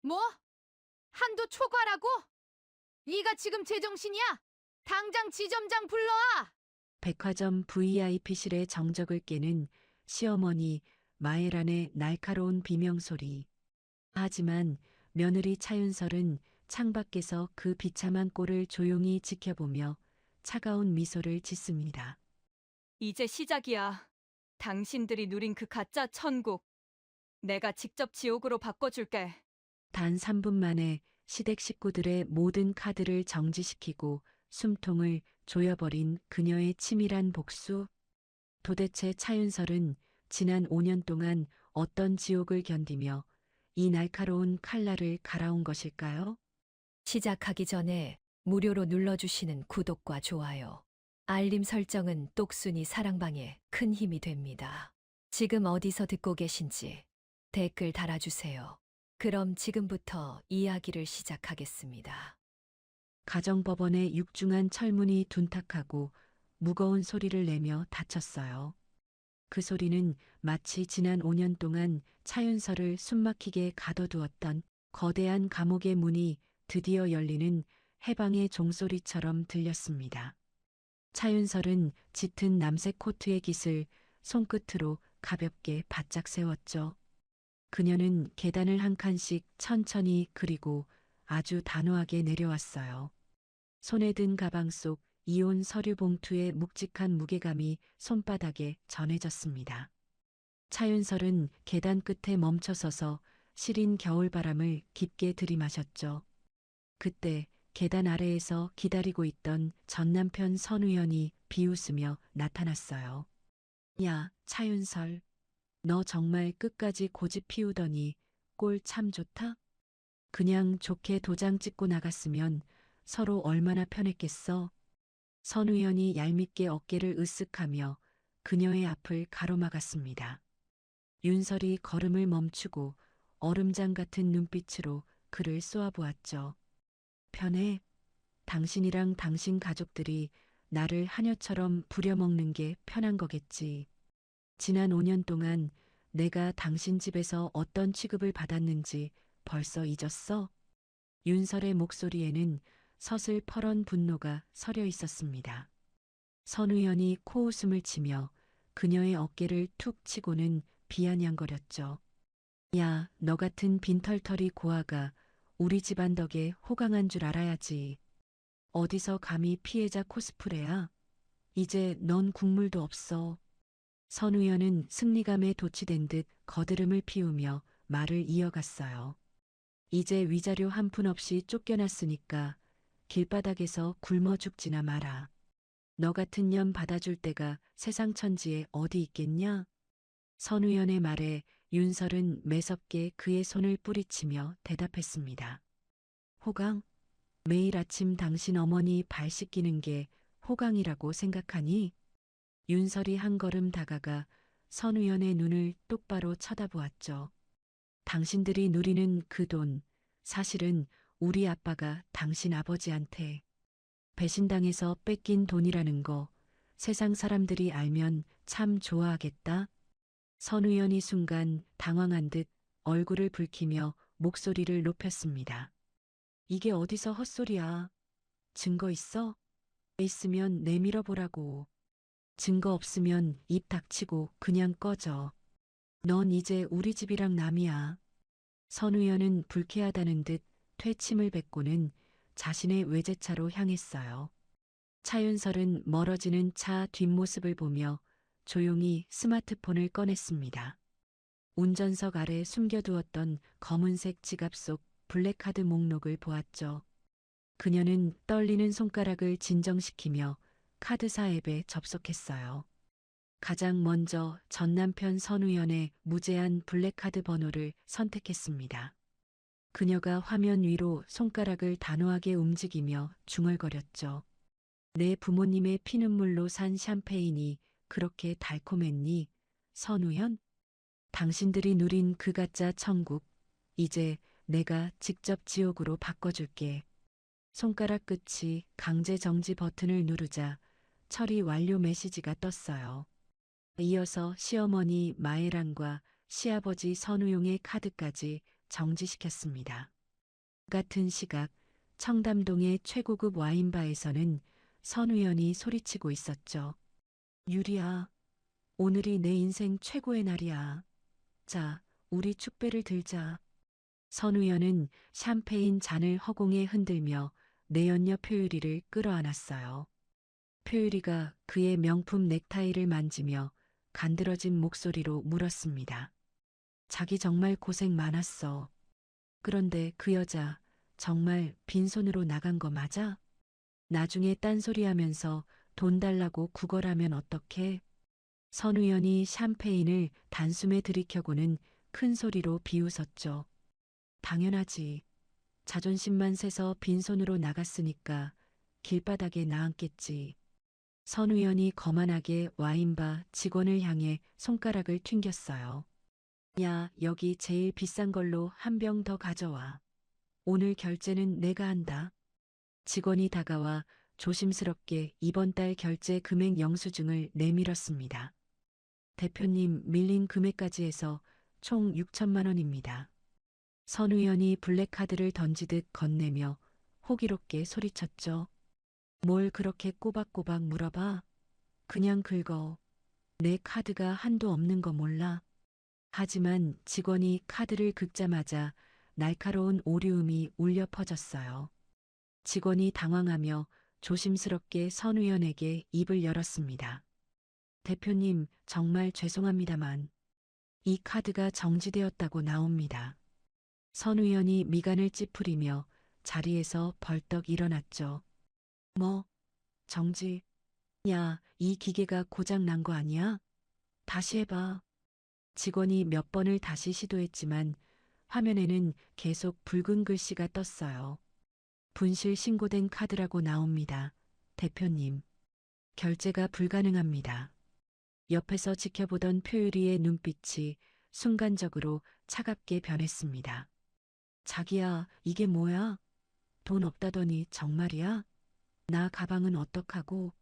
뭐? 한도 초과라고? 네가 지금 제정신이야? 당장 지점장 불러와! 백화점 VIP실의 정적을 깨는 시어머니 마에란의 날카로운 비명소리. 하지만 며느리 차윤설은 창밖에서 그 비참한 꼴을 조용히 지켜보며 차가운 미소를 짓습니다. 이제 시작이야. 당신들이 누린 그 가짜 천국. 내가 직접 지옥으로 바꿔줄게. 단 3분 만에 시댁 식구들의 모든 카드를 정지시키고 숨통을 조여버린 그녀의 치밀한 복수. 도대체 차윤설은 지난 5년 동안 어떤 지옥을 견디며 이 날카로운 칼날을 갈아온 것일까요? 시작하기 전에 무료로 눌러주시는 구독과 좋아요, 알림 설정은 똑순이 사랑방에 큰 힘이 됩니다. 지금 어디서 듣고 계신지 댓글 달아주세요. 그럼 지금부터 이야기를 시작하겠습니다. 가정법원의 육중한 철문이 둔탁하고 무거운 소리를 내며 닫혔어요. 그 소리는 마치 지난 5년 동안 차윤설을 숨막히게 가둬두었던 거대한 감옥의 문이 드디어 열리는 해방의 종소리처럼 들렸습니다. 차윤설은 짙은 남색 코트의 깃을 손끝으로 가볍게 바짝 세웠죠. 그녀는 계단을 한 칸씩 천천히 그리고 아주 단호하게 내려왔어요. 손에 든 가방 속 이온 서류 봉투의 묵직한 무게감이 손바닥에 전해졌습니다. 차윤설은 계단 끝에 멈춰서서 시린 겨울바람을 깊게 들이마셨죠. 그때 계단 아래에서 기다리고 있던 전 남편 선우연이 비웃으며 나타났어요. 야, 차윤설. 너 정말 끝까지 고집 피우더니 꼴 참 좋다? 그냥 좋게 도장 찍고 나갔으면 서로 얼마나 편했겠어? 선우연이 얄밉게 어깨를 으쓱하며 그녀의 앞을 가로막았습니다. 윤설이 걸음을 멈추고 얼음장 같은 눈빛으로 그를 쏘아보았죠. 편해. 당신이랑 당신 가족들이 나를 하녀처럼 부려먹는 게 편한 거겠지. 지난 5년 동안 내가 당신 집에서 어떤 취급을 받았는지 벌써 잊었어? 윤설의 목소리에는 서슬퍼런 분노가 서려 있었습니다. 선우연이 코웃음을 치며 그녀의 어깨를 툭 치고는 비아냥거렸죠. 야, 너 같은 빈털터리 고아가 우리 집안 덕에 호강한 줄 알아야지. 어디서 감히 피해자 코스프레야? 이제 넌 국물도 없어. 선우연은 승리감에 도취된 듯 거드름을 피우며 말을 이어갔어요. 이제 위자료 한 푼 없이 쫓겨났으니까 길바닥에서 굶어 죽지나 마라. 너 같은 년 받아줄 데가 세상 천지에 어디 있겠냐? 선우연의 말에 윤설은 매섭게 그의 손을 뿌리치며 대답했습니다. 호강? 매일 아침 당신 어머니 발 씻기는 게 호강이라고 생각하니? 윤설이 한 걸음 다가가 선우연의 눈을 똑바로 쳐다보았죠. 당신들이 누리는 그 돈, 사실은 우리 아빠가 당신 아버지한테 배신당해서 뺏긴 돈이라는 거 세상 사람들이 알면 참 좋아하겠다. 선우연이 순간 당황한 듯 얼굴을 붉히며 목소리를 높였습니다. 이게 어디서 헛소리야. 증거 있어? 있으면 내밀어 보라고. 증거 없으면 입 닥치고 그냥 꺼져. 넌 이제 우리 집이랑 남이야. 선우연은 불쾌하다는 듯 퇴침을 뱉고는 자신의 외제차로 향했어요. 차윤설은 멀어지는 차 뒷모습을 보며 조용히 스마트폰을 꺼냈습니다. 운전석 아래 숨겨두었던 검은색 지갑 속 블랙카드 목록을 보았죠. 그녀는 떨리는 손가락을 진정시키며 카드사 앱에 접속했어요. 가장 먼저 전 남편 선우연의 무제한 블랙카드 번호를 선택했습니다. 그녀가 화면 위로 손가락을 단호하게 움직이며 중얼거렸죠. 내 부모님의 피눈물로 산 샴페인이 그렇게 달콤했니? 선우연? 당신들이 누린 그 가짜 천국, 이제 내가 직접 지옥으로 바꿔줄게. 손가락 끝이 강제 정지 버튼을 누르자 처리 완료 메시지가 떴어요. 이어서 시어머니 마에란과 시아버지 선우용의 카드까지 정지시켰습니다. 같은 시각 청담동의 최고급 와인바에서는 선우연이 소리치고 있었죠. 유리야, 오늘이 내 인생 최고의 날이야. 자, 우리 축배를 들자. 선우연은 샴페인 잔을 허공에 흔들며 내연녀 표유리를 끌어안았어요. 표유리가 그의 명품 넥타이를 만지며 간드러진 목소리로 물었습니다. 자기 정말 고생 많았어. 그런데 그 여자 정말 빈손으로 나간 거 맞아? 나중에 딴소리하면서 돈 달라고 구걸하면 어떡해? 선우연이 샴페인을 단숨에 들이켜고는 큰 소리로 비웃었죠. 당연하지. 자존심만 세서 빈손으로 나갔으니까 길바닥에 나앉겠지. 선우연이 거만하게 와인바 직원을 향해 손가락을 튕겼어요. 야, 여기 제일 비싼 걸로 한 병 더 가져와. 오늘 결제는 내가 한다. 직원이 다가와 조심스럽게 이번 달 결제 금액 영수증을 내밀었습니다. 대표님 밀린 금액까지 해서 총 6천만 원입니다. 선우연이 블랙카드를 던지듯 건네며 호기롭게 소리쳤죠. 뭘 그렇게 꼬박꼬박 물어봐? 그냥 긁어. 내 카드가 한도 없는 거 몰라. 하지만 직원이 카드를 긁자마자 날카로운 오류음이 울려 퍼졌어요. 직원이 당황하며 조심스럽게 선우연에게 입을 열었습니다. 대표님, 정말 죄송합니다만 이 카드가 정지되었다고 나옵니다. 선우연이 미간을 찌푸리며 자리에서 벌떡 일어났죠. 뭐? 정지? 야, 이 기계가 고장 난 거 아니야? 다시 해봐. 직원이 몇 번을 다시 시도했지만 화면에는 계속 붉은 글씨가 떴어요. 분실 신고된 카드라고 나옵니다. 대표님, 결제가 불가능합니다. 옆에서 지켜보던 표유리의 눈빛이 순간적으로 차갑게 변했습니다. 자기야, 이게 뭐야? 돈 없다더니 정말이야? 나 가방은 어떡하고?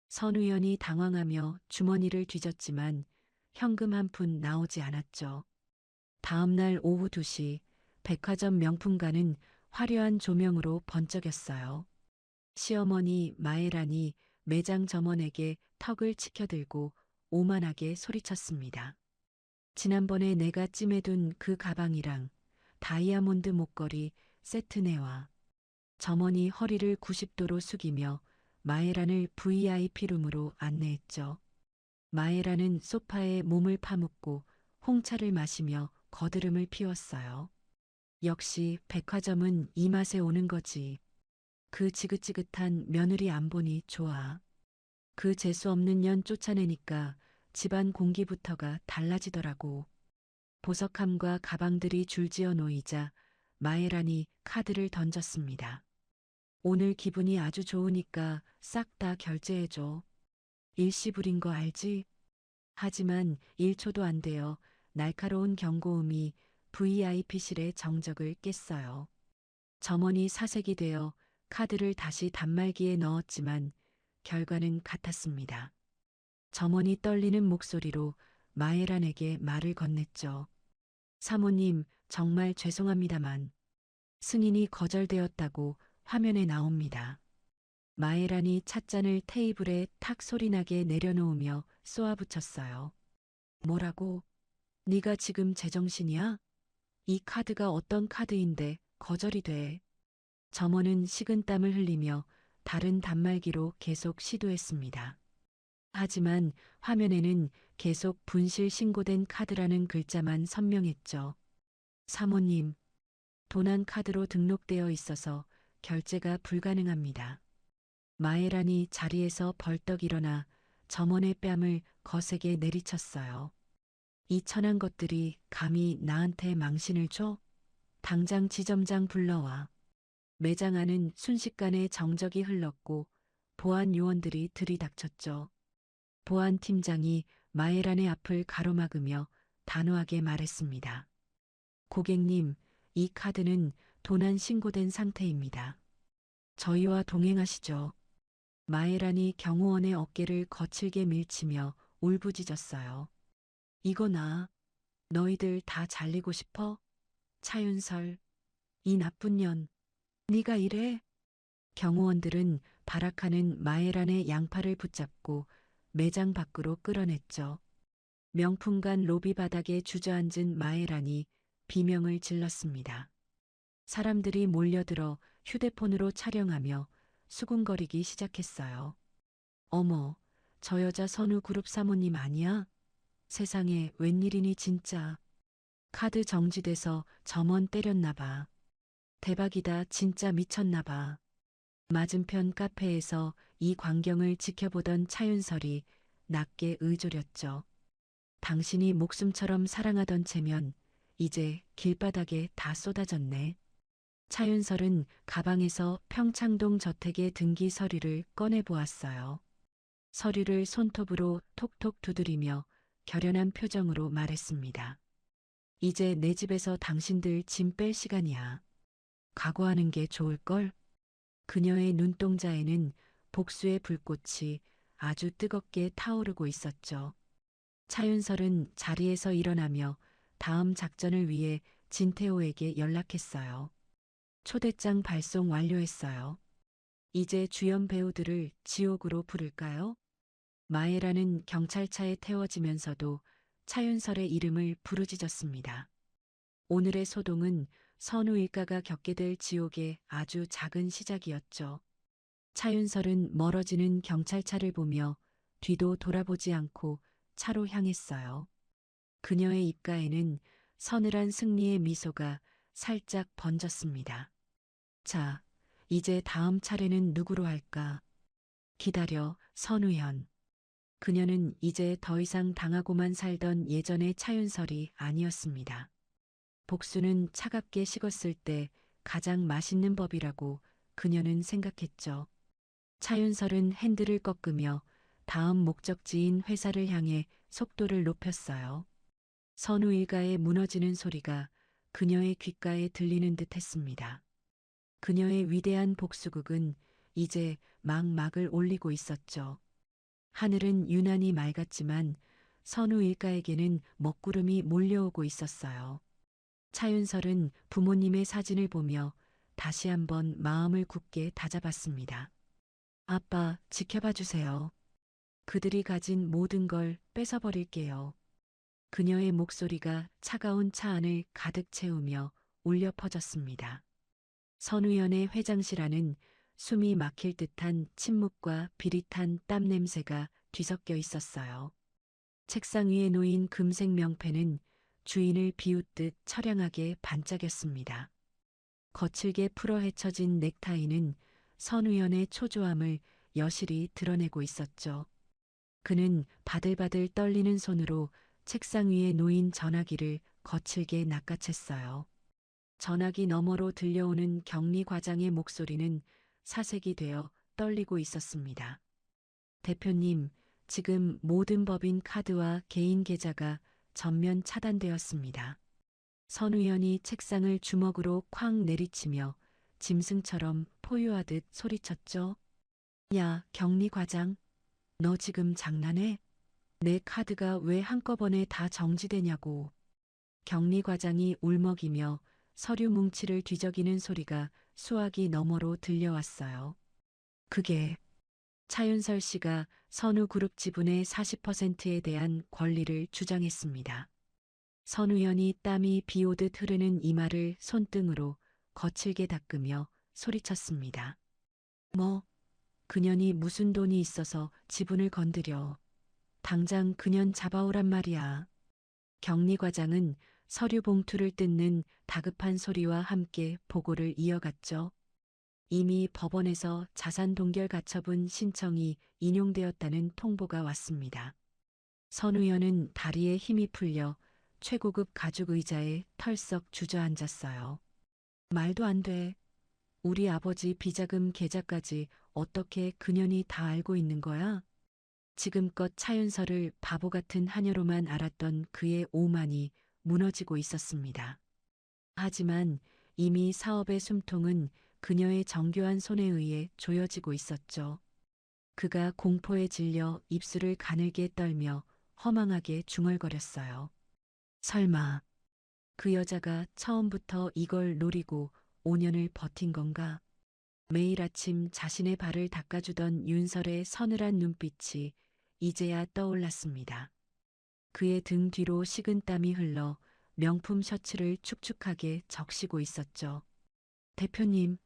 선우연이 당황하며 주머니를 뒤졌지만 현금 한 푼 나오지 않았죠. 다음 날 오후 2시 백화점 명품관은 화려한 조명으로 번쩍였어요. 시어머니 마에란이 매장 점원에게 턱을 치켜들고 오만하게 소리쳤습니다. 지난번에 내가 찜해둔 그 가방이랑 다이아몬드 목걸이 세트 내와. 점원이 허리를 90도로 숙이며 마에란을 VIP룸으로 안내했죠. 마에란은 소파에 몸을 파묻고 홍차를 마시며 거드름을 피웠어요. 역시 백화점은 이 맛에 오는 거지. 그 지긋지긋한 며느리 안 보니 좋아. 그 재수 없는 년 쫓아내니까 집안 공기부터가 달라지더라고. 보석함과 가방들이 줄지어 놓이자 마에란이 카드를 던졌습니다. 오늘 기분이 아주 좋으니까 싹 다 결제해줘. 일시불인 거 알지? 하지만 1초도 안 되어 날카로운 경고음이 VIP실의 정적을 깼어요. 점원이 사색이 되어 카드를 다시 단말기에 넣었지만 결과는 같았습니다. 점원이 떨리는 목소리로 마에란에게 말을 건넸죠. 사모님, 정말 죄송합니다만 승인이 거절되었다고 화면에 나옵니다. 마에란이 찻잔을 테이블에 탁 소리나게 내려놓으며 쏘아붙였어요. 뭐라고? 네가 지금 제정신이야? 이 카드가 어떤 카드인데 거절이 돼. 점원은 식은땀을 흘리며 다른 단말기로 계속 시도했습니다. 하지만 화면에는 계속 분실 신고된 카드라는 글자만 선명했죠. 사모님, 도난 카드로 등록되어 있어서 결제가 불가능합니다. 마에란이 자리에서 벌떡 일어나 점원의 뺨을 거세게 내리쳤어요. 이 천한 것들이 감히 나한테 망신을 줘? 당장 지점장 불러와. 매장 안은 순식간에 정적이 흘렀고 보안 요원들이 들이닥쳤죠. 보안 팀장이 마에란의 앞을 가로막으며 단호하게 말했습니다. 고객님, 이 카드는 도난 신고된 상태입니다. 저희와 동행하시죠. 마에란이 경호원의 어깨를 거칠게 밀치며 울부짖었어요. 이거 나. 너희들 다 잘리고 싶어? 차윤설, 이 나쁜 년. 네가 이래? 경호원들은 발악하는 마에란의 양팔을 붙잡고 매장 밖으로 끌어냈죠. 명품관 로비 바닥에 주저앉은 마에란이 비명을 질렀습니다. 사람들이 몰려들어 휴대폰으로 촬영하며 수군거리기 시작했어요. 어머, 저 여자 선우 그룹 사모님 아니야? 세상에 웬일이니 진짜. 카드 정지돼서 점원 때렸나 봐. 대박이다 진짜 미쳤나 봐. 맞은편 카페에서 이 광경을 지켜보던 차윤설이 낮게 의졸였죠. 당신이 목숨처럼 사랑하던 채면 이제 길바닥에 다 쏟아졌네. 차윤설은 가방에서 평창동 저택의 등기 서류를 꺼내보았어요. 서류를 손톱으로 톡톡 두드리며 결연한 표정으로 말했습니다. 이제 내 집에서 당신들 짐 뺄 시간이야. 각오하는 게 좋을걸? 그녀의 눈동자에는 복수의 불꽃이 아주 뜨겁게 타오르고 있었죠. 차윤설은 자리에서 일어나며 다음 작전을 위해 진태호에게 연락했어요. 초대장 발송 완료했어요. 이제 주연 배우들을 지옥으로 부를까요? 마에라는 경찰차에 태워지면서도 차윤설의 이름을 부르짖었습니다. 오늘의 소동은 선우 일가가 겪게 될 지옥의 아주 작은 시작이었죠. 차윤설은 멀어지는 경찰차를 보며 뒤도 돌아보지 않고 차로 향했어요. 그녀의 입가에는 서늘한 승리의 미소가 살짝 번졌습니다. 자, 이제 다음 차례는 누구로 할까? 기다려, 선우현. 그녀는 이제 더 이상 당하고만 살던 예전의 차윤설이 아니었습니다. 복수는 차갑게 식었을 때 가장 맛있는 법이라고 그녀는 생각했죠. 차윤설은 핸들을 꺾으며 다음 목적지인 회사를 향해 속도를 높였어요. 선우 일가의 무너지는 소리가 그녀의 귓가에 들리는 듯 했습니다. 그녀의 위대한 복수극은 이제 막을 올리고 있었죠. 하늘은 유난히 맑았지만 선우 일가에게는 먹구름이 몰려오고 있었어요. 차윤설은 부모님의 사진을 보며 다시 한번 마음을 굳게 다잡았습니다. 아빠, 지켜봐 주세요. 그들이 가진 모든 걸 뺏어버릴게요. 그녀의 목소리가 차가운 차 안을 가득 채우며 울려 퍼졌습니다. 선우연의 회장실 안은 숨이 막힐 듯한 침묵과 비릿한 땀 냄새가 뒤섞여 있었어요. 책상 위에 놓인 금색 명패는 주인을 비웃듯 처량하게 반짝였습니다. 거칠게 풀어 헤쳐진 넥타이는 선우연의 초조함을 여실히 드러내고 있었죠. 그는 바들바들 떨리는 손으로 책상 위에 놓인 전화기를 거칠게 낚아챘어요. 전화기 너머로 들려오는 격리 과장의 목소리는 사색이 되어 떨리고 있었습니다. 대표님, 지금 모든 법인 카드와 개인 계좌가 전면 차단되었습니다. 선우연이 책상을 주먹으로 쾅 내리치며 짐승처럼 포효하듯 소리쳤죠. 야, 격리 과장, 너 지금 장난해? 내 카드가 왜 한꺼번에 다 정지되냐고. 격리 과장이 울먹이며 서류 뭉치를 뒤적이는 소리가 수화기 너머로 들려왔어요. 그게 차윤설 씨가 선우그룹 지분의 40%에 대한 권리를 주장했습니다. 선우연이 땀이 비오듯 흐르는 이마를 손등으로 거칠게 닦으며 소리쳤습니다. 뭐, 그년이 무슨 돈이 있어서 지분을 건드려. 당장 그년 잡아오란 말이야. 격리 과장은 서류 봉투를 뜯는 다급한 소리와 함께 보고를 이어갔죠. 이미 법원에서 자산 동결 가처분 신청이 인용되었다는 통보가 왔습니다. 선우연은 다리에 힘이 풀려 최고급 가죽 의자에 털썩 주저앉았어요. 말도 안 돼. 우리 아버지 비자금 계좌까지 어떻게 그년이 다 알고 있는 거야? 지금껏 차윤설을 바보 같은 하녀로만 알았던 그의 오만이 무너지고 있었습니다. 하지만 이미 사업의 숨통은 그녀의 정교한 손에 의해 조여지고 있었죠. 그가 공포에 질려 입술을 가늘게 떨며 허망하게 중얼거렸어요. 설마 그 여자가 처음부터 이걸 노리고 5년을 버틴 건가? 매일 아침 자신의 발을 닦아주던 윤설의 서늘한 눈빛이 이제야 떠올랐습니다. 그의 등 뒤로 식은땀이 흘러 명품 셔츠를 축축하게 적시고 있었죠. 대표님,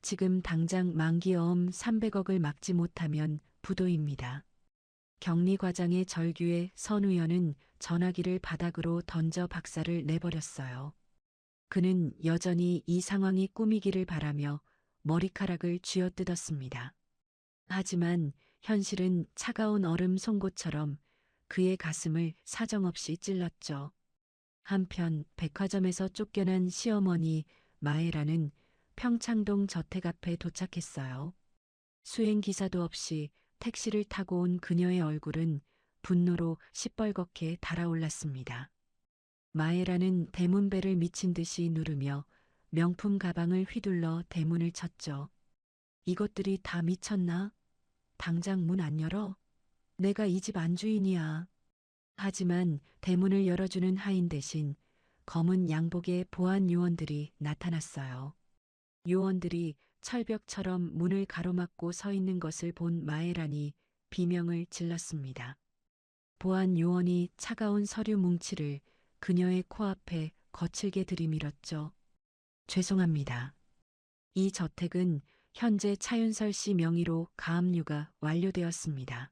지금 당장 만기어음 300억을 막지 못하면 부도입니다. 격리과장의 절규에 선 의원은 전화기를 바닥으로 던져 박살을 내버렸어요. 그는 여전히 이 상황이 꿈이기를 바라며 머리카락을 쥐어뜯었습니다. 하지만 현실은 차가운 얼음 송곳처럼 그의 가슴을 사정없이 찔렀죠. 한편 백화점에서 쫓겨난 시어머니 마에라는 평창동 저택 앞에 도착했어요. 수행기사도 없이 택시를 타고 온 그녀의 얼굴은 분노로 시뻘겋게 달아올랐습니다. 마에라는 대문배를 미친 듯이 누르며 명품 가방을 휘둘러 대문을 쳤죠. 이것들이 다 미쳤나? 당장 문 안 열어? 내가 이 집 안주인이야. 하지만 대문을 열어주는 하인 대신 검은 양복의 보안 요원들이 나타났어요. 요원들이 철벽처럼 문을 가로막고 서 있는 것을 본 마에란이 비명을 질렀습니다. 보안 요원이 차가운 서류 뭉치를 그녀의 코앞에 거칠게 들이밀었죠. 죄송합니다. 이 저택은 현재 차윤설 씨 명의로 가압류가 완료되었습니다.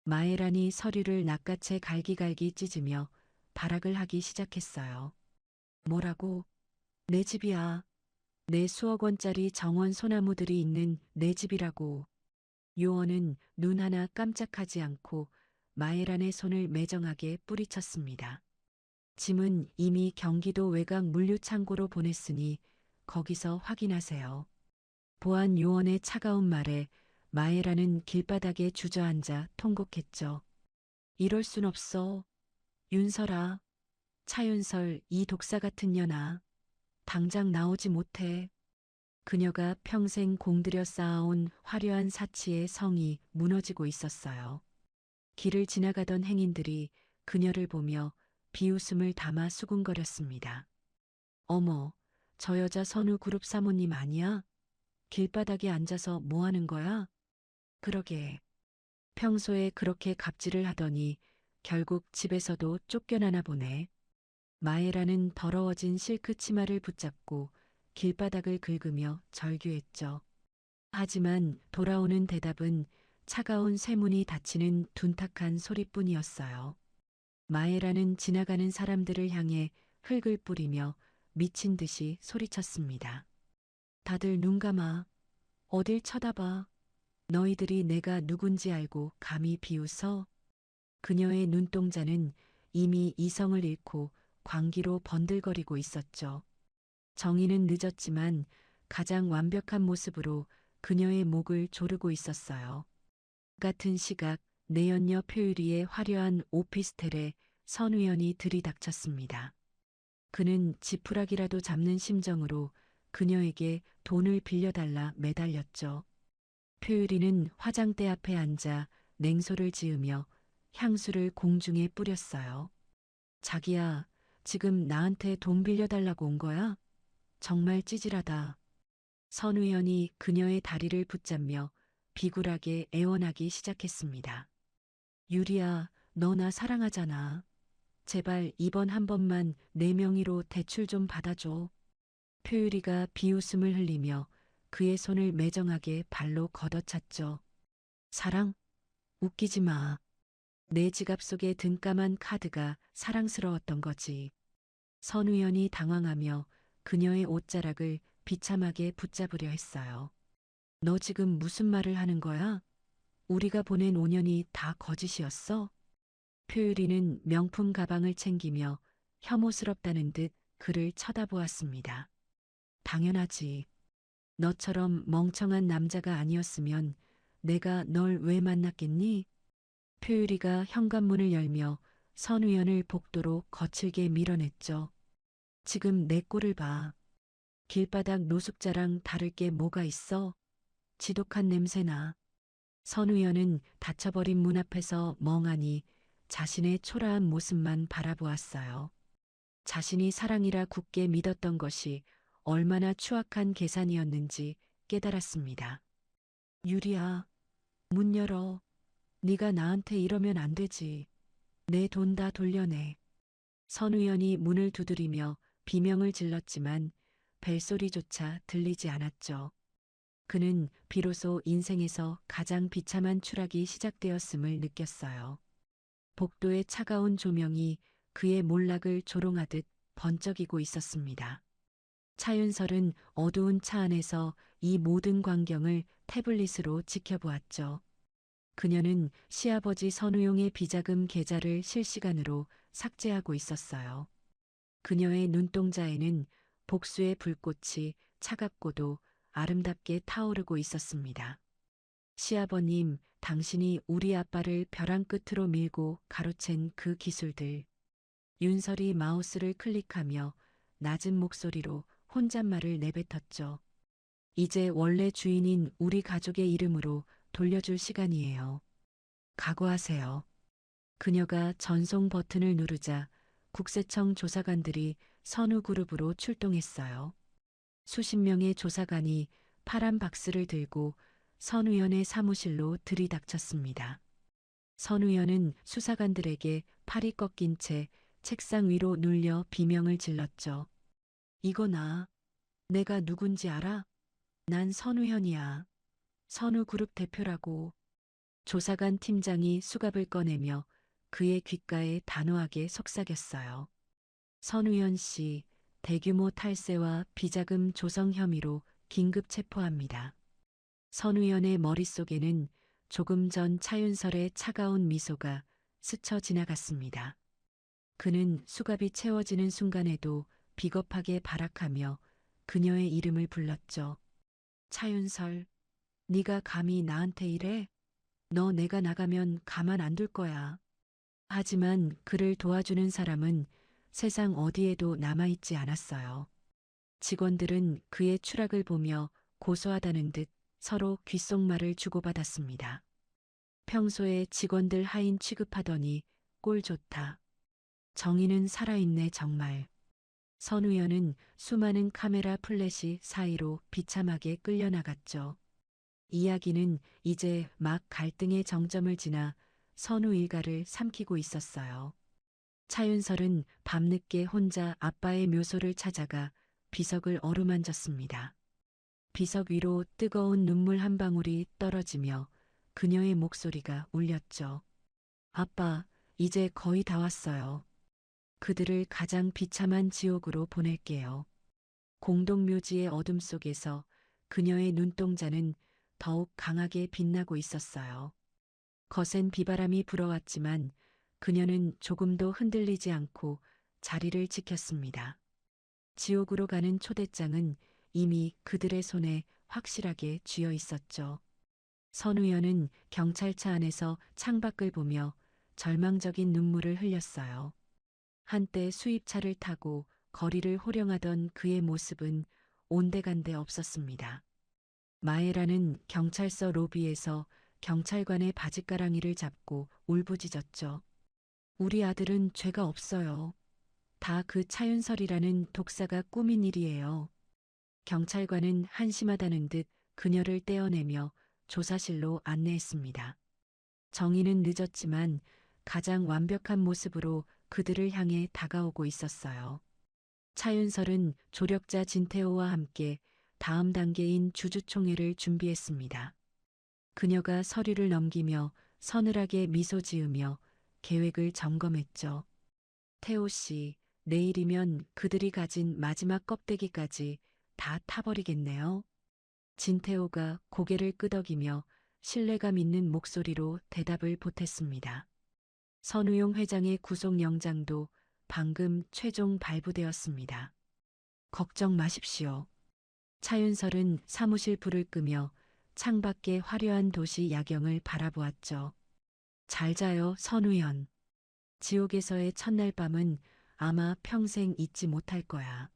마에란이 서류를 낚아채 갈기갈기 찢으며 발악을 하기 시작했어요. 뭐라고? 내 집이야. 내 수억 원짜리 정원 소나무들이 있는 내 집이라고. 요원은 눈 하나 깜짝하지 않고 마에란의 손을 매정하게 뿌리쳤습니다. 짐은 이미 경기도 외곽 물류창고로 보냈으니 거기서 확인하세요. 보안 요원의 차가운 말에 마에라는 길바닥에 주저앉아 통곡했죠. 이럴 순 없어. 윤설아, 차윤설 이 독사 같은 년아. 당장 나오지 못해. 그녀가 평생 공들여 쌓아온 화려한 사치의 성이 무너지고 있었어요. 길을 지나가던 행인들이 그녀를 보며 비웃음을 담아 수군거렸습니다. 어머, 저 여자 선우 그룹 사모님 아니야? 길바닥에 앉아서 뭐 하는 거야? 그러게. 평소에 그렇게 갑질을 하더니 결국 집에서도 쫓겨나나 보네. 마에라는 더러워진 실크 치마를 붙잡고 길바닥을 긁으며 절규했죠. 하지만 돌아오는 대답은 차가운 쇠문이 닫히는 둔탁한 소리뿐이었어요. 마에라는 지나가는 사람들을 향해 흙을 뿌리며 미친 듯이 소리쳤습니다. 다들 눈 감아. 어딜 쳐다봐. 너희들이 내가 누군지 알고 감히 비웃어? 그녀의 눈동자는 이미 이성을 잃고 광기로 번들거리고 있었죠. 정의는 늦었지만 가장 완벽한 모습으로 그녀의 목을 조르고 있었어요. 같은 시각 내연녀 표유리의 화려한 오피스텔에 선 의원이 들이닥쳤습니다. 그는 지푸라기라도 잡는 심정으로 그녀에게 돈을 빌려달라 매달렸죠. 표유리는 화장대 앞에 앉아 냉소를 지으며 향수를 공중에 뿌렸어요. 자기야, 지금 나한테 돈 빌려달라고 온 거야? 정말 찌질하다. 선 의원이 그녀의 다리를 붙잡며 비굴하게 애원하기 시작했습니다. 유리야, 너 나 사랑하잖아. 제발 이번 한 번만 내 명의로 대출 좀 받아줘. 표유리가 비웃음을 흘리며 그의 손을 매정하게 발로 걷어찼죠. 사랑? 웃기지 마. 내 지갑 속에 든까만 카드가 사랑스러웠던 거지. 선 의원이 당황하며 그녀의 옷자락을 비참하게 붙잡으려 했어요. 너 지금 무슨 말을 하는 거야? 우리가 보낸 5년이 다 거짓이었어? 표유리는 명품 가방을 챙기며 혐오스럽다는 듯 그를 쳐다보았습니다. 당연하지. 너처럼 멍청한 남자가 아니었으면 내가 널 왜 만났겠니? 표유리가 현관문을 열며 선 의원을 복도로 거칠게 밀어냈죠. 지금 내 꼴을 봐. 길바닥 노숙자랑 다를 게 뭐가 있어? 지독한 냄새나. 선 의원은 닫혀버린 문 앞에서 멍하니 자신의 초라한 모습만 바라보았어요. 자신이 사랑이라 굳게 믿었던 것이 얼마나 추악한 계산이었는지 깨달았습니다. 유리야, 문 열어. 네가 나한테 이러면 안 되지. 내 돈 다 돌려내. 선우연이 문을 두드리며 비명을 질렀지만 벨소리조차 들리지 않았죠. 그는 비로소 인생에서 가장 비참한 추락이 시작되었음을 느꼈어요. 복도의 차가운 조명이 그의 몰락을 조롱하듯 번쩍이고 있었습니다. 차윤설은 어두운 차 안에서 이 모든 광경을 태블릿으로 지켜보았죠. 그녀는 시아버지 선우용의 비자금 계좌를 실시간으로 삭제하고 있었어요. 그녀의 눈동자에는 복수의 불꽃이 차갑고도 아름답게 타오르고 있었습니다. 시아버님, 당신이 우리 아빠를 벼랑 끝으로 밀고 가로챈 그 기술들. 윤설이 마우스를 클릭하며 낮은 목소리로 혼잣말을 내뱉었죠. 이제 원래 주인인 우리 가족의 이름으로 돌려줄 시간이에요. 각오하세요. 그녀가 전송 버튼을 누르자 국세청 조사관들이 선우그룹으로 출동했어요. 수십 명의 조사관이 파란 박스를 들고 선우연의 사무실로 들이닥쳤습니다. 선우연은 수사관들에게 팔이 꺾인 채 책상 위로 눌려 비명을 질렀죠. 이거 나. 내가 누군지 알아? 난 선우현이야. 선우그룹 대표라고. 조사관 팀장이 수갑을 꺼내며 그의 귓가에 단호하게 속삭였어요. 선우현 씨, 대규모 탈세와 비자금 조성 혐의로 긴급 체포합니다. 선우현의 머릿속에는 조금 전 차윤설의 차가운 미소가 스쳐 지나갔습니다. 그는 수갑이 채워지는 순간에도 비겁하게 발악하며 그녀의 이름을 불렀죠. 차윤설, 네가 감히 나한테 이래? 너 내가 나가면 가만 안 둘 거야. 하지만 그를 도와주는 사람은 세상 어디에도 남아있지 않았어요. 직원들은 그의 추락을 보며 고소하다는 듯 서로 귓속말을 주고받았습니다. 평소에 직원들 하인 취급하더니 꼴 좋다. 정의는 살아있네 정말. 선우연은 수많은 카메라 플래시 사이로 비참하게 끌려나갔죠. 이야기는 이제 막 갈등의 정점을 지나 선우 일가를 삼키고 있었어요. 차윤설은 밤늦게 혼자 아빠의 묘소를 찾아가 비석을 어루만졌습니다. 비석 위로 뜨거운 눈물 한 방울이 떨어지며 그녀의 목소리가 울렸죠. 아빠, 이제 거의 다 왔어요. 그들을 가장 비참한 지옥으로 보낼게요. 공동묘지의 어둠 속에서 그녀의 눈동자는 더욱 강하게 빛나고 있었어요. 거센 비바람이 불어왔지만 그녀는 조금도 흔들리지 않고 자리를 지켰습니다. 지옥으로 가는 초대장은 이미 그들의 손에 확실하게 쥐어 있었죠. 선우연은 경찰차 안에서 창밖을 보며 절망적인 눈물을 흘렸어요. 한때 수입차를 타고 거리를 호령하던 그의 모습은 온데간데 없었습니다. 마에라는 경찰서 로비에서 경찰관의 바짓가랑이를 잡고 울부짖었죠. 우리 아들은 죄가 없어요. 다 그 차윤설이라는 독사가 꾸민 일이에요. 경찰관은 한심하다는 듯 그녀를 떼어내며 조사실로 안내했습니다. 정의는 늦었지만 가장 완벽한 모습으로 그들을 향해 다가오고 있었어요. 차윤설은 조력자 진태호와 함께 다음 단계인 주주총회를 준비했습니다. 그녀가 서류를 넘기며 서늘하게 미소 지으며 계획을 점검했죠. 태호 씨, 내일이면 그들이 가진 마지막 껍데기까지 다 타버리겠네요. 진태호가 고개를 끄덕이며 신뢰감 있는 목소리로 대답을 보탰습니다. 선우용 회장의 구속영장도 방금 최종 발부되었습니다. 걱정 마십시오. 차윤설은 사무실 불을 끄며 창밖의 화려한 도시 야경을 바라보았죠. 잘 자요, 선우연. 지옥에서의 첫날 밤은 아마 평생 잊지 못할 거야.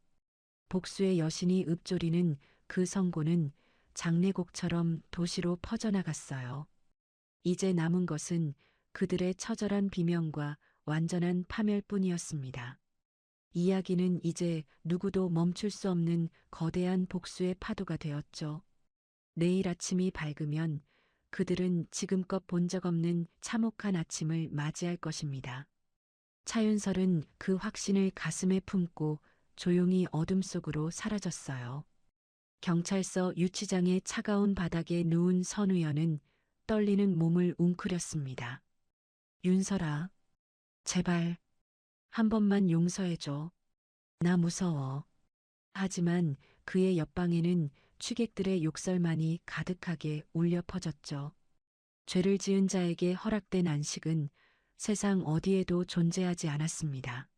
복수의 여신이 읊조리는 그 성고는 장례곡처럼 도시로 퍼져나갔어요. 이제 남은 것은 그들의 처절한 비명과 완전한 파멸뿐이었습니다. 이야기는 이제 누구도 멈출 수 없는 거대한 복수의 파도가 되었죠. 내일 아침이 밝으면 그들은 지금껏 본 적 없는 참혹한 아침을 맞이할 것입니다. 차윤설은 그 확신을 가슴에 품고 조용히 어둠 속으로 사라졌어요. 경찰서 유치장의 차가운 바닥에 누운 선우연은 떨리는 몸을 웅크렸습니다. 윤설아, 제발 한 번만 용서해줘. 나 무서워. 하지만 그의 옆방에는 취객들의 욕설만이 가득하게 울려 퍼졌죠. 죄를 지은 자에게 허락된 안식은 세상 어디에도 존재하지 않았습니다.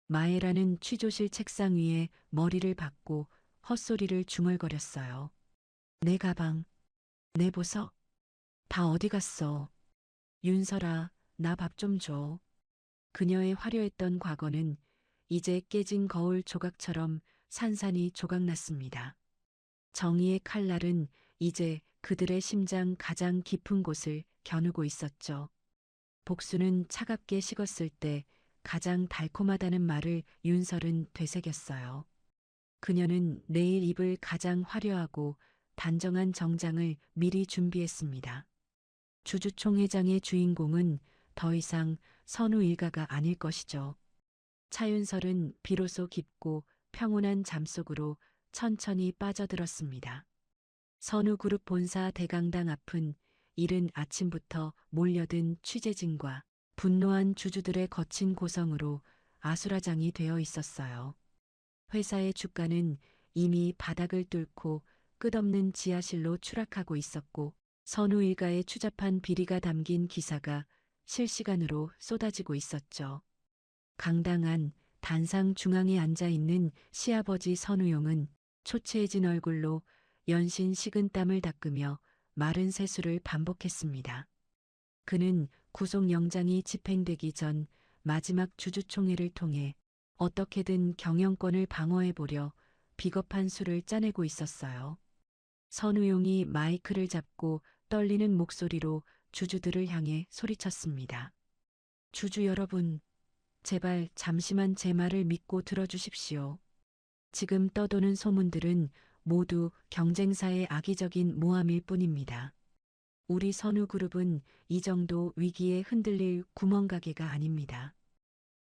마에라는 취조실 책상 위에 머리를 박고 헛소리를 중얼거렸어요. 내 가방, 내 보석, 다 어디 갔어? 윤설아, 나 밥 좀 줘. 그녀의 화려했던 과거는 이제 깨진 거울 조각처럼 산산이 조각났습니다. 정의의 칼날은 이제 그들의 심장 가장 깊은 곳을 겨누고 있었죠. 복수는 차갑게 식었을 때 가장 달콤하다는 말을 윤설은 되새겼어요. 그녀는 내일 입을 가장 화려하고 단정한 정장을 미리 준비했습니다. 주주총회장의 주인공은 더 이상 선우 일가가 아닐 것이죠. 차윤설은 비로소 깊고 평온한 잠속으로 천천히 빠져들었습니다. 선우그룹 본사 대강당 앞은 이른 아침부터 몰려든 취재진과 분노한 주주들의 거친 고성으로 아수라장이 되어 있었어요. 회사의 주가는 이미 바닥을 뚫고 끝없는 지하실로 추락하고 있었고 선우 일가의 추잡한 비리가 담긴 기사가 실시간으로 쏟아지고 있었죠. 강당안 단상 중앙에 앉아 있는 시아버지 선우용은 초췌해진 얼굴로 연신 식은 땀을 닦으며 마른 세수를 반복했습니다. 그는 구속영장이 집행되기 전 마지막 주주총회를 통해 어떻게든 경영권을 방어해보려 비겁한 수를 짜내고 있었어요. 선우용이 마이크를 잡고 떨리는 목소리로 주주들을 향해 소리쳤습니다. 주주 여러분, 제발 잠시만 제 말을 믿고 들어주십시오. 지금 떠도는 소문들은 모두 경쟁사의 악의적인 모함일 뿐입니다. 우리 선우그룹은 이 정도 위기에 흔들릴 구멍가게가 아닙니다.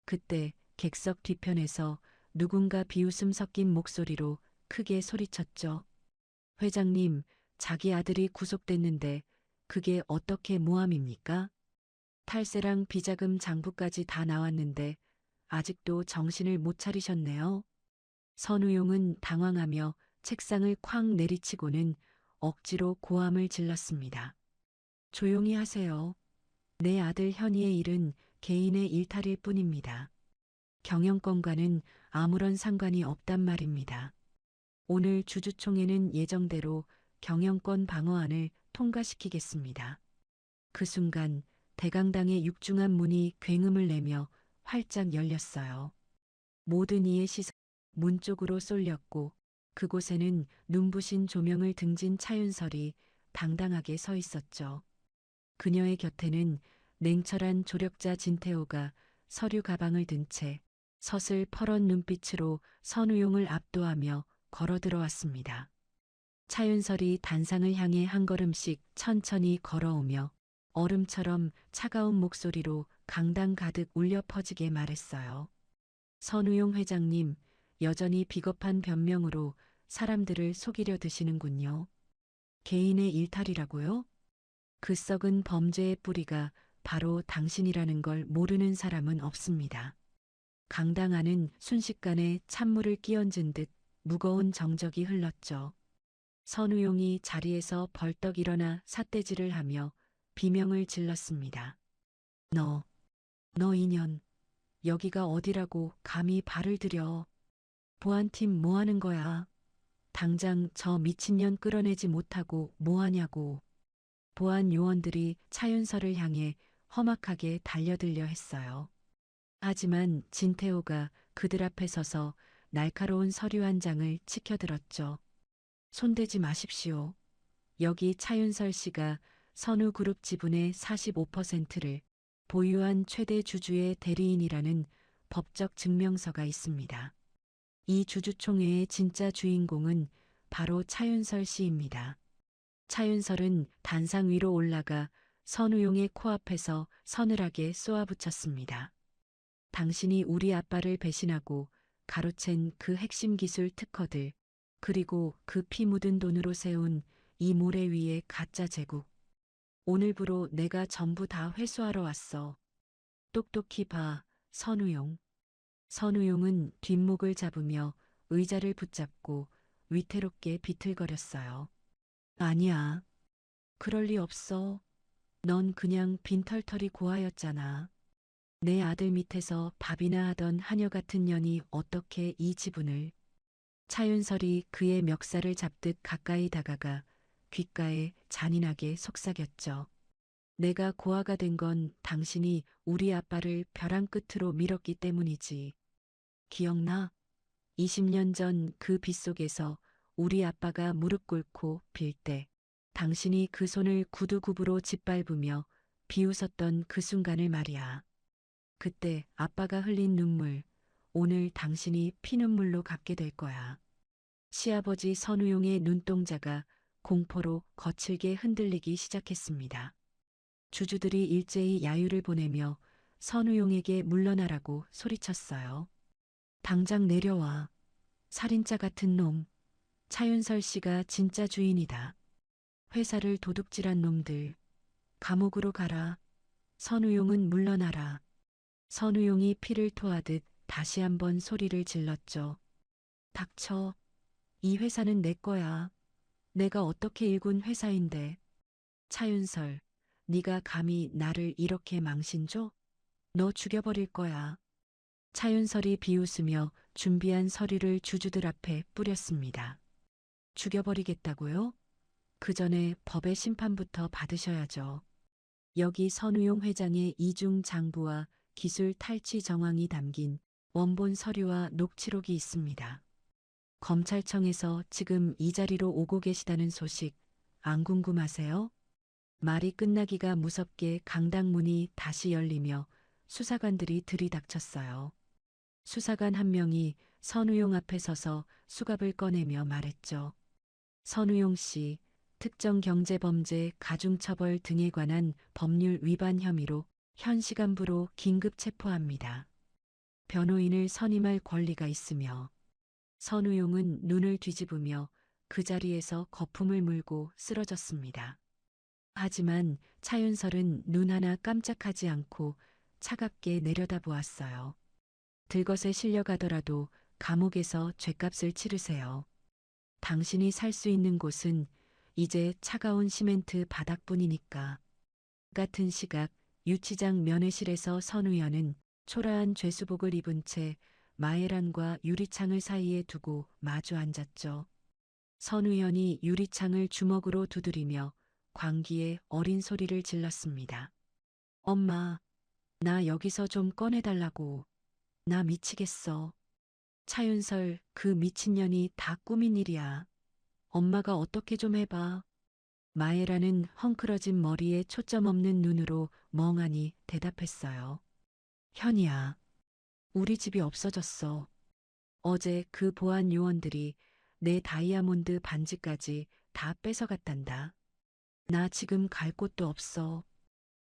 그때 객석 뒤편에서 누군가 비웃음 섞인 목소리로 크게 소리쳤죠. 회장님, 자기 아들이 구속됐는데 그게 어떻게 모함입니까? 탈세랑 비자금 장부까지 다 나왔는데 아직도 정신을 못 차리셨네요. 선우용은 당황하며 책상을 쾅 내리치고는 억지로 고함을 질렀습니다. 조용히 하세요. 내 아들 현이의 일은 개인의 일탈일 뿐입니다. 경영권과는 아무런 상관이 없단 말입니다. 오늘 주주총회는 예정대로 경영권 방어안을 통과시키겠습니다. 그 순간 대강당의 육중한 문이 굉음을 내며 활짝 열렸어요. 모든 이의 시선 문 쪽으로 쏠렸고 그곳에는 눈부신 조명을 등진 차윤설이 당당하게 서 있었죠. 그녀의 곁에는 냉철한 조력자 진태호가 서류 가방을 든 채 서슬 퍼런 눈빛으로 선우용을 압도하며 걸어 들어왔습니다. 차윤설이 단상을 향해 한 걸음씩 천천히 걸어오며 얼음처럼 차가운 목소리로 강당 가득 울려 퍼지게 말했어요. 선우용 회장님, 여전히 비겁한 변명으로 사람들을 속이려 드시는군요. 개인의 일탈이라고요? 그 썩은 범죄의 뿌리가 바로 당신이라는 걸 모르는 사람은 없습니다. 강당 안은 순식간에 찬물을 끼얹은 듯 무거운 정적이 흘렀죠. 선우용이 자리에서 벌떡 일어나 삿대질을 하며 비명을 질렀습니다. 너 인연, 여기가 어디라고 감히 발을 들여. 보안팀 뭐 하는 거야? 당장 저 미친년 끌어내지 못하고 뭐 하냐고. 보안 요원들이 차윤설을 향해 험악하게 달려들려 했어요. 하지만 진태호가 그들 앞에 서서 날카로운 서류 한 장을 치켜들었죠. 손대지 마십시오. 여기 차윤설 씨가 선우그룹 지분의 45%를 보유한 최대 주주의 대리인이라는 법적 증명서가 있습니다. 이 주주총회의 진짜 주인공은 바로 차윤설 씨입니다. 차윤설은 단상 위로 올라가 선우용의 코앞에서 서늘하게 쏘아붙였습니다. 당신이 우리 아빠를 배신하고 가로챈 그 핵심 기술 특허들, 그리고 그 피 묻은 돈으로 세운 이 모래 위의 가짜 제국. 오늘부로 내가 전부 다 회수하러 왔어. 똑똑히 봐, 선우용. 선우용은 뒷목을 잡으며 의자를 붙잡고 위태롭게 비틀거렸어요. 아니야. 그럴 리 없어. 넌 그냥 빈털터리 고아였잖아. 내 아들 밑에서 밥이나 하던 하녀 같은 년이 어떻게 이 지분을. 차윤설이 그의 멱살을 잡듯 가까이 다가가 귓가에 잔인하게 속삭였죠. 내가 고아가 된 건 당신이 우리 아빠를 벼랑 끝으로 밀었기 때문이지. 기억나? 20년 전 그 빗속에서 우리 아빠가 무릎 꿇고 빌 때 당신이 그 손을 구두굽으로 짓밟으며 비웃었던 그 순간을 말이야. 그때 아빠가 흘린 눈물, 오늘 당신이 피눈물로 갚게 될 거야. 시아버지 선우용의 눈동자가 공포로 거칠게 흔들리기 시작했습니다. 주주들이 일제히 야유를 보내며 선우용에게 물러나라고 소리쳤어요. 당장 내려와. 살인자 같은 놈. 차윤설 씨가 진짜 주인이다. 회사를 도둑질한 놈들. 감옥으로 가라. 선우용은 물러나라. 선우용이 피를 토하듯 다시 한번 소리를 질렀죠. 닥쳐. 이 회사는 내 거야. 내가 어떻게 일군 회사인데. 차윤설, 네가 감히 나를 이렇게 망신줘? 너 죽여버릴 거야. 차윤설이 비웃으며 준비한 서류를 주주들 앞에 뿌렸습니다. 죽여버리겠다고요? 그 전에 법의 심판부터 받으셔야죠. 여기 선우용 회장의 이중 장부와 기술 탈취 정황이 담긴 원본 서류와 녹취록이 있습니다. 검찰청에서 지금 이 자리로 오고 계시다는 소식 안 궁금하세요? 말이 끝나기가 무섭게 강당문이 다시 열리며 수사관들이 들이닥쳤어요. 수사관 한 명이 선우용 앞에 서서 수갑을 꺼내며 말했죠. 선우용 씨, 특정경제범죄, 가중처벌 등에 관한 법률 위반 혐의로 현 시간부로 긴급 체포합니다. 변호인을 선임할 권리가 있으며. 선우용은 눈을 뒤집으며 그 자리에서 거품을 물고 쓰러졌습니다. 하지만 차윤설은 눈 하나 깜짝하지 않고 차갑게 내려다보았어요. 들것에 실려가더라도 감옥에서 죗값을 치르세요. 당신이 살 수 있는 곳은 이제 차가운 시멘트 바닥뿐이니까. 같은 시각 유치장 면회실에서 선우연은 초라한 죄수복을 입은 채 마에란과 유리창을 사이에 두고 마주 앉았죠. 선우연이 유리창을 주먹으로 두드리며 광기에 어린 소리를 질렀습니다. 엄마, 나 여기서 좀 꺼내달라고. 나 미치겠어. 차윤설, 그 미친년이 다 꾸민 일이야. 엄마가 어떻게 좀 해봐. 마에라는 헝클어진 머리에 초점 없는 눈으로 멍하니 대답했어요. 현이야, 우리 집이 없어졌어. 어제 그 보안 요원들이 내 다이아몬드 반지까지 다 뺏어갔단다. 나 지금 갈 곳도 없어.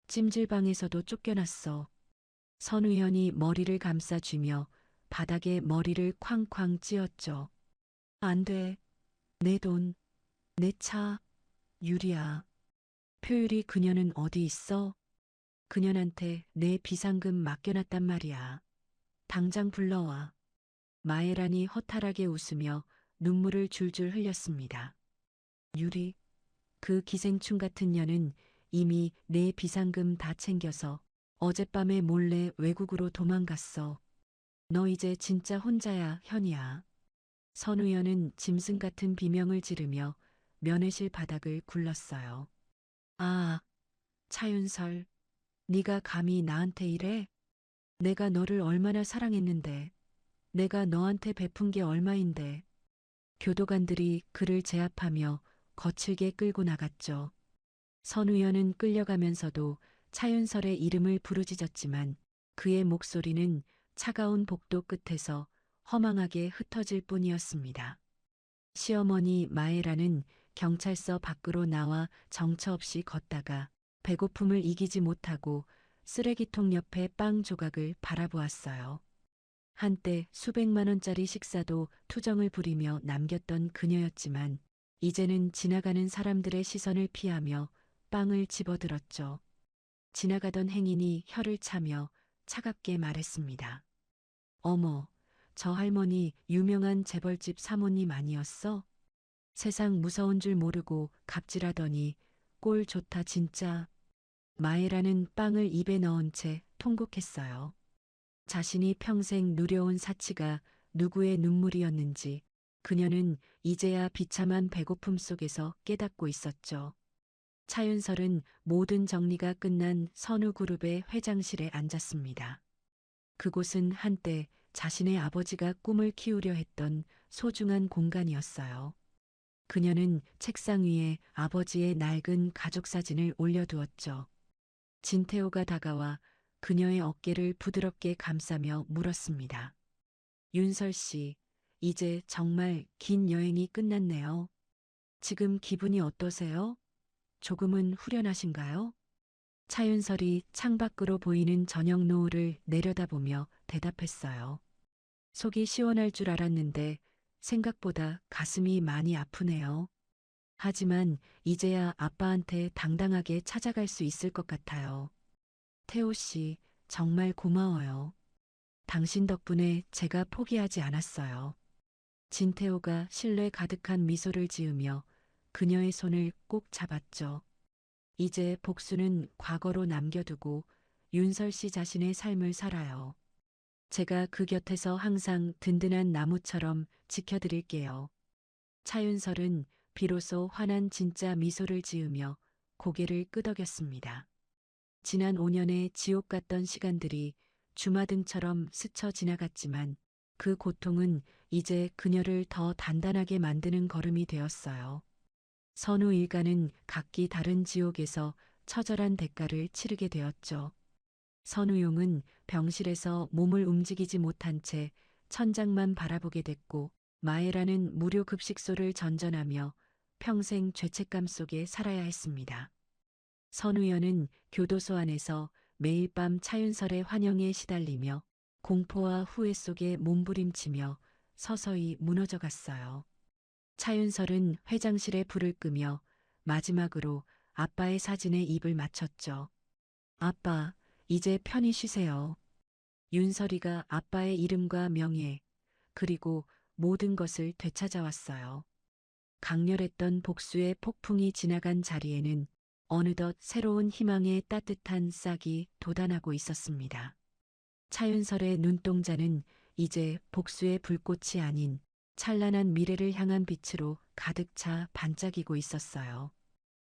찜질방에서도 쫓겨났어. 선우현이 머리를 감싸쥐며 바닥에 머리를 쾅쾅 찧었죠. 안 돼. 내 돈, 내 차, 유리야. 표율이 그녀는 어디 있어? 그녀한테 내 비상금 맡겨놨단 말이야. 당장 불러와. 마에란이 허탈하게 웃으며 눈물을 줄줄 흘렸습니다. 유리, 그 기생충 같은 년은 이미 내 비상금 다 챙겨서 어젯밤에 몰래 외국으로 도망갔어. 너 이제 진짜 혼자야, 현이야. 선우연은 짐승 같은 비명을 지르며 면회실 바닥을 굴렀어요. 아, 차윤설, 네가 감히 나한테 이래? 내가 너를 얼마나 사랑했는데, 내가 너한테 베푼 게 얼마인데. 교도관들이 그를 제압하며 거칠게 끌고 나갔죠. 선우연은 끌려가면서도 차윤설의 이름을 부르짖었지만 그의 목소리는 차가운 복도 끝에서 허망하게 흩어질 뿐이었습니다. 시어머니 마에라는 경찰서 밖으로 나와 정처 없이 걷다가 배고픔을 이기지 못하고 쓰레기통 옆에 빵 조각을 바라보았어요. 한때 수백만 원짜리 식사도 투정을 부리며 남겼던 그녀였지만 이제는 지나가는 사람들의 시선을 피하며 빵을 집어들었죠. 지나가던 행인이 혀를 차며 차갑게 말했습니다. 어머, 저 할머니 유명한 재벌집 사모님 아니었어? 세상 무서운 줄 모르고 갑질하더니 꼴 좋다 진짜. 마에라는 빵을 입에 넣은 채 통곡했어요. 자신이 평생 누려온 사치가 누구의 눈물이었는지 그녀는 이제야 비참한 배고픔 속에서 깨닫고 있었죠. 차윤설은 모든 정리가 끝난 선우그룹의 회장실에 앉았습니다. 그곳은 한때 자신의 아버지가 꿈을 키우려 했던 소중한 공간이었어요. 그녀는 책상 위에 아버지의 낡은 가족 사진을 올려두었죠. 진태호가 다가와 그녀의 어깨를 부드럽게 감싸며 물었습니다. 윤설 씨, 이제 정말 긴 여행이 끝났네요. 지금 기분이 어떠세요? 조금은 후련하신가요? 차윤설이 창밖으로 보이는 저녁 노을을 내려다보며 대답했어요. 속이 시원할 줄 알았는데 생각보다 가슴이 많이 아프네요. 하지만 이제야 아빠한테 당당하게 찾아갈 수 있을 것 같아요. 태호 씨, 정말 고마워요. 당신 덕분에 제가 포기하지 않았어요. 진태호가 신뢰 가득한 미소를 지으며 그녀의 손을 꼭 잡았죠. 이제 복수는 과거로 남겨두고 윤설 씨 자신의 삶을 살아요. 제가 그 곁에서 항상 든든한 나무처럼 지켜드릴게요. 차윤설은 비로소 환한 진짜 미소를 지으며 고개를 끄덕였습니다. 지난 5년의 지옥 같던 시간들이 주마등처럼 스쳐 지나갔지만 그 고통은 이제 그녀를 더 단단하게 만드는 걸음이 되었어요. 선우 일가는 각기 다른 지옥에서 처절한 대가를 치르게 되었죠. 선우용은 병실에서 몸을 움직이지 못한 채 천장만 바라보게 됐고 마에라는 무료 급식소를 전전하며 평생 죄책감 속에 살아야 했습니다. 선우연은 교도소 안에서 매일 밤 차윤설의 환영에 시달리며 공포와 후회 속에 몸부림치며 서서히 무너져 갔어요. 차윤설은 회장실에 불을 끄며 마지막으로 아빠의 사진에 입을 맞췄죠. 아빠, 이제 편히 쉬세요. 윤설이가 아빠의 이름과 명예, 그리고 모든 것을 되찾아왔어요. 강렬했던 복수의 폭풍이 지나간 자리에는 어느덧 새로운 희망의 따뜻한 싹이 돋아나고 있었습니다. 차윤설의 눈동자는 이제 복수의 불꽃이 아닌 찬란한 미래를 향한 빛으로 가득 차 반짝이고 있었어요.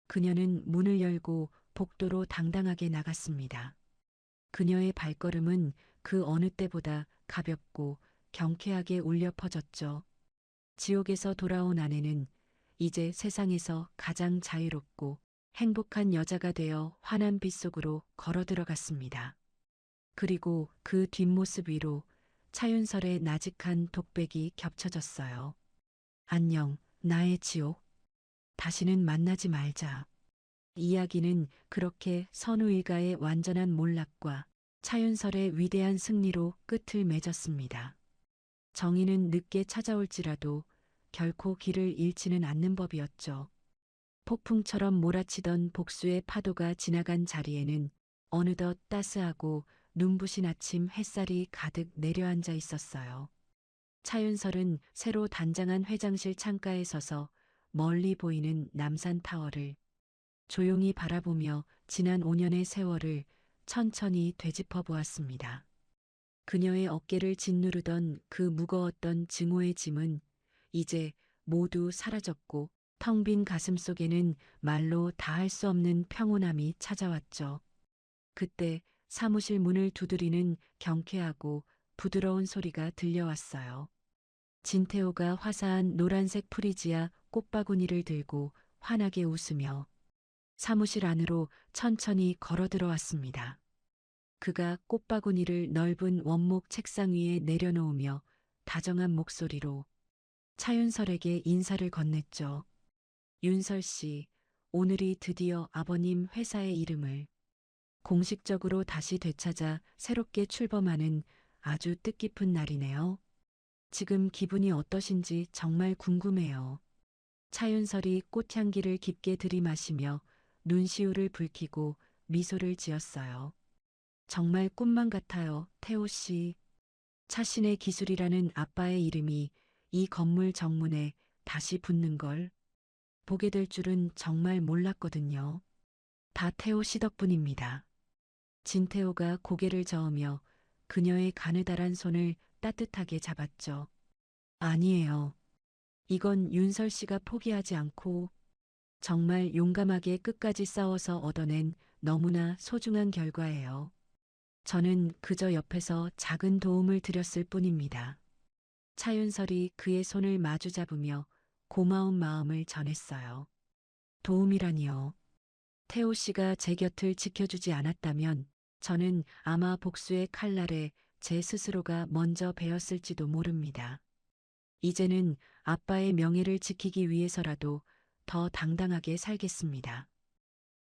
그녀는 문을 열고 복도로 당당하게 나갔습니다. 그녀의 발걸음은 그 어느 때보다 가볍고 경쾌하게 울려 퍼졌죠. 지옥에서 돌아온 아내는 이제 세상에서 가장 자유롭고 행복한 여자가 되어 환한 빛 속으로 걸어 들어갔습니다. 그리고 그 뒷모습 위로 차윤설의 나직한 독백이 겹쳐졌어요. 안녕, 나의 지옥. 다시는 만나지 말자. 이야기는 그렇게 선우일가의 완전한 몰락과 차윤설의 위대한 승리로 끝을 맺었습니다. 정의는 늦게 찾아올지라도 결코 길을 잃지는 않는 법이었죠. 폭풍처럼 몰아치던 복수의 파도가 지나간 자리에는 어느덧 따스하고 눈부신 아침 햇살이 가득 내려앉아 있었어요. 차윤설은 새로 단장한 회장실 창가에 서서 멀리 보이는 남산타워를 조용히 바라보며 지난 5년의 세월을 천천히 되짚어 보았습니다. 그녀의 어깨를 짓누르던 그 무거웠던 증오의 짐은 이제 모두 사라졌고 텅 빈 가슴 속에는 말로 다할 수 없는 평온함이 찾아왔죠. 그때 사무실 문을 두드리는 경쾌하고 부드러운 소리가 들려왔어요. 진태호가 화사한 노란색 프리지아 꽃바구니를 들고 환하게 웃으며 사무실 안으로 천천히 걸어 들어왔습니다. 그가 꽃바구니를 넓은 원목 책상 위에 내려놓으며 다정한 목소리로 차윤설에게 인사를 건넸죠. 윤설 씨, 오늘이 드디어 아버님 회사의 이름을 공식적으로 다시 되찾아 새롭게 출범하는 아주 뜻깊은 날이네요. 지금 기분이 어떠신지 정말 궁금해요. 차윤설이 꽃향기를 깊게 들이마시며 눈시울을 붉히고 미소를 지었어요. 정말 꿈만 같아요, 태호 씨. 차신의 기술이라는 아빠의 이름이 이 건물 정문에 다시 붙는 걸 보게 될 줄은 정말 몰랐거든요. 다 태호 씨 덕분입니다. 진태호가 고개를 저으며 그녀의 가느다란 손을 따뜻하게 잡았죠. 아니에요. 이건 윤설 씨가 포기하지 않고 정말 용감하게 끝까지 싸워서 얻어낸 너무나 소중한 결과예요. 저는 그저 옆에서 작은 도움을 드렸을 뿐입니다. 차윤설이 그의 손을 마주 잡으며 고마운 마음을 전했어요. 도움이라니요. 태호 씨가 제 곁을 지켜주지 않았다면 저는 아마 복수의 칼날에 제 스스로가 먼저 베었을지도 모릅니다. 이제는 아빠의 명예를 지키기 위해서라도 더 당당하게 살겠습니다.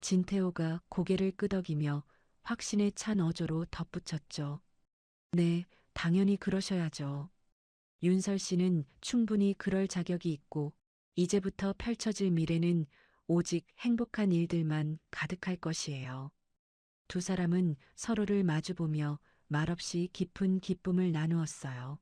진태호가 고개를 끄덕이며 확신에 찬 어조로 덧붙였죠. 네, 당연히 그러셔야죠. 윤설 씨는 충분히 그럴 자격이 있고 이제부터 펼쳐질 미래는 오직 행복한 일들만 가득할 것이에요. 두 사람은 서로를 마주보며 말없이 깊은 기쁨을 나누었어요.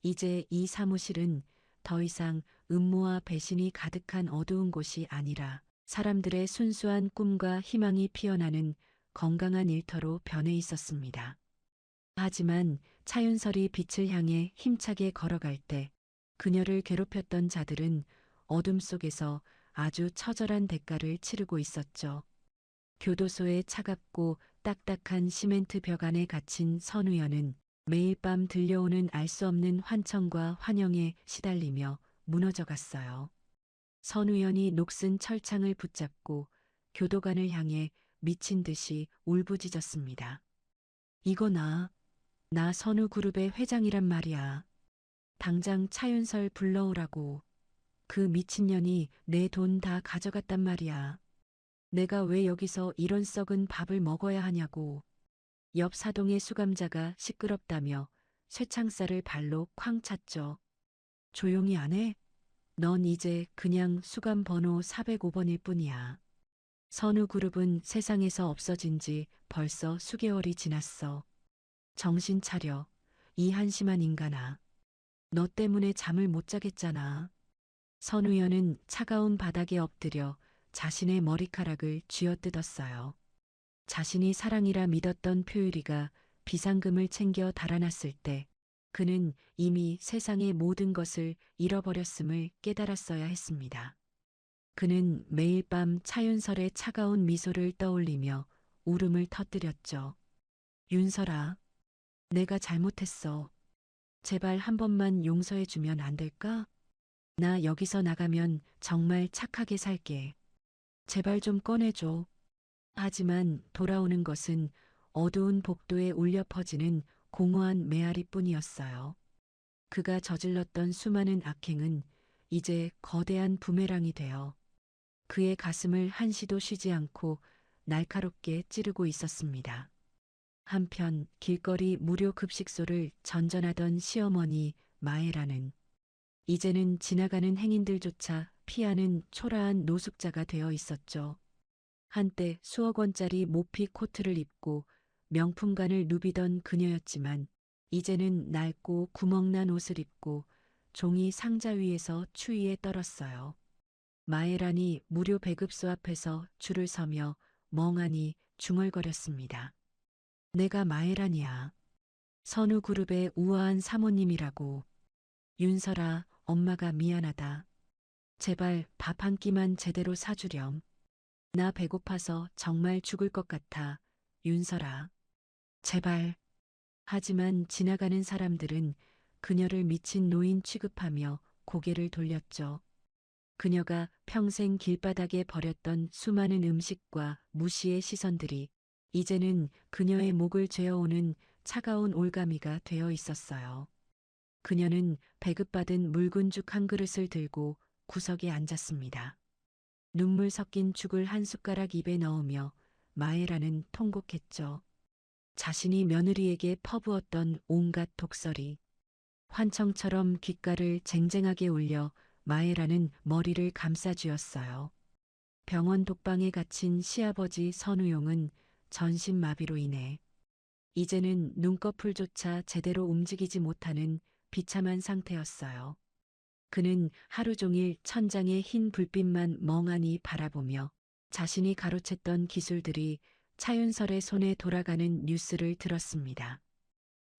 이제 이 사무실은 더 이상 음모와 배신이 가득한 어두운 곳이 아니라 사람들의 순수한 꿈과 희망이 피어나는 건강한 일터로 변해 있었습니다. 하지만 차윤설이 빛을 향해 힘차게 걸어갈 때 그녀를 괴롭혔던 자들은 어둠 속에서 아주 처절한 대가를 치르고 있었죠. 교도소의 차갑고 딱딱한 시멘트 벽 안에 갇힌 선우연은 매일 밤 들려오는 알 수 없는 환청과 환영에 시달리며 무너져 갔어요. 선우연이 녹슨 철창을 붙잡고 교도관을 향해 미친 듯이 울부짖었습니다. 이거 나 선우그룹의 회장이란 말이야. 당장 차윤설 불러오라고. 그 미친년이 내 돈 다 가져갔단 말이야. 내가 왜 여기서 이런 썩은 밥을 먹어야 하냐고. 옆 사동의 수감자가 시끄럽다며 쇠창살을 발로 쾅 찼죠. 조용히 안 해? 넌 이제 그냥 수감 번호 405번일 뿐이야. 선우그룹은 세상에서 없어진 지 벌써 수개월이 지났어. 정신 차려. 이 한심한 인간아. 너 때문에 잠을 못 자겠잖아. 선우연은 차가운 바닥에 엎드려 자신의 머리카락을 쥐어뜯었어요. 자신이 사랑이라 믿었던 표유리가 비상금을 챙겨 달아났을 때 그는 이미 세상의 모든 것을 잃어버렸음을 깨달았어야 했습니다. 그는 매일 밤 차윤설의 차가운 미소를 떠올리며 울음을 터뜨렸죠. 윤설아, 내가 잘못했어. 제발 한 번만 용서해주면 안 될까? 나 여기서 나가면 정말 착하게 살게. 제발 좀 꺼내줘. 하지만 돌아오는 것은 어두운 복도에 울려 퍼지는 공허한 메아리뿐이었어요. 그가 저질렀던 수많은 악행은 이제 거대한 부메랑이 되어 그의 가슴을 한시도 쉬지 않고 날카롭게 찌르고 있었습니다. 한편 길거리 무료 급식소를 전전하던 시어머니 마에라는 이제는 지나가는 행인들조차 피하는 초라한 노숙자가 되어 있었죠. 한때 수억 원짜리 모피 코트를 입고 명품관을 누비던 그녀였지만 이제는 낡고 구멍난 옷을 입고 종이 상자 위에서 추위에 떨었어요. 마에란이 무료 배급소 앞에서 줄을 서며 멍하니 중얼거렸습니다. 내가 마에란이야. 선우그룹의 우아한 사모님이라고. 윤설아, 엄마가 미안하다. 제발 밥 한 끼만 제대로 사주렴. 나 배고파서 정말 죽을 것 같아. 윤설아. 제발. 하지만 지나가는 사람들은 그녀를 미친 노인 취급하며 고개를 돌렸죠. 그녀가 평생 길바닥에 버렸던 수많은 음식과 무시의 시선들이 이제는 그녀의 목을 죄어오는 차가운 올가미가 되어 있었어요. 그녀는 배급받은 묽은 죽 한 그릇을 들고 구석에 앉았습니다. 눈물 섞인 죽을 한 숟가락 입에 넣으며 마에라는 통곡했죠. 자신이 며느리에게 퍼부었던 온갖 독설이 환청처럼 귓가를 쟁쟁하게 울려 마에라는 머리를 감싸쥐었어요. 병원 독방에 갇힌 시아버지 선우용은 전신마비로 인해 이제는 눈꺼풀조차 제대로 움직이지 못하는 비참한 상태였어요. 그는 하루 종일 천장의 흰 불빛만 멍하니 바라보며 자신이 가로챘던 기술들이 차윤설의 손에 돌아가는 뉴스를 들었습니다.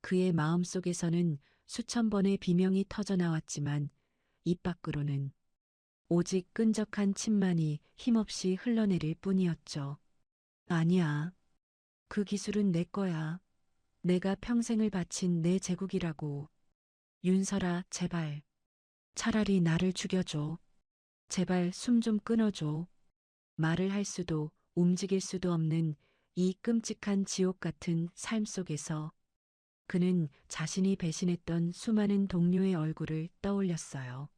그의 마음속에서는 수천 번의 비명이 터져 나왔지만 입 밖으로는 오직 끈적한 침만이 힘없이 흘러내릴 뿐이었죠. 아니야. 그 기술은 내 거야. 내가 평생을 바친 내 제국이라고. 윤설아, 제발. 차라리 나를 죽여줘. 제발 숨 좀 끊어줘. 말을 할 수도 움직일 수도 없는 이 끔찍한 지옥 같은 삶 속에서 그는 자신이 배신했던 수많은 동료의 얼굴을 떠올렸어요.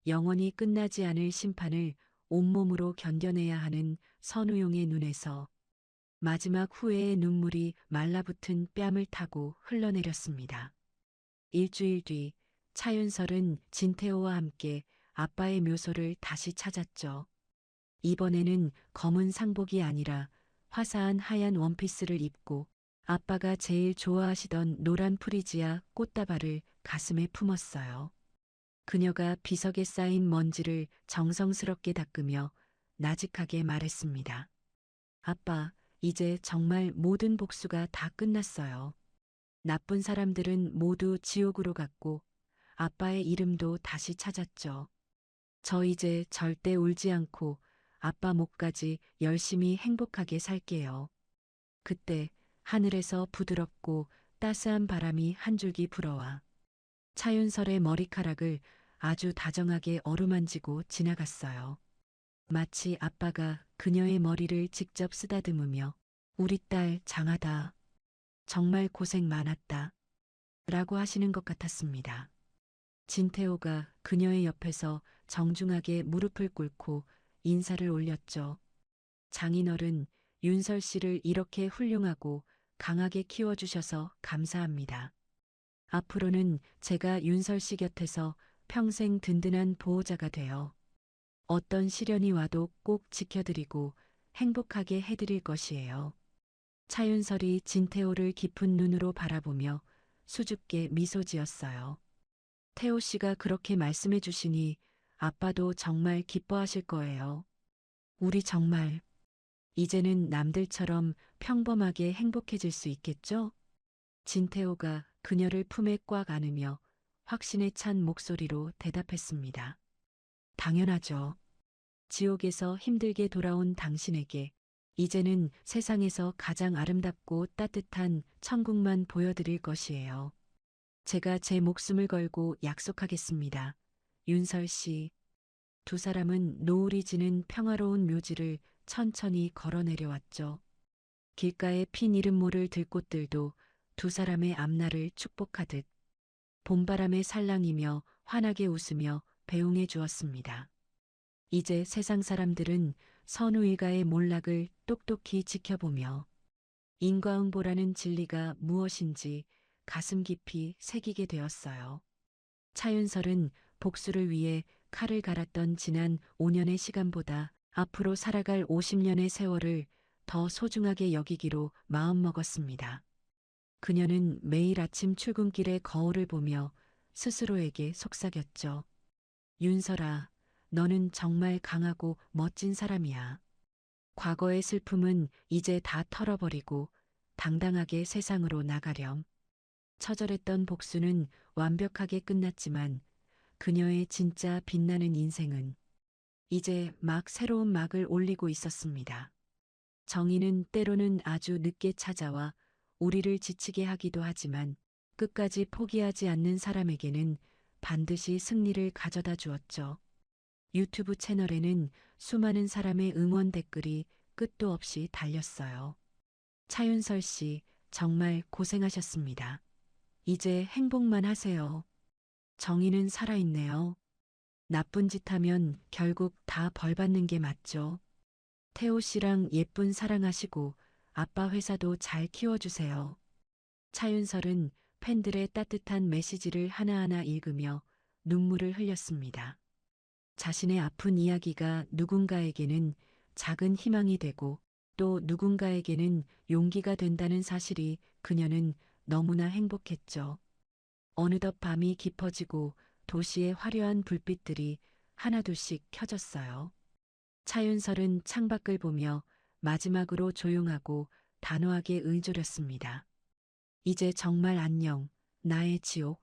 영원히 끝나지 않을 심판을 온몸으로 견뎌내야 하는 선우용의 눈에서 마지막 후회의 눈물이 말라붙은 뺨을 타고 흘러내렸습니다. 일주일 뒤 차윤설은 진태호와 함께 아빠의 묘소를 다시 찾았죠. 이번에는 검은 상복이 아니라 화사한 하얀 원피스를 입고 아빠가 제일 좋아하시던 노란 프리지아 꽃다발을 가슴에 품었어요. 그녀가 비석에 쌓인 먼지를 정성스럽게 닦으며 나직하게 말했습니다. 아빠, 이제 정말 모든 복수가 다 끝났어요. 나쁜 사람들은 모두 지옥으로 갔고 아빠의 이름도 다시 찾았죠. 저 이제 절대 울지 않고 아빠 목까지 열심히 행복하게 살게요. 그때 하늘에서 부드럽고 따스한 바람이 한 줄기 불어와 차윤설의 머리카락을 아주 다정하게 어루만지고 지나갔어요. 마치 아빠가 그녀의 머리를 직접 쓰다듬으며 우리 딸 장하다. 정말 고생 많았다. 라고 하시는 것 같았습니다. 진태호가 그녀의 옆에서 정중하게 무릎을 꿇고 인사를 올렸죠. 장인어른, 윤설 씨를 이렇게 훌륭하고 강하게 키워주셔서 감사합니다. 앞으로는 제가 윤설 씨 곁에서 평생 든든한 보호자가 되어 어떤 시련이 와도 꼭 지켜드리고 행복하게 해드릴 것이에요. 차윤설이 진태호를 깊은 눈으로 바라보며 수줍게 미소 지었어요. 태호 씨가 그렇게 말씀해 주시니 아빠도 정말 기뻐하실 거예요. 우리 정말 이제는 남들처럼 평범하게 행복해질 수 있겠죠? 진태호가 그녀를 품에 꽉 안으며 확신에 찬 목소리로 대답했습니다. 당연하죠. 지옥에서 힘들게 돌아온 당신에게 이제는 세상에서 가장 아름답고 따뜻한 천국만 보여드릴 것이에요. 제가 제 목숨을 걸고 약속하겠습니다. 윤설 씨. 두 사람은 노을이 지는 평화로운 묘지를 천천히 걸어 내려왔죠. 길가에 핀 이름 모를 들꽃들도 두 사람의 앞날을 축복하듯 봄바람에 살랑이며 환하게 웃으며 배웅해 주었습니다. 이제 세상 사람들은 선우일가의 몰락을 똑똑히 지켜보며 인과응보라는 진리가 무엇인지 가슴 깊이 새기게 되었어요. 차윤설은 복수를 위해 칼을 갈았던 지난 5년의 시간보다 앞으로 살아갈 50년의 세월을 더 소중하게 여기기로 마음먹었습니다. 그녀는 매일 아침 출근길의 거울을 보며 스스로에게 속삭였죠. 윤설아, 너는 정말 강하고 멋진 사람이야. 과거의 슬픔은 이제 다 털어버리고 당당하게 세상으로 나가렴. 처절했던 복수는 완벽하게 끝났지만 그녀의 진짜 빛나는 인생은 이제 막 새로운 막을 올리고 있었습니다. 정의는 때로는 아주 늦게 찾아와 우리를 지치게 하기도 하지만 끝까지 포기하지 않는 사람에게는 반드시 승리를 가져다 주었죠. 유튜브 채널에는 수많은 사람의 응원 댓글이 끝도 없이 달렸어요. 차윤설 씨, 정말 고생하셨습니다. 이제 행복만 하세요. 정의는 살아있네요. 나쁜 짓 하면 결국 다 벌 받는 게 맞죠. 태호 씨랑 예쁜 사랑하시고 아빠 회사도 잘 키워주세요. 차윤설은 팬들의 따뜻한 메시지를 하나하나 읽으며 눈물을 흘렸습니다. 자신의 아픈 이야기가 누군가에게는 작은 희망이 되고 또 누군가에게는 용기가 된다는 사실이 그녀는 너무나 행복했죠. 어느덧 밤이 깊어지고 도시의 화려한 불빛들이 하나둘씩 켜졌어요. 차윤설은 창밖을 보며 마지막으로 조용하고 단호하게 의졸였습니다. 이제 정말 안녕, 나의 지옥.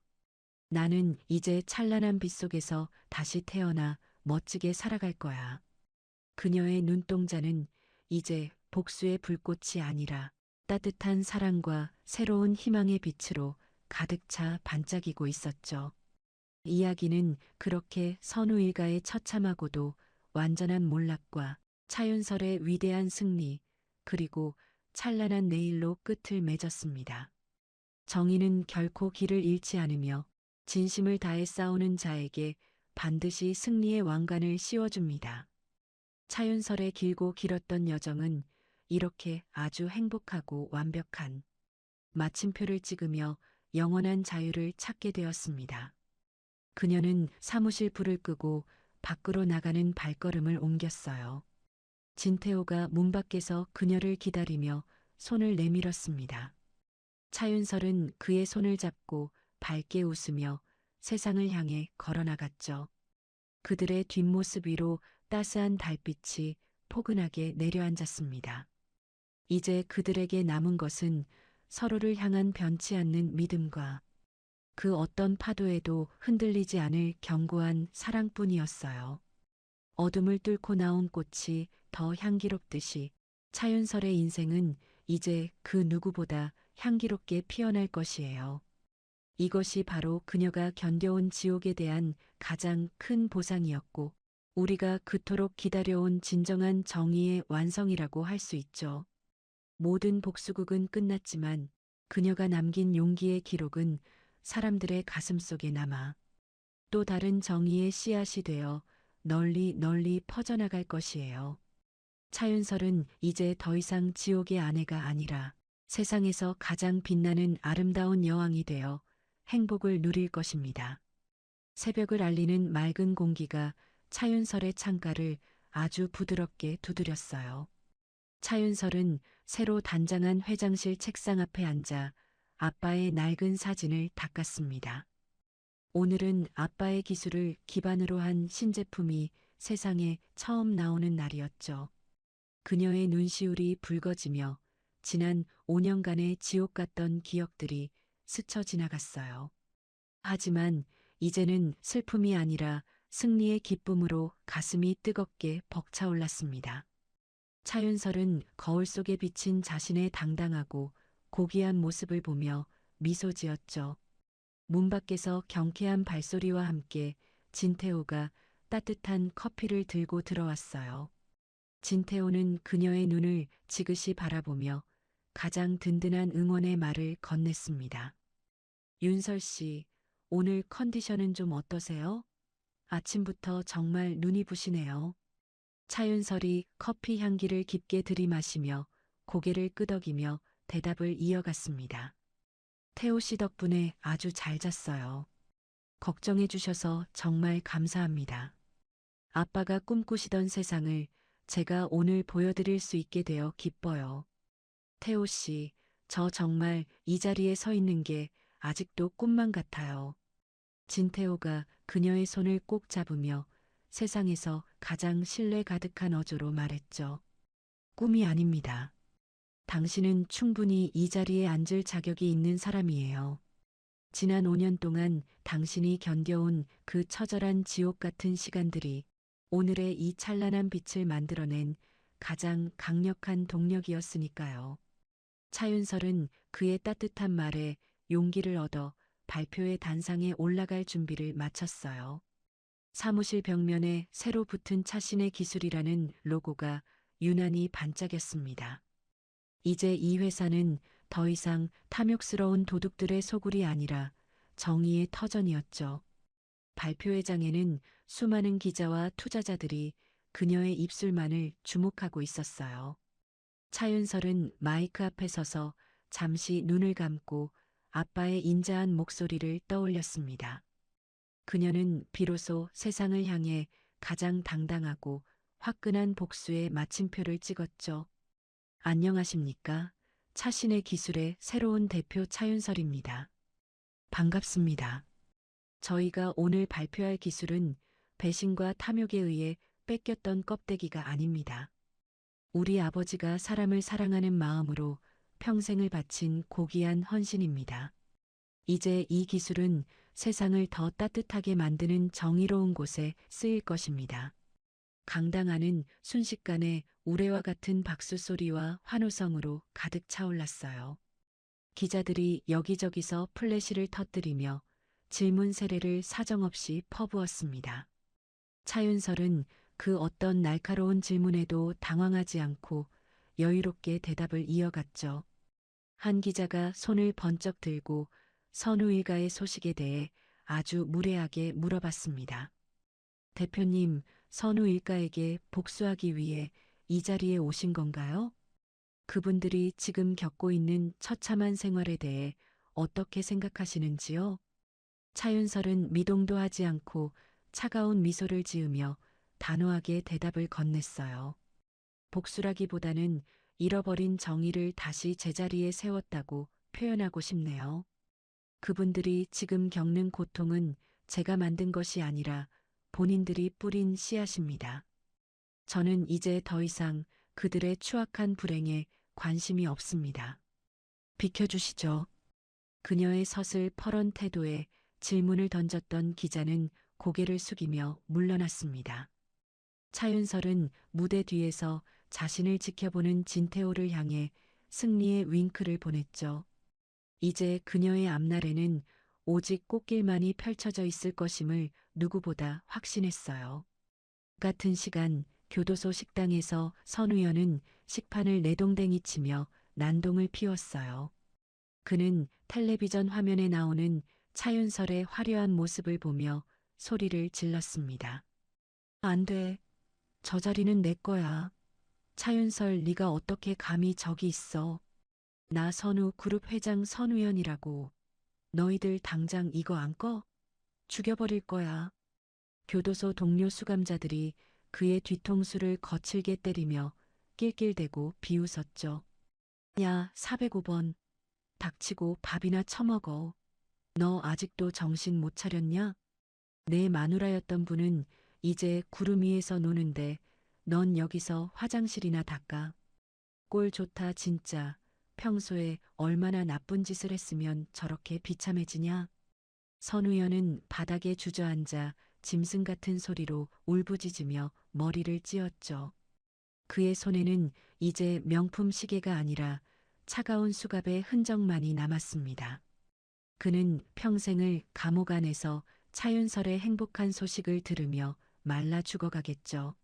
나는 이제 찬란한 빛 속에서 다시 태어나 멋지게 살아갈 거야. 그녀의 눈동자는 이제 복수의 불꽃이 아니라 따뜻한 사랑과 새로운 희망의 빛으로 가득 차 반짝이고 있었죠. 이야기는 그렇게 선우 일가의 처참하고도 완전한 몰락과 차윤설의 위대한 승리, 그리고 찬란한 내일로 끝을 맺었습니다. 정의는 결코 길을 잃지 않으며 진심을 다해 싸우는 자에게 반드시 승리의 왕관을 씌워줍니다. 차윤설의 길고 길었던 여정은 이렇게 아주 행복하고 완벽한 마침표를 찍으며 영원한 자유를 찾게 되었습니다. 그녀는 사무실 불을 끄고 밖으로 나가는 발걸음을 옮겼어요. 진태호가 문 밖에서 그녀를 기다리며 손을 내밀었습니다. 차윤설은 그의 손을 잡고 밝게 웃으며 세상을 향해 걸어나갔죠. 그들의 뒷모습 위로 따스한 달빛이 포근하게 내려앉았습니다. 이제 그들에게 남은 것은 서로를 향한 변치 않는 믿음과 그 어떤 파도에도 흔들리지 않을 견고한 사랑뿐이었어요. 어둠을 뚫고 나온 꽃이 더 향기롭듯이 차윤설의 인생은 이제 그 누구보다 향기롭게 피어날 것이에요. 이것이 바로 그녀가 견뎌온 지옥에 대한 가장 큰 보상이었고, 우리가 그토록 기다려온 진정한 정의의 완성이라고 할 수 있죠. 모든 복수극은 끝났지만 그녀가 남긴 용기의 기록은 사람들의 가슴 속에 남아 또 다른 정의의 씨앗이 되어 널리 널리 퍼져나갈 것이에요. 차윤설은 이제 더 이상 지옥의 아내가 아니라 세상에서 가장 빛나는 아름다운 여왕이 되어 행복을 누릴 것입니다. 새벽을 알리는 맑은 공기가 차윤설의 창가를 아주 부드럽게 두드렸어요. 차윤설은 새로 단장한 회장실 책상 앞에 앉아 아빠의 낡은 사진을 닦았습니다. 오늘은 아빠의 기술을 기반으로 한 신제품이 세상에 처음 나오는 날이었죠. 그녀의 눈시울이 붉어지며 지난 5년간의 지옥 같던 기억들이 스쳐 지나갔어요. 하지만 이제는 슬픔이 아니라 승리의 기쁨으로 가슴이 뜨겁게 벅차올랐습니다. 차윤설은 거울 속에 비친 자신의 당당하고 고귀한 모습을 보며 미소 지었죠. 문 밖에서 경쾌한 발소리와 함께 진태호가 따뜻한 커피를 들고 들어왔어요. 진태호는 그녀의 눈을 지그시 바라보며 가장 든든한 응원의 말을 건넸습니다. 윤설 씨, 오늘 컨디션은 좀 어떠세요? 아침부터 정말 눈이 부시네요. 차윤설이 커피 향기를 깊게 들이마시며 고개를 끄덕이며 대답을 이어갔습니다. 태호 씨 덕분에 아주 잘 잤어요. 걱정해 주셔서 정말 감사합니다. 아빠가 꿈꾸시던 세상을 제가 오늘 보여드릴 수 있게 되어 기뻐요. 태호 씨, 저 정말 이 자리에 서 있는 게 아직도 꿈만 같아요. 진태호가 그녀의 손을 꼭 잡으며 세상에서 가장 신뢰 가득한 어조로 말했죠. 꿈이 아닙니다. 당신은 충분히 이 자리에 앉을 자격이 있는 사람이에요. 지난 5년 동안 당신이 견뎌온 그 처절한 지옥 같은 시간들이 오늘의 이 찬란한 빛을 만들어낸 가장 강력한 동력이었으니까요. 차윤설은 그의 따뜻한 말에 용기를 얻어 발표의 단상에 올라갈 준비를 마쳤어요. 사무실 벽면에 새로 붙은 차신의 기술이라는 로고가 유난히 반짝였습니다. 이제 이 회사는 더 이상 탐욕스러운 도둑들의 소굴이 아니라 정의의 터전이었죠. 발표회장에는 수많은 기자와 투자자들이 그녀의 입술만을 주목하고 있었어요. 차윤설은 마이크 앞에 서서 잠시 눈을 감고 아빠의 인자한 목소리를 떠올렸습니다. 그녀는 비로소 세상을 향해 가장 당당하고 화끈한 복수의 마침표를 찍었죠. 안녕하십니까? 차신의 기술의 새로운 대표 차윤설입니다. 반갑습니다. 저희가 오늘 발표할 기술은 배신과 탐욕에 의해 뺏겼던 껍데기가 아닙니다. 우리 아버지가 사람을 사랑하는 마음으로 평생을 바친 고귀한 헌신입니다. 이제 이 기술은 세상을 더 따뜻하게 만드는 정의로운 곳에 쓰일 것입니다. 강당안은 순식간에 우레와 같은 박수 소리와 환호성으로 가득 차올랐어요. 기자들이 여기저기서 플래시를 터뜨리며 질문 세례를 사정없이 퍼부었습니다. 차윤설은 그 어떤 날카로운 질문에도 당황하지 않고 여유롭게 대답을 이어갔죠. 한 기자가 손을 번쩍 들고 선우 일가의 소식에 대해 아주 무례하게 물어봤습니다. 대표님, 선우 일가에게 복수하기 위해 이 자리에 오신 건가요? 그분들이 지금 겪고 있는 처참한 생활에 대해 어떻게 생각하시는지요? 차윤설은 미동도 하지 않고 차가운 미소를 지으며 단호하게 대답을 건넸어요. 복수라기보다는 잃어버린 정의를 다시 제자리에 세웠다고 표현하고 싶네요. 그분들이 지금 겪는 고통은 제가 만든 것이 아니라 본인들이 뿌린 씨앗입니다. 저는 이제 더 이상 그들의 추악한 불행에 관심이 없습니다. 비켜주시죠. 그녀의 서슬퍼런 태도에 질문을 던졌던 기자는 고개를 숙이며 물러났습니다. 차윤설은 무대 뒤에서 자신을 지켜보는 진태호를 향해 승리의 윙크를 보냈죠. 이제 그녀의 앞날에는 오직 꽃길만이 펼쳐져 있을 것임을 누구보다 확신했어요. 같은 시간 교도소 식당에서 선우연은 식판을 내동댕이 치며 난동을 피웠어요. 그는 텔레비전 화면에 나오는 차윤설의 화려한 모습을 보며 소리를 질렀습니다. 안 돼. 저 자리는 내 거야. 차윤설, 네가 어떻게 감히 저기 있어. 나 선우 그룹 회장 선우연이라고. 너희들 당장 이거 안 꺼? 죽여버릴 거야. 교도소 동료 수감자들이 그의 뒤통수를 거칠게 때리며 낄낄대고 비웃었죠. 야, 405번. 닥치고 밥이나 처먹어. 너 아직도 정신 못 차렸냐? 내 마누라였던 분은 이제 구름 위에서 노는데 넌 여기서 화장실이나 닦아. 꼴 좋다 진짜. 평소에 얼마나 나쁜 짓을 했으면 저렇게 비참해지냐? 선우연은 바닥에 주저앉아 짐승 같은 소리로 울부짖으며 머리를 찧었죠. 그의 손에는 이제 명품 시계가 아니라 차가운 수갑의 흔적만이 남았습니다. 그는 평생을 감옥 안에서 차윤설의 행복한 소식을 들으며 말라 죽어가겠죠.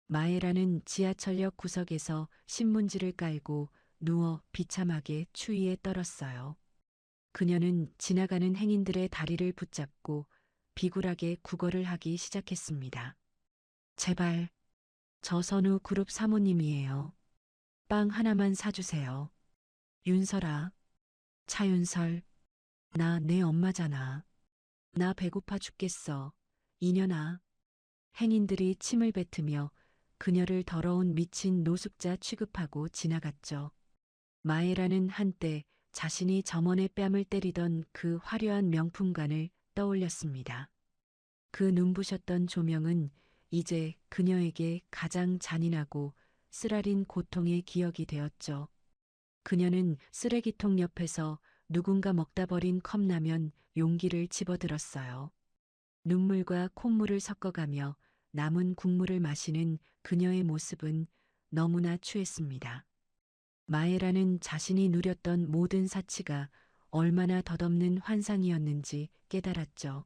마에라는 지하철역 구석에서 신문지를 깔고 누워 비참하게 추위에 떨었어요. 그녀는 지나가는 행인들의 다리를 붙잡고 비굴하게 구걸을 하기 시작했습니다. 제발, 저 선우 그룹 사모님이에요. 빵 하나만 사주세요. 윤설아, 차윤설, 나 내 엄마잖아. 나 배고파 죽겠어. 이년아. 행인들이 침을 뱉으며 그녀를 더러운 미친 노숙자 취급하고 지나갔죠. 마에라는 한때 자신이 점원의 뺨을 때리던 그 화려한 명품관을 떠올렸습니다. 그 눈부셨던 조명은 이제 그녀에게 가장 잔인하고 쓰라린 고통의 기억이 되었죠. 그녀는 쓰레기통 옆에서 누군가 먹다 버린 컵라면 용기를 집어들었어요. 눈물과 콧물을 섞어가며 남은 국물을 마시는 그녀의 모습은 너무나 추했습니다. 마에라는 자신이 누렸던 모든 사치가 얼마나 덧없는 환상이었는지 깨달았죠.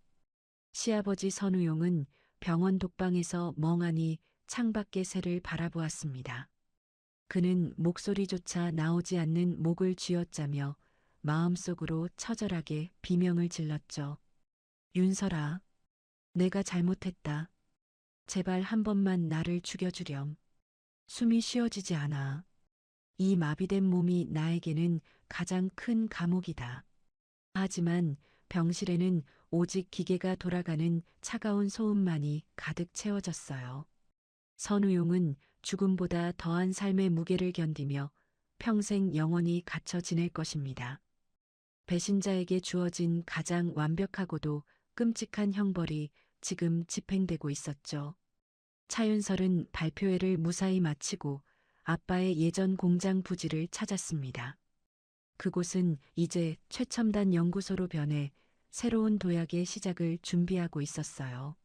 시아버지 선우용은 병원 독방에서 멍하니 창밖의 새를 바라보았습니다. 그는 목소리조차 나오지 않는 목을 쥐어짜며 마음속으로 처절하게 비명을 질렀죠. 윤설아, 내가 잘못했다. 제발 한 번만 나를 죽여주렴. 숨이 쉬어지지 않아. 이 마비된 몸이 나에게는 가장 큰 감옥이다. 하지만 병실에는 오직 기계가 돌아가는 차가운 소음만이 가득 채워졌어요. 선우용은 죽음보다 더한 삶의 무게를 견디며 평생 영원히 갇혀 지낼 것입니다. 배신자에게 주어진 가장 완벽하고도 끔찍한 형벌이 지금 집행되고 있었죠. 차윤설은 발표회를 무사히 마치고 아빠의 예전 공장 부지를 찾았습니다. 그곳은 이제 최첨단 연구소로 변해 새로운 도약의 시작을 준비하고 있었어요.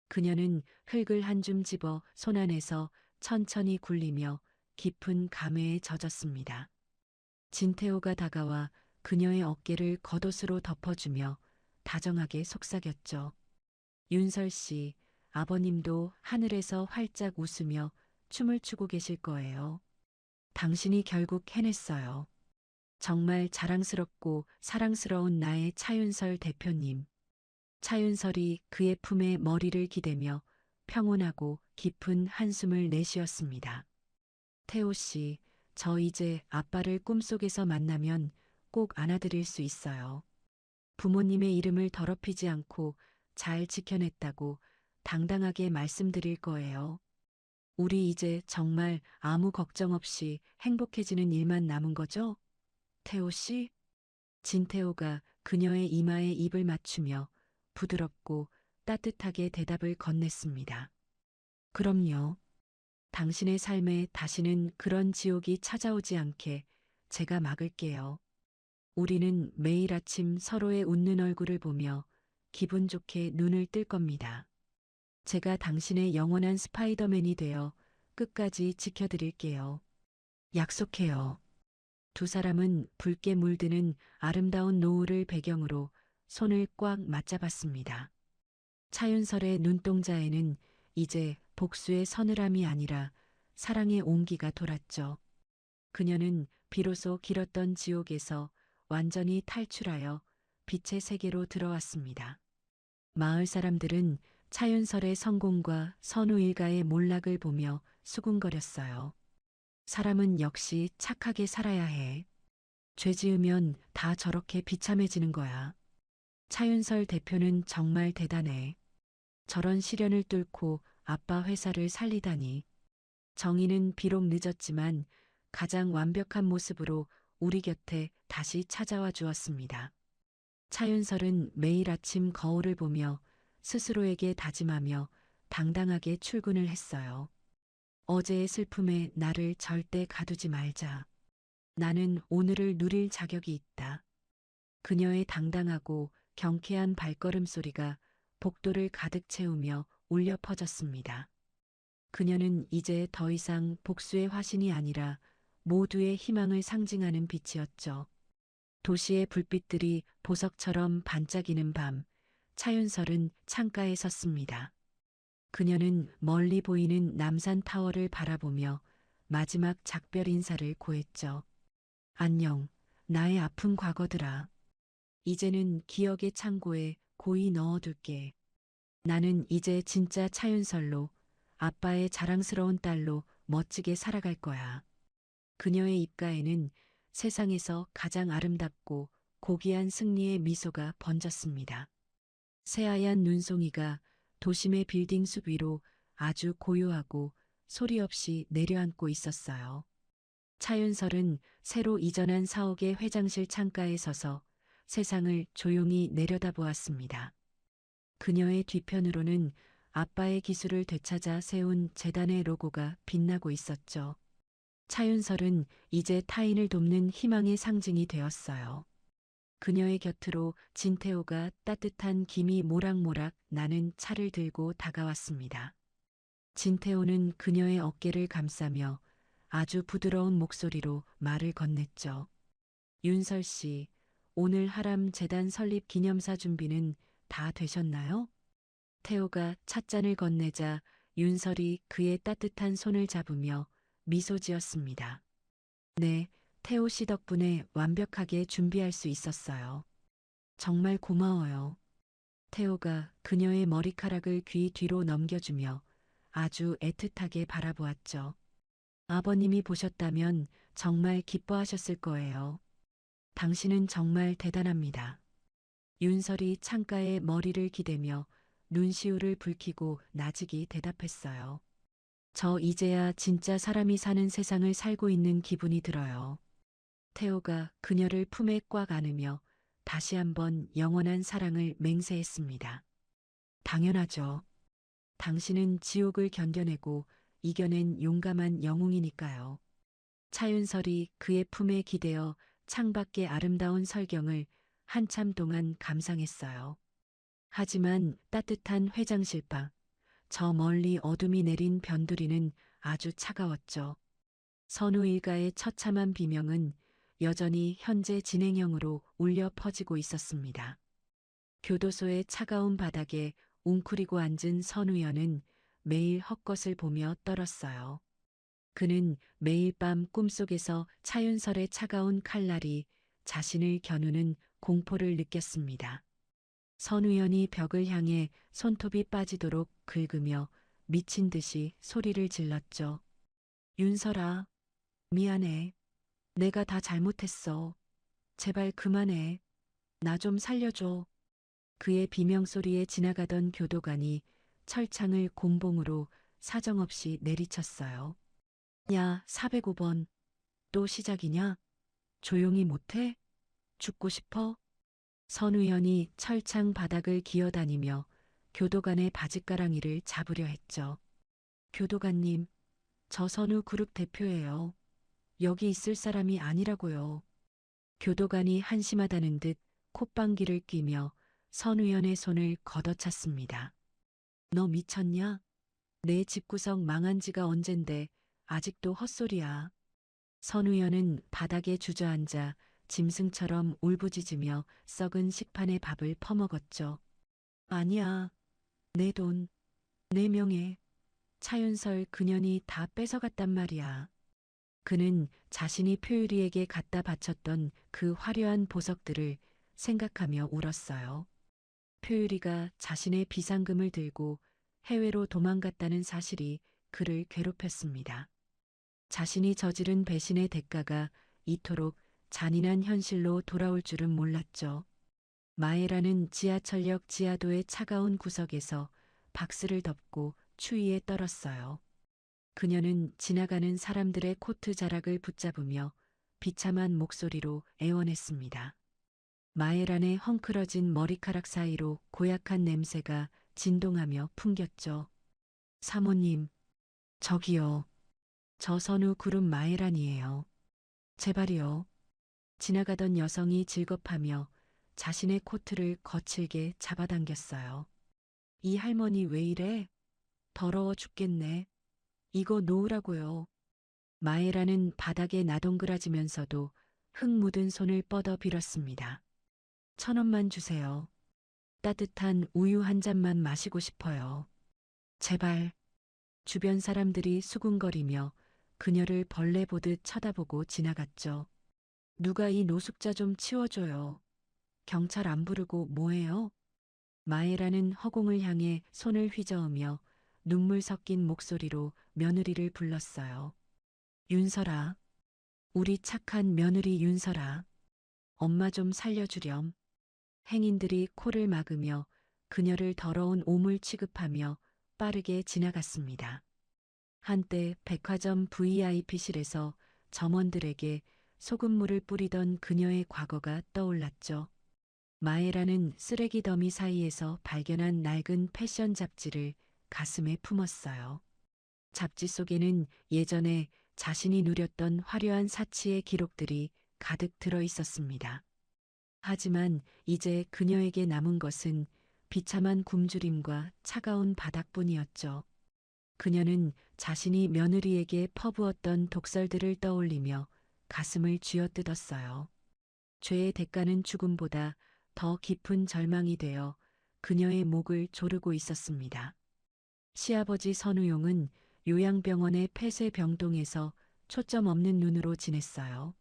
그녀는 흙을 한 줌 집어 손안에서 천천히 굴리며 깊은 감회에 젖었습니다. 진태호가 다가와 그녀의 어깨를 겉옷으로 덮어주며 다정하게 속삭였죠. 윤설 씨, 아버님도 하늘에서 활짝 웃으며 춤을 추고 계실 거예요. 당신이 결국 해냈어요. 정말 자랑스럽고 사랑스러운 나의 차윤설 대표님. 차윤설이 그의 품에 머리를 기대며 평온하고 깊은 한숨을 내쉬었습니다. 태호 씨, 저 이제 아빠를 꿈속에서 만나면 꼭 안아드릴 수 있어요. 부모님의 이름을 더럽히지 않고 잘 지켜냈다고 당당하게 말씀드릴 거예요. 우리 이제 정말 아무 걱정 없이 행복해지는 일만 남은 거죠? 태호 씨? 진태호가 그녀의 이마에 입을 맞추며 부드럽고 따뜻하게 대답을 건넸습니다. 그럼요. 당신의 삶에 다시는 그런 지옥이 찾아오지 않게 제가 막을게요. 우리는 매일 아침 서로의 웃는 얼굴을 보며 기분 좋게 눈을 뜰 겁니다. 제가 당신의 영원한 스파이더맨이 되어 끝까지 지켜드릴게요. 약속해요. 두 사람은 붉게 물드는 아름다운 노을을 배경으로 손을 꽉 맞잡았습니다. 차윤설의 눈동자에는 이제 복수의 서늘함이 아니라 사랑의 온기가 돌았죠. 그녀는 비로소 길었던 지옥에서 완전히 탈출하여 빛의 세계로 들어왔습니다. 마을 사람들은 차윤설의 성공과 선우 일가의 몰락을 보며 수군거렸어요. 사람은 역시 착하게 살아야 해. 죄 지으면 다 저렇게 비참해지는 거야. 차윤설 대표는 정말 대단해. 저런 시련을 뚫고 아빠 회사를 살리다니. 정의는 비록 늦었지만 가장 완벽한 모습으로 우리 곁에 다시 찾아와 주었습니다. 차윤설은 매일 아침 거울을 보며 스스로에게 다짐하며 당당하게 출근을 했어요. 어제의 슬픔에 나를 절대 가두지 말자. 나는 오늘을 누릴 자격이 있다. 그녀의 당당하고 경쾌한 발걸음 소리가 복도를 가득 채우며 울려 퍼졌습니다. 그녀는 이제 더 이상 복수의 화신이 아니라 모두의 희망을 상징하는 빛이었죠. 도시의 불빛들이 보석처럼 반짝이는 밤, 차윤설은 창가에 섰습니다. 그녀는 멀리 보이는 남산 타워를 바라보며 마지막 작별 인사를 고했죠. 안녕, 나의 아픈 과거들아. 이제는 기억의 창고에 고이 넣어둘게. 나는 이제 진짜 차윤설로 아빠의 자랑스러운 딸로 멋지게 살아갈 거야. 그녀의 입가에는 세상에서 가장 아름답고 고귀한 승리의 미소가 번졌습니다. 새하얀 눈송이가 도심의 빌딩 숲 위로 아주 고요하고 소리 없이 내려앉고 있었어요. 차윤설은 새로 이전한 사옥의 회장실 창가에 서서 세상을 조용히 내려다보았습니다. 그녀의 뒤편으로는 아빠의 기술을 되찾아 세운 재단의 로고가 빛나고 있었죠. 차윤설은 이제 타인을 돕는 희망의 상징이 되었어요. 그녀의 곁으로 진태호가 따뜻한 김이 모락모락 나는 차를 들고 다가왔습니다. 진태호는 그녀의 어깨를 감싸며 아주 부드러운 목소리로 말을 건넸죠. 윤설 씨, 오늘 하람 재단 설립 기념사 준비는 다 되셨나요? 태호가 찻잔을 건네자 윤설이 그의 따뜻한 손을 잡으며 미소 지었습니다. 네, 태호 씨 덕분에 완벽하게 준비할 수 있었어요. 정말 고마워요. 태호가 그녀의 머리카락을 귀 뒤로 넘겨주며 아주 애틋하게 바라보았죠. 아버님이 보셨다면 정말 기뻐하셨을 거예요. 당신은 정말 대단합니다. 윤설이 창가에 머리를 기대며 눈시울을 붉히고 나직이 대답했어요. 저 이제야 진짜 사람이 사는 세상을 살고 있는 기분이 들어요. 태호가 그녀를 품에 꽉 안으며 다시 한번 영원한 사랑을 맹세했습니다. 당연하죠. 당신은 지옥을 견뎌내고 이겨낸 용감한 영웅이니까요. 차윤설이 그의 품에 기대어 창밖의 아름다운 설경을 한참 동안 감상했어요. 하지만 따뜻한 회장실 밖, 저 멀리 어둠이 내린 변두리는 아주 차가웠죠. 선우 일가의 처참한 비명은 여전히 현재 진행형으로 울려 퍼지고 있었습니다. 교도소의 차가운 바닥에 웅크리고 앉은 선우연은 매일 헛것을 보며 떨었어요. 그는 매일 밤 꿈속에서 차윤설의 차가운 칼날이 자신을 겨누는 공포를 느꼈습니다. 선우연이 벽을 향해 손톱이 빠지도록 긁으며 미친 듯이 소리를 질렀죠. 윤설아, 미안해. 내가 다 잘못했어. 제발 그만해. 나 좀 살려줘. 그의 비명소리에 지나가던 교도관이 철창을 곤봉으로 사정없이 내리쳤어요. 야, 405번. 또 시작이냐? 조용히 못해? 죽고 싶어? 선우연이 철창 바닥을 기어다니며 교도관의 바짓가랑이를 잡으려 했죠. 교도관님, 저 선우 그룹 대표예요. 여기 있을 사람이 아니라고요. 교도관이 한심하다는 듯 콧방귀를 뀌며 선우연의 손을 걷어찼습니다. 너 미쳤냐? 내 집구석 망한 지가 언젠데 아직도 헛소리야. 선우연은 바닥에 주저앉아 짐승처럼 울부짖으며 썩은 식판에 밥을 퍼먹었죠. 아니야. 내 돈, 내 명예, 차윤설 그년이 다 뺏어갔단 말이야. 그는 자신이 표유리에게 갖다 바쳤던 그 화려한 보석들을 생각하며 울었어요. 표유리가 자신의 비상금을 들고 해외로 도망갔다는 사실이 그를 괴롭혔습니다. 자신이 저지른 배신의 대가가 이토록 잔인한 현실로 돌아올 줄은 몰랐죠. 마에라는 지하철역 지하도의 차가운 구석에서 박스를 덮고 추위에 떨었어요. 그녀는 지나가는 사람들의 코트 자락을 붙잡으며 비참한 목소리로 애원했습니다. 마에란의 헝클어진 머리카락 사이로 고약한 냄새가 진동하며 풍겼죠. 사모님, 저기요. 저 선우 그룹 마에란이에요. 제발이요. 지나가던 여성이 질겁하며 자신의 코트를 거칠게 잡아당겼어요. 이 할머니 왜 이래? 더러워 죽겠네. 이거 놓으라고요. 마에라는 바닥에 나동그라지면서도 흙 묻은 손을 뻗어 빌었습니다. 1,000원만 주세요. 따뜻한 우유 한 잔만 마시고 싶어요. 제발. 주변 사람들이 수군거리며 그녀를 벌레 보듯 쳐다보고 지나갔죠. 누가 이 노숙자 좀 치워줘요. 경찰 안 부르고 뭐해요? 마에라는 허공을 향해 손을 휘저으며 눈물 섞인 목소리로 며느리를 불렀어요. 윤설아, 우리 착한 며느리 윤설아, 엄마 좀 살려주렴. 행인들이 코를 막으며 그녀를 더러운 오물 취급하며 빠르게 지나갔습니다. 한때 백화점 VIP실에서 점원들에게 소금물을 뿌리던 그녀의 과거가 떠올랐죠. 마에라는 쓰레기 더미 사이에서 발견한 낡은 패션 잡지를 가슴에 품었어요. 잡지 속에는 예전에 자신이 누렸던 화려한 사치의 기록들이 가득 들어 있었습니다. 하지만 이제 그녀에게 남은 것은 비참한 굶주림과 차가운 바닥뿐이었죠. 그녀는 자신이 며느리에게 퍼부었던 독설들을 떠올리며 가슴을 쥐어뜯었어요. 죄의 대가는 죽음보다 더 깊은 절망이 되어 그녀의 목을 조르고 있었습니다. 시아버지 선우용은 요양병원의 폐쇄병동에서 초점 없는 눈으로 지냈어요.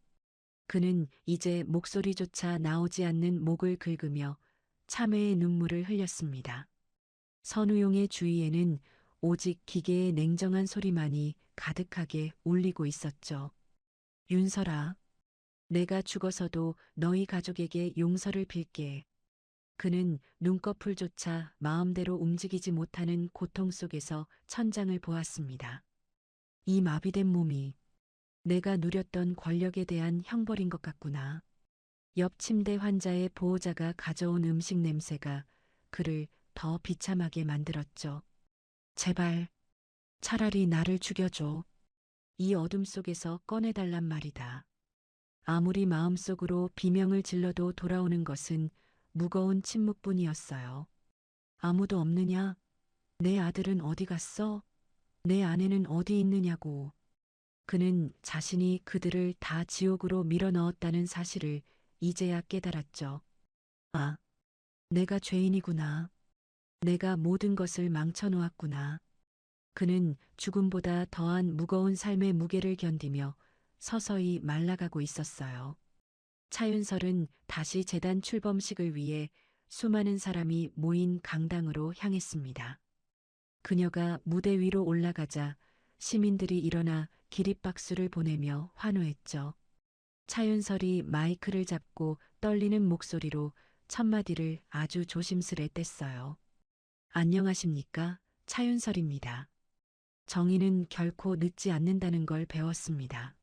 그는 이제 목소리조차 나오지 않는 목을 긁으며 참회의 눈물을 흘렸습니다. 선우용의 주위에는 오직 기계의 냉정한 소리만이 가득하게 울리고 있었죠. 윤설아, 내가 죽어서도 너희 가족에게 용서를 빌게. 그는 눈꺼풀조차 마음대로 움직이지 못하는 고통 속에서 천장을 보았습니다. 이 마비된 몸이 내가 누렸던 권력에 대한 형벌인 것 같구나. 옆 침대 환자의 보호자가 가져온 음식 냄새가 그를 더 비참하게 만들었죠. 제발, 차라리 나를 죽여줘. 이 어둠 속에서 꺼내달란 말이다. 아무리 마음속으로 비명을 질러도 돌아오는 것은 무거운 침묵뿐이었어요. 아무도 없느냐? 내 아들은 어디 갔어? 내 아내는 어디 있느냐고. 그는 자신이 그들을 다 지옥으로 밀어넣었다는 사실을 이제야 깨달았죠. 아, 내가 죄인이구나. 내가 모든 것을 망쳐놓았구나. 그는 죽음보다 더한 무거운 삶의 무게를 견디며 서서히 말라가고 있었어요. 차윤설은 다시 재단 출범식을 위해 수많은 사람이 모인 강당으로 향했습니다. 그녀가 무대 위로 올라가자 시민들이 일어나 기립박수를 보내며 환호했죠. 차윤설이 마이크를 잡고 떨리는 목소리로 첫마디를 아주 조심스레 뗐어요. 안녕하십니까? 차윤설입니다. 정의는 결코 늦지 않는다는 걸 배웠습니다.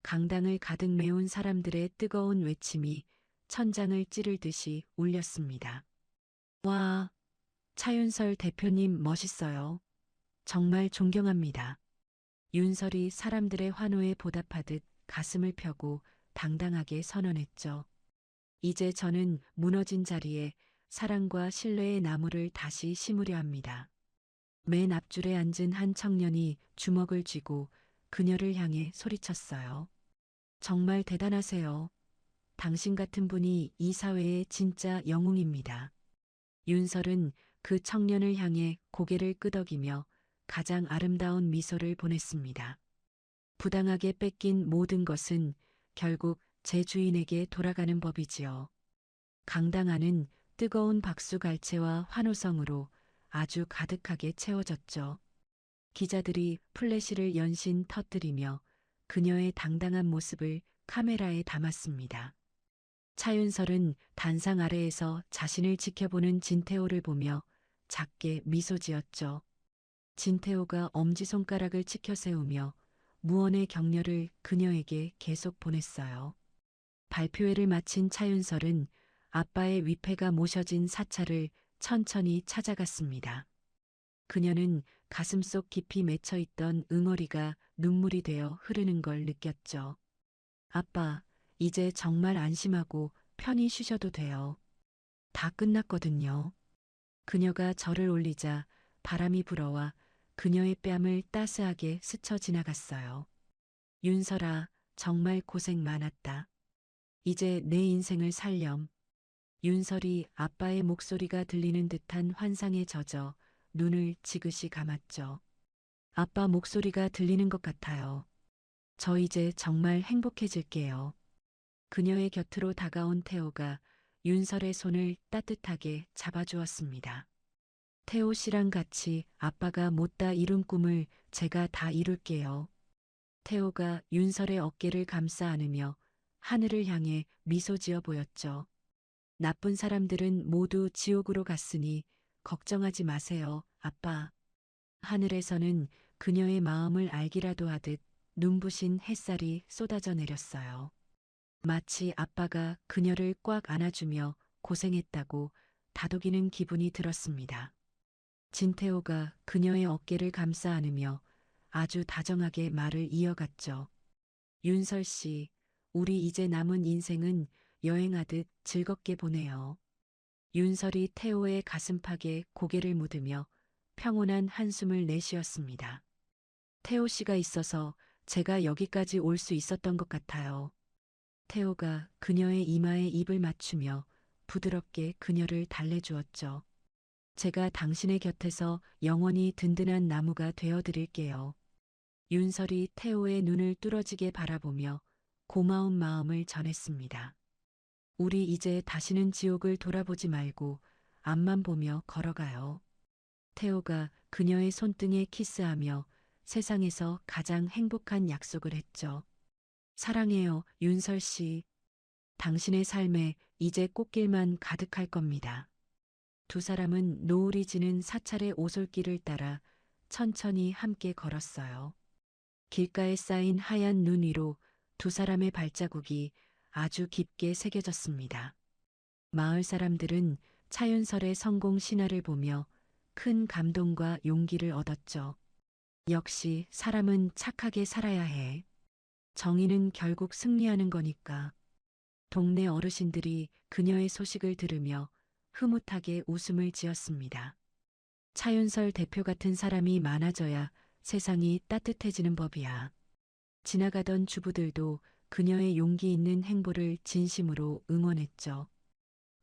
강당을 가득 메운 사람들의 뜨거운 외침이 천장을 찌르듯이 울렸습니다. 와, 차윤설 대표님 멋있어요. 정말 존경합니다. 윤설이 사람들의 환호에 보답하듯 가슴을 펴고 당당하게 선언했죠. 이제 저는 무너진 자리에 사랑과 신뢰의 나무를 다시 심으려 합니다. 맨 앞줄에 앉은 한 청년이 주먹을 쥐고 그녀를 향해 소리쳤어요. 정말 대단하세요. 당신 같은 분이 이 사회의 진짜 영웅입니다. 윤설은 그 청년을 향해 고개를 끄덕이며 가장 아름다운 미소를 보냈습니다. 부당하게 뺏긴 모든 것은 결국 제 주인에게 돌아가는 법이지요. 강당 안은 뜨거운 박수갈채와 환호성으로 아주 가득하게 채워졌죠. 기자들이 플래시를 연신 터뜨리며 그녀의 당당한 모습을 카메라에 담았습니다. 차윤설은 단상 아래에서 자신을 지켜보는 진태호를 보며 작게 미소 지었죠. 진태호가 엄지손가락을 치켜 세우며 무언의 격려를 그녀에게 계속 보냈어요. 발표회를 마친 차윤설은 아빠의 위패가 모셔진 사찰을 천천히 찾아갔습니다. 그녀는 가슴속 깊이 맺혀있던 응어리가 눈물이 되어 흐르는 걸 느꼈죠. 아빠, 이제 정말 안심하고 편히 쉬셔도 돼요. 다 끝났거든요. 그녀가 절을 올리자 바람이 불어와 그녀의 뺨을 따스하게 스쳐 지나갔어요. 윤설아, 정말 고생 많았다. 이제 내 인생을 살렴. 윤설이 아빠의 목소리가 들리는 듯한 환상에 젖어 눈을 지그시 감았죠. 아빠 목소리가 들리는 것 같아요. 저 이제 정말 행복해질게요. 그녀의 곁으로 다가온 태호가 윤설의 손을 따뜻하게 잡아주었습니다. 태호 씨랑 같이 아빠가 못다 이룬 꿈을 제가 다 이룰게요. 태호가 윤설의 어깨를 감싸 안으며 하늘을 향해 미소 지어 보였죠. 나쁜 사람들은 모두 지옥으로 갔으니 걱정하지 마세요, 아빠. 하늘에서는 그녀의 마음을 알기라도 하듯 눈부신 햇살이 쏟아져 내렸어요. 마치 아빠가 그녀를 꽉 안아주며 고생했다고 다독이는 기분이 들었습니다. 진태호가 그녀의 어깨를 감싸 안으며 아주 다정하게 말을 이어갔죠. 윤설 씨, 우리 이제 남은 인생은 여행하듯 즐겁게 보내요. 윤설이 태호의 가슴팍에 고개를 묻으며 평온한 한숨을 내쉬었습니다. 태호 씨가 있어서 제가 여기까지 올 수 있었던 것 같아요. 태호가 그녀의 이마에 입을 맞추며 부드럽게 그녀를 달래주었죠. 제가 당신의 곁에서 영원히 든든한 나무가 되어 드릴게요. 윤설이 태호의 눈을 뚫어지게 바라보며 고마운 마음을 전했습니다. 우리 이제 다시는 지옥을 돌아보지 말고 앞만 보며 걸어가요. 태호가 그녀의 손등에 키스하며 세상에서 가장 행복한 약속을 했죠. 사랑해요, 윤설 씨. 당신의 삶에 이제 꽃길만 가득할 겁니다. 두 사람은 노을이 지는 사찰의 오솔길을 따라 천천히 함께 걸었어요. 길가에 쌓인 하얀 눈 위로 두 사람의 발자국이 아주 깊게 새겨졌습니다. 마을 사람들은 차윤설의 성공 신화를 보며 큰 감동과 용기를 얻었죠. 역시 사람은 착하게 살아야 해. 정의는 결국 승리하는 거니까. 동네 어르신들이 그녀의 소식을 들으며 흐뭇하게 웃음을 지었습니다. 차윤설 대표 같은 사람이 많아져야 세상이 따뜻해지는 법이야. 지나가던 주부들도 그녀의 용기 있는 행보를 진심으로 응원했죠.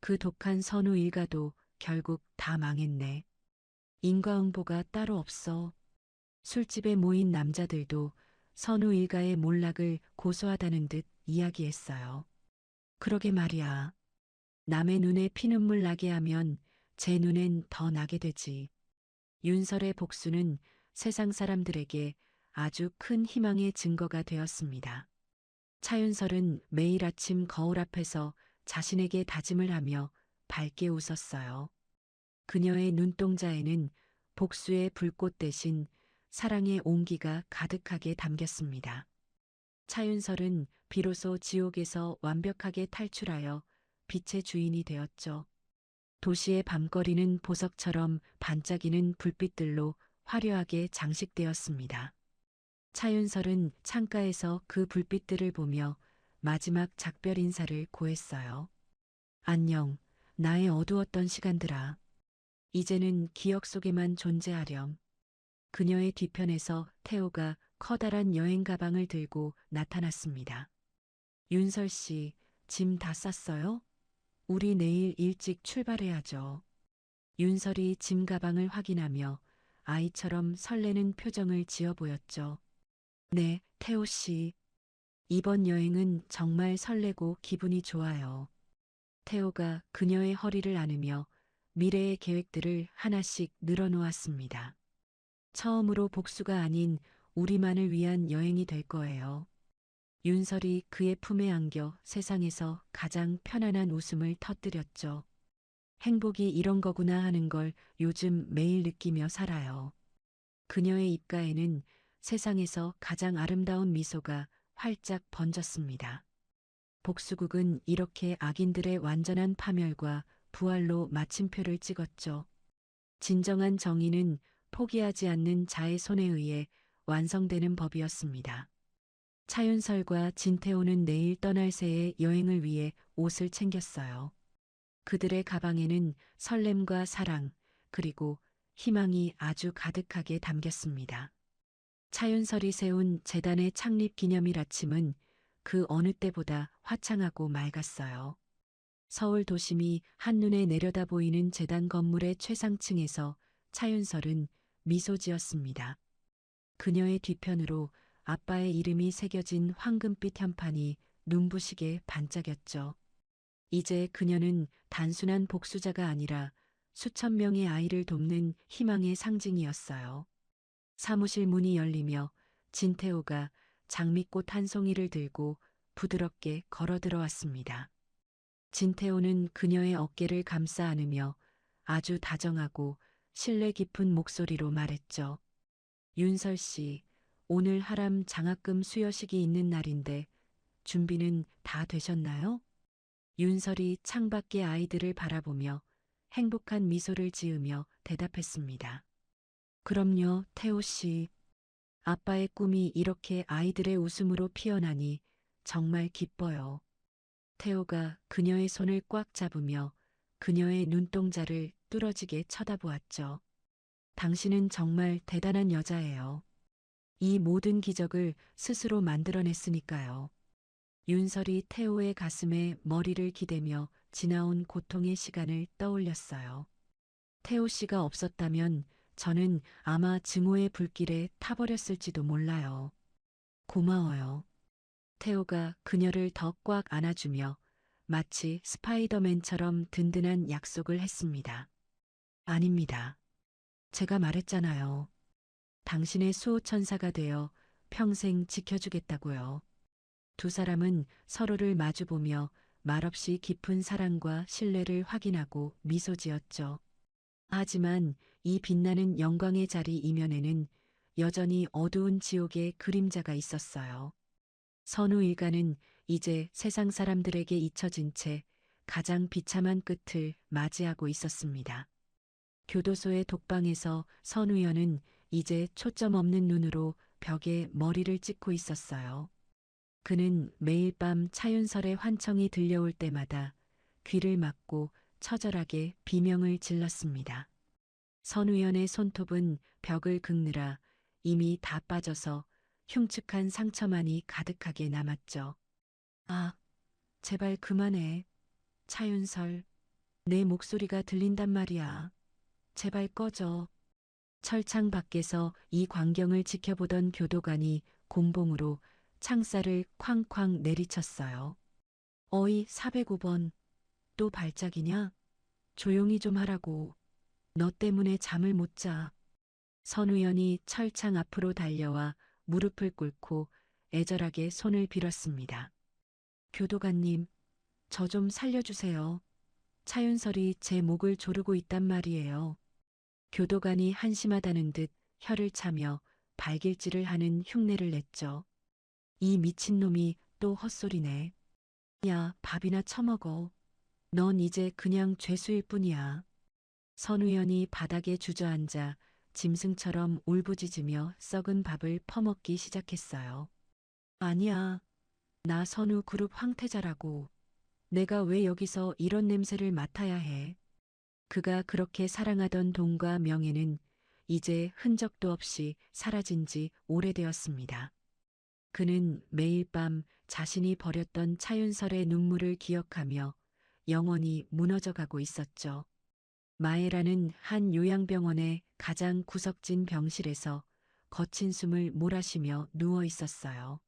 그 독한 선우 일가도 결국 다 망했네. 인과응보가 따로 없어. 술집에 모인 남자들도 선우 일가의 몰락을 고소하다는 듯 이야기했어요. 그러게 말이야. 남의 눈에 피눈물 나게 하면 제 눈엔 더 나게 되지. 윤설의 복수는 세상 사람들에게 아주 큰 희망의 증거가 되었습니다. 차윤설은 매일 아침 거울 앞에서 자신에게 다짐을 하며 밝게 웃었어요. 그녀의 눈동자에는 복수의 불꽃 대신 사랑의 온기가 가득하게 담겼습니다. 차윤설은 비로소 지옥에서 완벽하게 탈출하여 빛의 주인이 되었죠. 도시의 밤거리는 보석처럼 반짝이는 불빛들로 화려하게 장식되었습니다. 차윤설은 창가에서 그 불빛들을 보며 마지막 작별 인사를 고했어요. 안녕, 나의 어두웠던 시간들아. 이제는 기억 속에만 존재하렴. 그녀의 뒤편에서 태호가 커다란 여행 가방을 들고 나타났습니다. 윤설 씨, 짐 다 쌌어요? 우리 내일 일찍 출발해야죠. 윤설이 짐 가방을 확인하며 아이처럼 설레는 표정을 지어 보였죠. 네, 태호 씨. 이번 여행은 정말 설레고 기분이 좋아요. 태호가 그녀의 허리를 안으며 미래의 계획들을 하나씩 늘어놓았습니다. 처음으로 복수가 아닌 우리만을 위한 여행이 될 거예요. 윤설이 그의 품에 안겨 세상에서 가장 편안한 웃음을 터뜨렸죠. 행복이 이런 거구나 하는 걸 요즘 매일 느끼며 살아요. 그녀의 입가에는 세상에서 가장 아름다운 미소가 활짝 번졌습니다. 복수국은 이렇게 악인들의 완전한 파멸과 부활로 마침표를 찍었죠. 진정한 정의는 포기하지 않는 자의 손에 의해 완성되는 법이었습니다. 차윤설과 진태호는 내일 떠날 새의 여행을 위해 옷을 챙겼어요. 그들의 가방에는 설렘과 사랑, 그리고 희망이 아주 가득하게 담겼습니다. 차윤설이 세운 재단의 창립 기념일 아침은 그 어느 때보다 화창하고 맑았어요. 서울 도심이 한눈에 내려다 보이는 재단 건물의 최상층에서 차윤설은 미소 지었습니다. 그녀의 뒤편으로 아빠의 이름이 새겨진 황금빛 현판이 눈부시게 반짝였죠. 이제 그녀는 단순한 복수자가 아니라 수천 명의 아이를 돕는 희망의 상징이었어요. 사무실 문이 열리며 진태호가 장미꽃 한 송이를 들고 부드럽게 걸어 들어왔습니다. 진태호는 그녀의 어깨를 감싸 안으며 아주 다정하고 신뢰 깊은 목소리로 말했죠. 윤설 씨, 오늘 하람 장학금 수여식이 있는 날인데 준비는 다 되셨나요? 윤설이 창밖의 아이들을 바라보며 행복한 미소를 지으며 대답했습니다. 그럼요, 태호 씨. 아빠의 꿈이 이렇게 아이들의 웃음으로 피어나니 정말 기뻐요. 태호가 그녀의 손을 꽉 잡으며 그녀의 눈동자를 뚫어지게 쳐다보았죠. 당신은 정말 대단한 여자예요. 이 모든 기적을 스스로 만들어냈으니까요. 윤설이 태호의 가슴에 머리를 기대며 지나온 고통의 시간을 떠올렸어요. 태호 씨가 없었다면 저는 아마 증오의 불길에 타버렸을지도 몰라요. 고마워요. 태호가 그녀를 더 꽉 안아주며 마치 스파이더맨처럼 든든한 약속을 했습니다. 아닙니다. 제가 말했잖아요. 당신의 수호천사가 되어 평생 지켜주겠다고요. 두 사람은 서로를 마주보며 말없이 깊은 사랑과 신뢰를 확인하고 미소 지었죠. 하지만 이 빛나는 영광의 자리 이면에는 여전히 어두운 지옥의 그림자가 있었어요. 선우 일가는 이제 세상 사람들에게 잊혀진 채 가장 비참한 끝을 맞이하고 있었습니다. 교도소의 독방에서 선우연은 이제 초점 없는 눈으로 벽에 머리를 찍고 있었어요. 그는 매일 밤 차윤설의 환청이 들려올 때마다 귀를 막고 처절하게 비명을 질렀습니다. 선우연의 손톱은 벽을 긁느라 이미 다 빠져서 흉측한 상처만이 가득하게 남았죠. 아, 제발 그만해. 차윤설, 내 목소리가 들린단 말이야. 제발 꺼져. 철창 밖에서 이 광경을 지켜보던 교도관이 곤봉으로 창살을 쾅쾅 내리쳤어요. 어이 405번, 또 발작이냐? 조용히 좀 하라고. 너 때문에 잠을 못 자. 선우연이 철창 앞으로 달려와 무릎을 꿇고 애절하게 손을 빌었습니다. 교도관님, 저 좀 살려주세요. 차윤설이 제 목을 조르고 있단 말이에요. 교도관이 한심하다는 듯 혀를 차며 발길질을 하는 흉내를 냈죠. 이 미친놈이 또 헛소리네. 야, 밥이나 처먹어. 넌 이제 그냥 죄수일 뿐이야. 선우연이 바닥에 주저앉아 짐승처럼 울부짖으며 썩은 밥을 퍼먹기 시작했어요. 아니야. 나 선우 그룹 황태자라고. 내가 왜 여기서 이런 냄새를 맡아야 해. 그가 그렇게 사랑하던 돈과 명예는 이제 흔적도 없이 사라진 지 오래되었습니다. 그는 매일 밤 자신이 버렸던 차윤설의 눈물을 기억하며 영원히 무너져가고 있었죠. 마에라는 한 요양병원의 가장 구석진 병실에서 거친 숨을 몰아쉬며 누워 있었어요.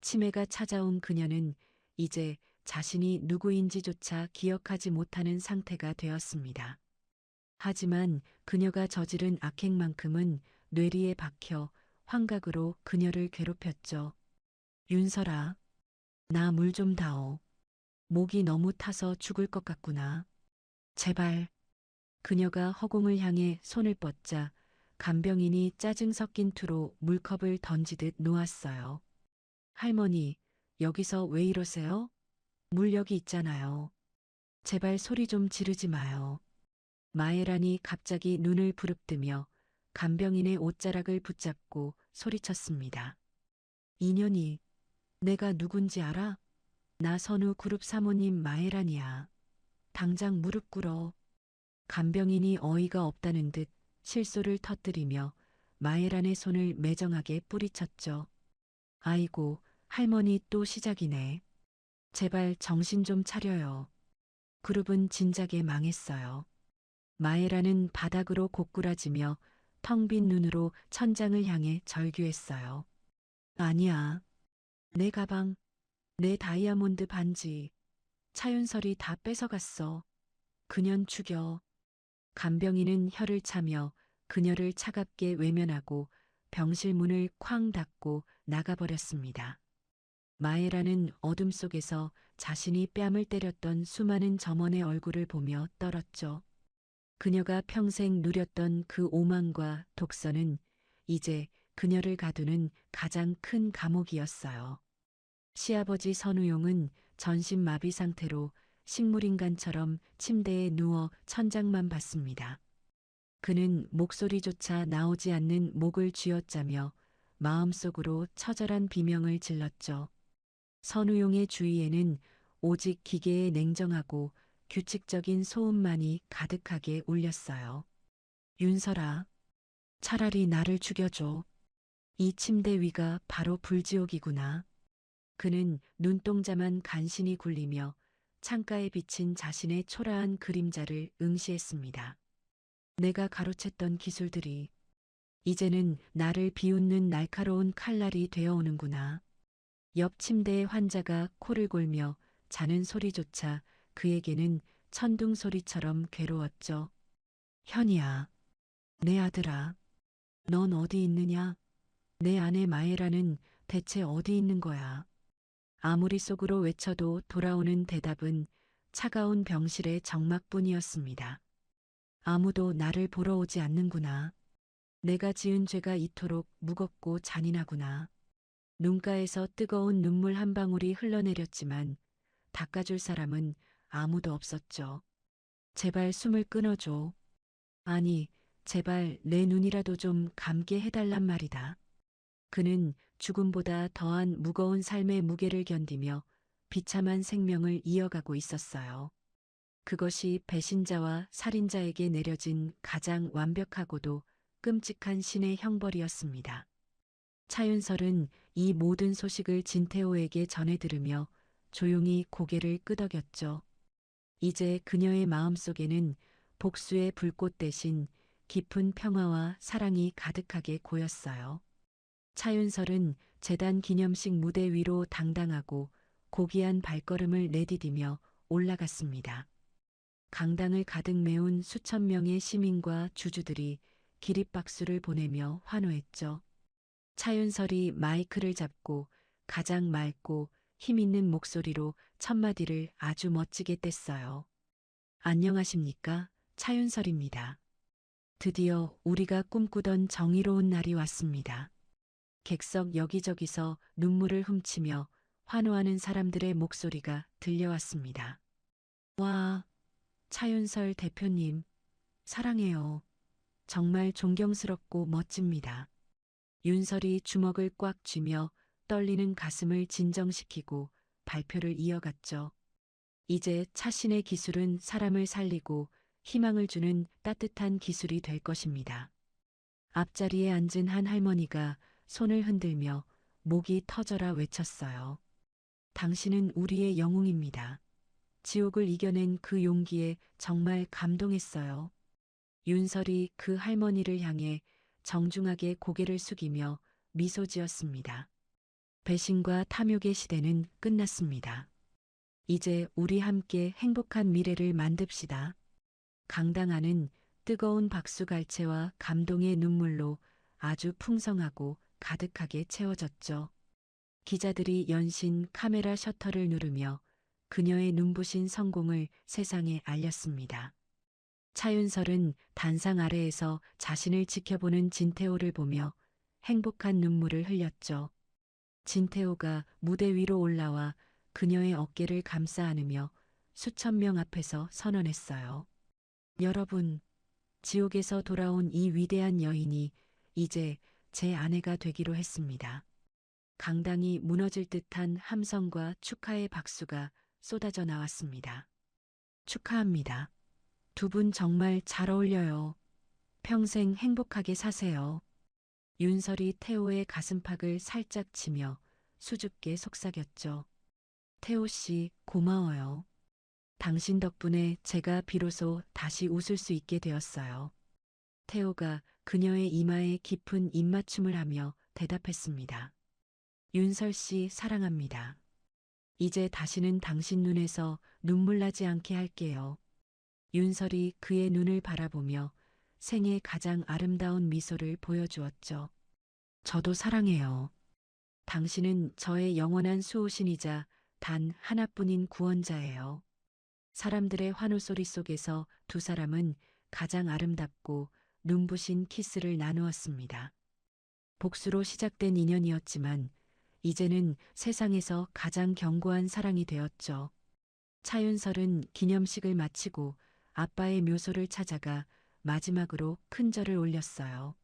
치매가 찾아온 그녀는 이제 자신이 누구인지조차 기억하지 못하는 상태가 되었습니다. 하지만 그녀가 저지른 악행만큼은 뇌리에 박혀 환각으로 그녀를 괴롭혔죠. 윤설아, 나 물 좀 다오. 목이 너무 타서 죽을 것 같구나. 제발. 그녀가 허공을 향해 손을 뻗자 간병인이 짜증 섞인 투로 물컵을 던지듯 놓았어요. 할머니, 여기서 왜 이러세요? 물 여기 있잖아요. 제발 소리 좀 지르지 마요. 마에란이 갑자기 눈을 부릅뜨며 간병인의 옷자락을 붙잡고 소리쳤습니다. 인연이, 내가 누군지 알아? 나 선우 그룹 사모님 마에란이야. 당장 무릎 꿇어. 간병인이 어이가 없다는 듯 실소를 터뜨리며 마에란의 손을 매정하게 뿌리쳤죠. 아이고, 할머니 또 시작이네. 제발 정신 좀 차려요. 그룹은 진작에 망했어요. 마에라는 바닥으로 고꾸라지며 텅 빈 눈으로 천장을 향해 절규했어요. 아니야. 내 가방, 내 다이아몬드 반지, 차윤설이 다 뺏어갔어. 그년 죽여. 간병인은 혀를 차며 그녀를 차갑게 외면하고 병실 문을 쾅 닫고 나가버렸습니다. 마에라는 어둠 속에서 자신이 뺨을 때렸던 수많은 점원의 얼굴을 보며 떨었죠. 그녀가 평생 누렸던 그 오만과 독선은 이제 그녀를 가두는 가장 큰 감옥이었어요. 시아버지 선우용은 전신마비 상태로 식물인간처럼 침대에 누워 천장만 봤습니다. 그는 목소리조차 나오지 않는 목을 쥐어짜며 마음속으로 처절한 비명을 질렀죠. 선우용의 주위에는 오직 기계의 냉정하고 규칙적인 소음만이 가득하게 울렸어요. 윤설아, 차라리 나를 죽여줘. 이 침대 위가 바로 불지옥이구나. 그는 눈동자만 간신히 굴리며 창가에 비친 자신의 초라한 그림자를 응시했습니다. 내가 가로챘던 기술들이 이제는 나를 비웃는 날카로운 칼날이 되어오는구나. 옆 침대의 환자가 코를 골며 자는 소리조차 그에게는 천둥 소리처럼 괴로웠죠. 현이야, 내 아들아, 넌 어디 있느냐? 내 아내 마에라는 대체 어디 있는 거야? 아무리 속으로 외쳐도 돌아오는 대답은 차가운 병실의 정막뿐이었습니다. 아무도 나를 보러 오지 않는구나. 내가 지은 죄가 이토록 무겁고 잔인하구나. 눈가에서 뜨거운 눈물 한 방울이 흘러내렸지만 닦아줄 사람은 아무도 없었죠. 제발 숨을 끊어줘. 아니, 제발 내 눈이라도 좀 감게 해달란 말이다. 그는 죽음보다 더한 무거운 삶의 무게를 견디며 비참한 생명을 이어가고 있었어요. 그것이 배신자와 살인자에게 내려진 가장 완벽하고도 끔찍한 신의 형벌이었습니다. 차윤설은 이 모든 소식을 진태호에게 전해 들으며 조용히 고개를 끄덕였죠. 이제 그녀의 마음속에는 복수의 불꽃 대신 깊은 평화와 사랑이 가득하게 고였어요. 차윤설은 재단 기념식 무대 위로 당당하고 고귀한 발걸음을 내디디며 올라갔습니다. 강당을 가득 메운 수천 명의 시민과 주주들이 기립박수를 보내며 환호했죠. 차윤설이 마이크를 잡고 가장 맑고 힘있는 목소리로 첫마디를 아주 멋지게 뗐어요. 안녕하십니까? 차윤설입니다. 드디어 우리가 꿈꾸던 정의로운 날이 왔습니다. 객석 여기저기서 눈물을 훔치며 환호하는 사람들의 목소리가 들려왔습니다. 와, 차윤설 대표님, 사랑해요. 정말 존경스럽고 멋집니다. 윤설이 주먹을 꽉 쥐며 떨리는 가슴을 진정시키고 발표를 이어갔죠. 이제 차신의 기술은 사람을 살리고 희망을 주는 따뜻한 기술이 될 것입니다. 앞자리에 앉은 한 할머니가 손을 흔들며 목이 터져라 외쳤어요. 당신은 우리의 영웅입니다. 지옥을 이겨낸 그 용기에 정말 감동했어요. 윤설이 그 할머니를 향해 정중하게 고개를 숙이며 미소 지었습니다. 배신과 탐욕의 시대는 끝났습니다. 이제 우리 함께 행복한 미래를 만듭시다. 강당 안은 뜨거운 박수갈채와 감동의 눈물로 아주 풍성하고 가득하게 채워졌죠. 기자들이 연신 카메라 셔터를 누르며 그녀의 눈부신 성공을 세상에 알렸습니다. 차윤설은 단상 아래에서 자신을 지켜보는 진태호를 보며 행복한 눈물을 흘렸죠. 진태호가 무대 위로 올라와 그녀의 어깨를 감싸 안으며 수천 명 앞에서 선언했어요. 여러분, 지옥에서 돌아온 이 위대한 여인이 이제 제 아내가 되기로 했습니다. 강당이 무너질 듯한 함성과 축하의 박수가 쏟아져 나왔습니다. 축하합니다. 두 분 정말 잘 어울려요. 평생 행복하게 사세요. 윤설이 태호의 가슴팍을 살짝 치며 수줍게 속삭였죠. 태호 씨, 고마워요. 당신 덕분에 제가 비로소 다시 웃을 수 있게 되었어요. 태호가 그녀의 이마에 깊은 입맞춤을 하며 대답했습니다. 윤설 씨, 사랑합니다. 이제 다시는 당신 눈에서 눈물 나지 않게 할게요. 윤설이 그의 눈을 바라보며 생애 가장 아름다운 미소를 보여주었죠. 저도 사랑해요. 당신은 저의 영원한 수호신이자 단 하나뿐인 구원자예요. 사람들의 환호 소리 속에서 두 사람은 가장 아름답고 눈부신 키스를 나누었습니다. 복수로 시작된 인연이었지만 이제는 세상에서 가장 견고한 사랑이 되었죠. 차윤설은 기념식을 마치고 아빠의 묘소를 찾아가 마지막으로 큰 절을 올렸어요.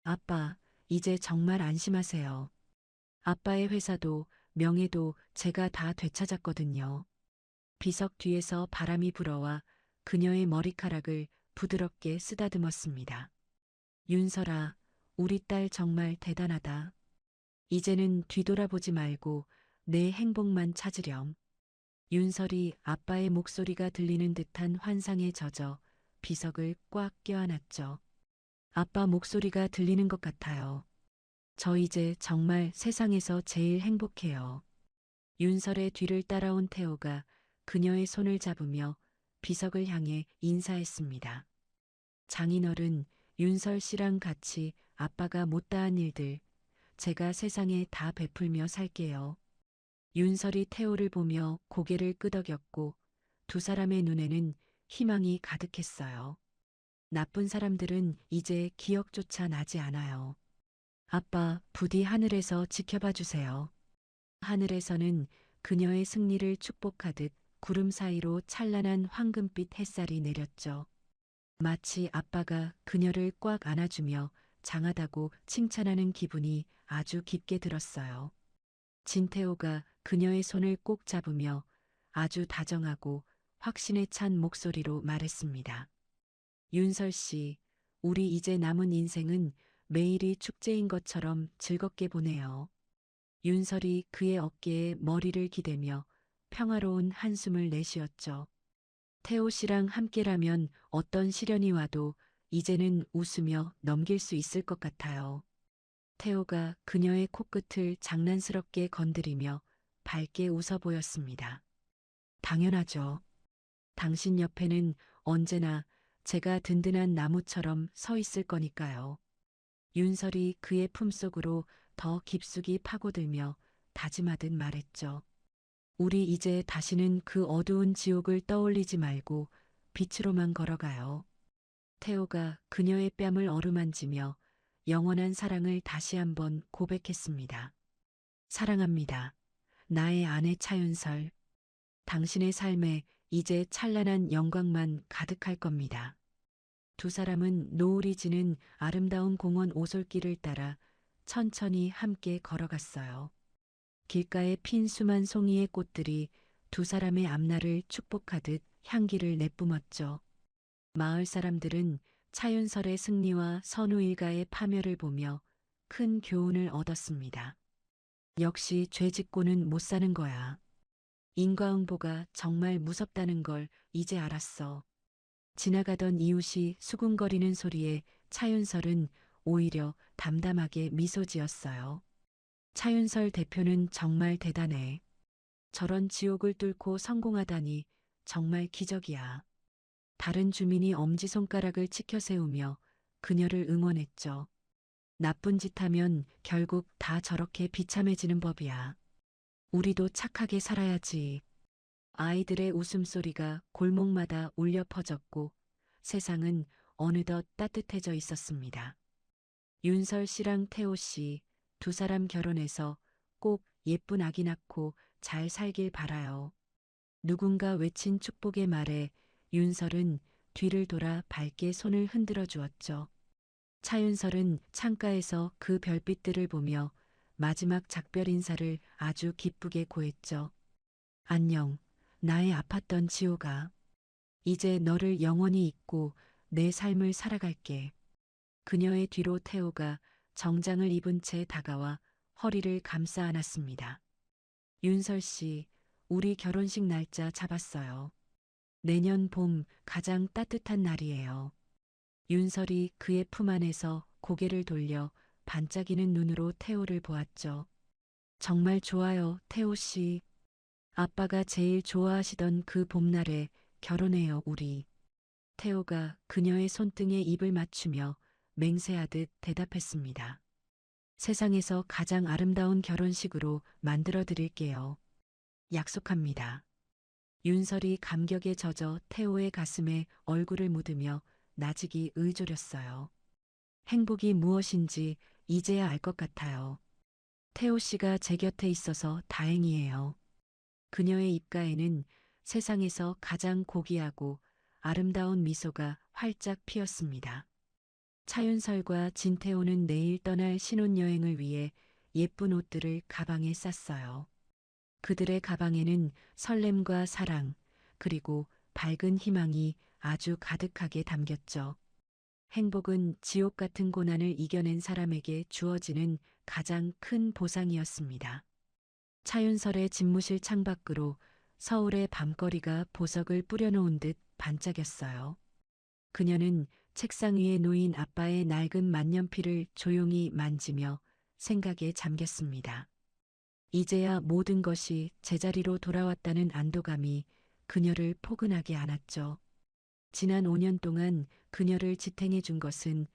아빠, 이제 정말 안심하세요. 아빠의 회사도 명예도 제가 다 되찾았거든요. 비석 뒤에서 바람이 불어와 그녀의 머리카락을 부드럽게 쓰다듬었습니다. 윤설아, 우리 딸 정말 대단하다. 이제는 뒤돌아보지 말고 내 행복만 찾으렴. 윤설이 아빠의 목소리가 들리는 듯한 환상에 젖어 비석을 꽉 껴안았죠. 아빠 목소리가 들리는 것 같아요. 저 이제 정말 세상에서 제일 행복해요. 윤설의 뒤를 따라온 태호가 그녀의 손을 잡으며 비석을 향해 인사했습니다. 장인어른, 윤설 씨랑 같이 아빠가 못다한 일들 제가 세상에 다 베풀며 살게요. 윤설이 태호를 보며 고개를 끄덕였고 두 사람의 눈에는 희망이 가득했어요. 나쁜 사람들은 이제 기억조차 나지 않아요. 아빠, 부디 하늘에서 지켜봐 주세요. 하늘에서는 그녀의 승리를 축복하듯 구름 사이로 찬란한 황금빛 햇살이 내렸죠. 마치 아빠가 그녀를 꽉 안아주며 장하다고 칭찬하는 기분이 아주 깊게 들었어요. 진태호가 그녀의 손을 꼭 잡으며 아주 다정하고 확신에 찬 목소리로 말했습니다. 윤설 씨, 우리 이제 남은 인생은 매일이 축제인 것처럼 즐겁게 보내요. 윤설이 그의 어깨에 머리를 기대며 평화로운 한숨을 내쉬었죠. 태호 씨랑 함께라면 어떤 시련이 와도 이제는 웃으며 넘길 수 있을 것 같아요. 태호가 그녀의 코끝을 장난스럽게 건드리며 밝게 웃어 보였습니다. 당연하죠. 당신 옆에는 언제나 제가 든든한 나무처럼 서 있을 거니까요. 윤설이 그의 품속으로 더 깊숙이 파고들며 다짐하듯 말했죠. 우리 이제 다시는 그 어두운 지옥을 떠올리지 말고 빛으로만 걸어가요. 태호가 그녀의 뺨을 어루만지며 영원한 사랑을 다시 한번 고백했습니다. 사랑합니다. 나의 아내 차윤설. 당신의 삶에 이제 찬란한 영광만 가득할 겁니다. 두 사람은 노을이 지는 아름다운 공원 오솔길을 따라 천천히 함께 걸어갔어요. 길가에 핀 수만 송이의 꽃들이 두 사람의 앞날을 축복하듯 향기를 내뿜었죠. 마을 사람들은 차윤설의 승리와 선우 일가의 파멸을 보며 큰 교훈을 얻었습니다. 역시 죄 짓고는 못 사는 거야. 인과응보가 정말 무섭다는 걸 이제 알았어. 지나가던 이웃이 수군거리는 소리에 차윤설은 오히려 담담하게 미소 지었어요. 차윤설 대표는 정말 대단해. 저런 지옥을 뚫고 성공하다니 정말 기적이야. 다른 주민이 엄지손가락을 치켜 세우며 그녀를 응원했죠. 나쁜 짓 하면 결국 다 저렇게 비참해지는 법이야. 우리도 착하게 살아야지. 아이들의 웃음소리가 골목마다 울려 퍼졌고 세상은 어느덧 따뜻해져 있었습니다. 윤설 씨랑 태호 씨, 두 사람 결혼해서 꼭 예쁜 아기 낳고 잘 살길 바라요. 누군가 외친 축복의 말에 윤설은 뒤를 돌아 밝게 손을 흔들어 주었죠. 차윤설은 창가에서 그 별빛들을 보며 마지막 작별 인사를 아주 기쁘게 고했죠. 안녕, 나의 아팠던 지호가. 이제 너를 영원히 잊고 내 삶을 살아갈게. 그녀의 뒤로 태호가 정장을 입은 채 다가와 허리를 감싸 안았습니다. 윤설 씨, 우리 결혼식 날짜 잡았어요. 내년 봄 가장 따뜻한 날이에요. 윤설이 그의 품 안에서 고개를 돌려 반짝이는 눈으로 태호를 보았죠. 정말 좋아요, 태호 씨. 아빠가 제일 좋아하시던 그 봄날에 결혼해요, 우리. 태호가 그녀의 손등에 입을 맞추며 맹세하듯 대답했습니다. 세상에서 가장 아름다운 결혼식으로 만들어 드릴게요. 약속합니다. 윤설이 감격에 젖어 태호의 가슴에 얼굴을 묻으며 나직이 의졸였어요. 행복이 무엇인지 이제야 알 것 같아요. 태호 씨가 제 곁에 있어서 다행이에요. 그녀의 입가에는 세상에서 가장 고귀하고 아름다운 미소가 활짝 피었습니다. 차윤설과 진태호는 내일 떠날 신혼여행을 위해 예쁜 옷들을 가방에 쌌어요. 그들의 가방에는 설렘과 사랑, 그리고 밝은 희망이 아주 가득하게 담겼죠. 행복은 지옥 같은 고난을 이겨낸 사람에게 주어지는 가장 큰 보상이었습니다. 차윤설의 집무실 창밖으로 서울의 밤거리가 보석을 뿌려놓은 듯 반짝였어요. 그녀는 책상 위에 놓인 아빠의 낡은 만년필을 조용히 만지며 생각에 잠겼습니다. 이제야 모든 것이 제자리로 돌아왔다는 안도감이 그녀를 포근하게 안았죠. 지난 5년 동안 그녀를 지탱해 준 것은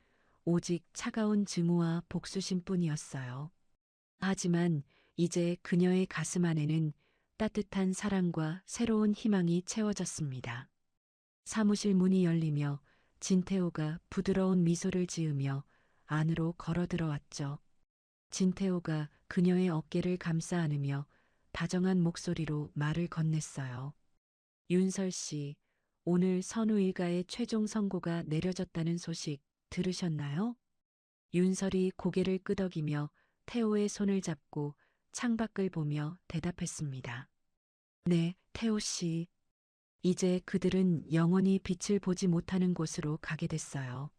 오직 차가운 증오와 복수심 뿐이었어요. 하지만 이제 그녀의 가슴 안에는 따뜻한 사랑과 새로운 희망이 채워졌습니다. 사무실 문이 열리며 진태호가 부드러운 미소를 지으며 안으로 걸어 들어왔죠. 진태호가 그녀의 어깨를 감싸 안으며 다정한 목소리로 말을 건넸어요. 윤설 씨, 오늘 선우 일가의 최종 선고가 내려졌다는 소식 들으셨나요? 윤설이 고개를 끄덕이며 태호의 손을 잡고 창밖을 보며 대답했습니다. 네, 태호 씨. 이제 그들은 영원히 빛을 보지 못하는 곳으로 가게 됐어요.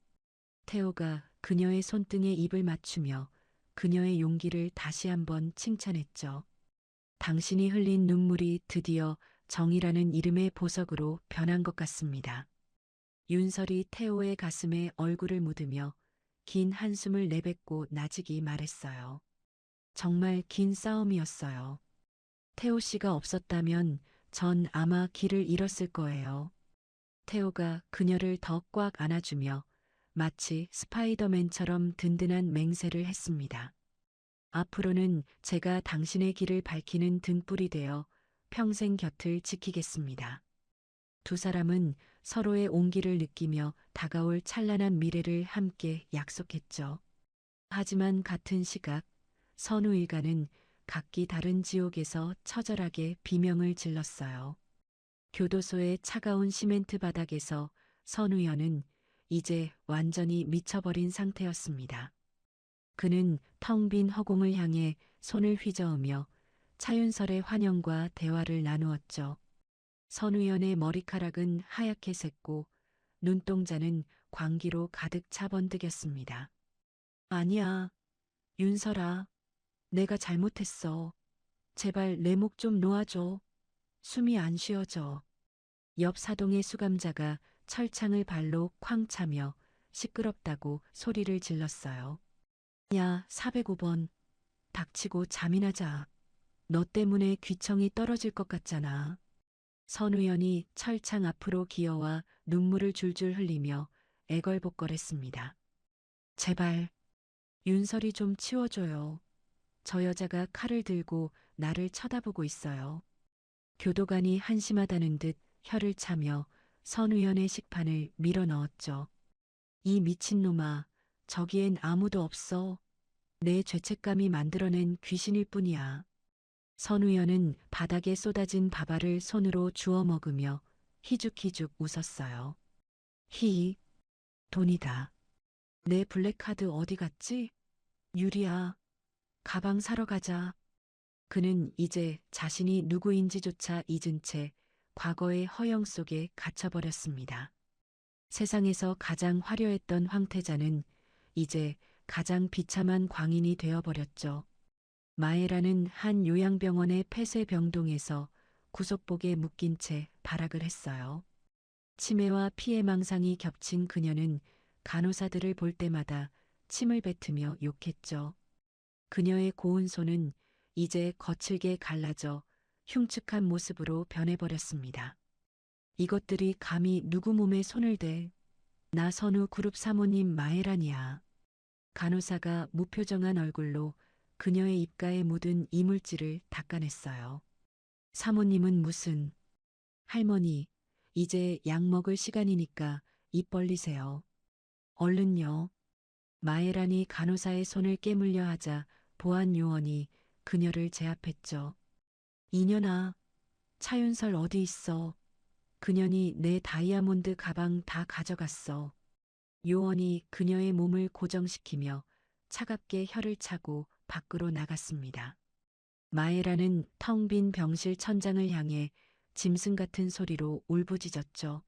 태호가 그녀의 손등에 입을 맞추며 그녀의 용기를 다시 한번 칭찬했죠. 당신이 흘린 눈물이 드디어 정이라는 이름의 보석으로 변한 것 같습니다. 윤설이 태호의 가슴에 얼굴을 묻으며 긴 한숨을 내뱉고 나직이 말했어요. 정말 긴 싸움이었어요. 태호 씨가 없었다면 전 아마 길을 잃었을 거예요. 태호가 그녀를 더 꽉 안아주며 마치 스파이더맨처럼 든든한 맹세를 했습니다. 앞으로는 제가 당신의 길을 밝히는 등불이 되어 평생 곁을 지키겠습니다. 두 사람은 서로의 온기를 느끼며 다가올 찬란한 미래를 함께 약속했죠. 하지만 같은 시각 선우 일가는 각기 다른 지옥에서 처절하게 비명을 질렀어요. 교도소의 차가운 시멘트 바닥에서 선우연은 이제 완전히 미쳐버린 상태였습니다. 그는 텅 빈 허공을 향해 손을 휘저으며 차윤설의 환영과 대화를 나누었죠. 선우연의 머리카락은 하얗게 샜고 눈동자는 광기로 가득 차 번득였습니다. 아니야, 윤설아. 내가 잘못했어. 제발 내 목 좀 놓아줘. 숨이 안 쉬어져. 옆 사동의 수감자가 철창을 발로 쾅 차며 시끄럽다고 소리를 질렀어요. 야, 405번. 닥치고 잠이나 자. 너 때문에 귀청이 떨어질 것 같잖아. 선우연이 철창 앞으로 기어와 눈물을 줄줄 흘리며 애걸복걸했습니다. 제발, 윤설이 좀 치워줘요. 저 여자가 칼을 들고 나를 쳐다보고 있어요. 교도관이 한심하다는 듯 혀를 차며 선우연의 식판을 밀어 넣었죠. 이 미친놈아, 저기엔 아무도 없어. 내 죄책감이 만들어낸 귀신일 뿐이야. 선우연은 바닥에 쏟아진 밥알을 손으로 주워 먹으며 희죽희죽 웃었어요. 돈이다. 내 블랙카드 어디 갔지? 유리야, 가방 사러 가자. 그는 이제 자신이 누구인지조차 잊은 채 과거의 허영 속에 갇혀버렸습니다. 세상에서 가장 화려했던 황태자는 이제 가장 비참한 광인이 되어버렸죠. 마에라는 한 요양병원의 폐쇄병동에서 구속복에 묶인 채 발악을 했어요. 치매와 피해망상이 겹친 그녀는 간호사들을 볼 때마다 침을 뱉으며 욕했죠. 그녀의 고운 손은 이제 거칠게 갈라져 흉측한 모습으로 변해버렸습니다. 이것들이 감히 누구 몸에 손을 대? 나 선우 그룹 사모님 마에란이야. 간호사가 무표정한 얼굴로 그녀의 입가에 묻은 이물질을 닦아냈어요. 사모님은 무슨... 할머니, 이제 약 먹을 시간이니까 입 벌리세요. 얼른요. 마에란이 간호사의 손을 깨물려 하자 보안 요원이 그녀를 제압했죠. 이년아, 차윤설 어디 있어? 그년이 내 다이아몬드 가방 다 가져갔어. 요원이 그녀의 몸을 고정시키며 차갑게 혀를 차고 밖으로 나갔습니다. 마에라는 텅 빈 병실 천장을 향해 짐승 같은 소리로 울부짖었죠.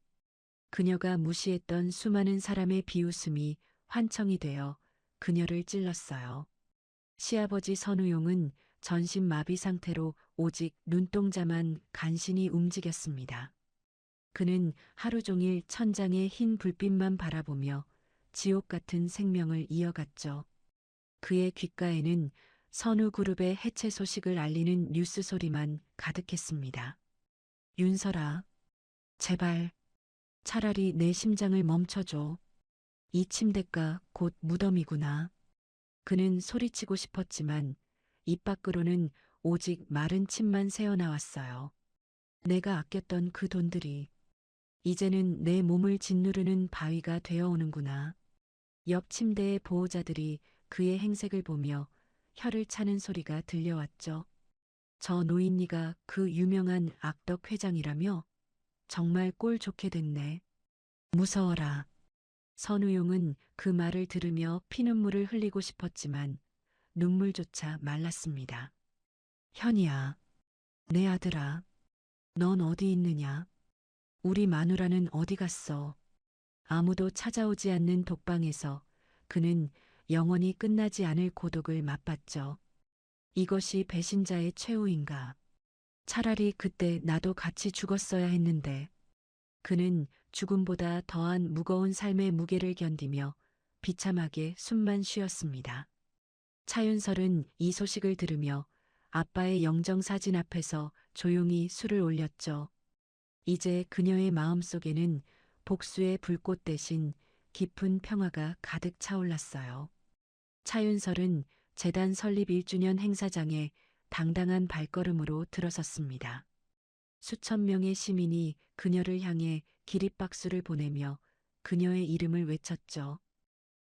그녀가 무시했던 수많은 사람의 비웃음이 환청이 되어 그녀를 찔렀어요. 시아버지 선우용은 전신 마비 상태로 오직 눈동자만 간신히 움직였습니다. 그는 하루 종일 천장의 흰 불빛만 바라보며 지옥 같은 생명을 이어갔죠. 그의 귓가에는 선우그룹의 해체 소식을 알리는 뉴스 소리만 가득했습니다. 윤설아, 제발, 차라리 내 심장을 멈춰줘. 이 침대가 곧 무덤이구나. 그는 소리치고 싶었지만 입 밖으로는 오직 마른 침만 새어나왔어요. 내가 아꼈던 그 돈들이 이제는 내 몸을 짓누르는 바위가 되어오는구나. 옆 침대의 보호자들이 그의 행색을 보며 혀를 차는 소리가 들려왔죠. 저 노인네가 그 유명한 악덕 회장이라며? 정말 꼴 좋게 됐네. 무서워라. 선우용은 그 말을 들으며 피눈물을 흘리고 싶었지만 눈물조차 말랐습니다. 현이야, 내 아들아, 넌 어디 있느냐? 우리 마누라는 어디 갔어? 아무도 찾아오지 않는 독방에서 그는 영원히 끝나지 않을 고독을 맛봤죠. 이것이 배신자의 최후인가? 차라리 그때 나도 같이 죽었어야 했는데. 그는 죽음보다 더한 무거운 삶의 무게를 견디며 비참하게 숨만 쉬었습니다. 차윤설은 이 소식을 들으며 아빠의 영정사진 앞에서 조용히 술을 올렸죠. 이제 그녀의 마음속에는 복수의 불꽃 대신 깊은 평화가 가득 차올랐어요. 차윤설은 재단 설립 1주년 행사장에 당당한 발걸음으로 들어섰습니다. 수천 명의 시민이 그녀를 향해 기립박수를 보내며 그녀의 이름을 외쳤죠.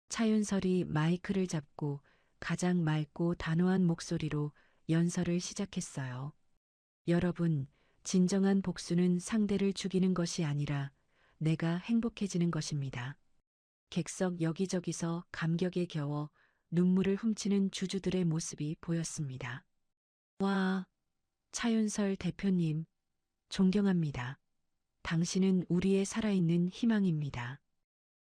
차윤설이 마이크를 잡고 가장 맑고 단호한 목소리로 연설을 시작했어요. 여러분, 진정한 복수는 상대를 죽이는 것이 아니라 내가 행복해지는 것입니다. 객석 여기저기서 감격에 겨워 눈물을 훔치는 주주들의 모습이 보였습니다. 와, 차윤설 대표님, 존경합니다. 당신은 우리의 살아있는 희망입니다.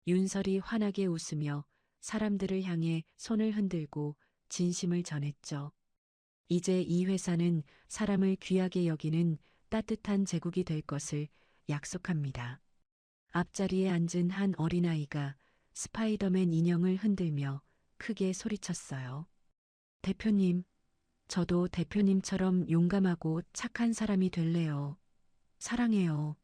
윤설이 환하게 웃으며 사람들을 향해 손을 흔들고 진심을 전했죠. 이제 이 회사는 사람을 귀하게 여기는 따뜻한 제국이 될 것을 약속합니다. 앞자리에 앉은 한 어린아이가 스파이더맨 인형을 흔들며 크게 소리쳤어요. 대표님, 저도 대표님처럼 용감하고 착한 사람이 될래요. 사랑해요.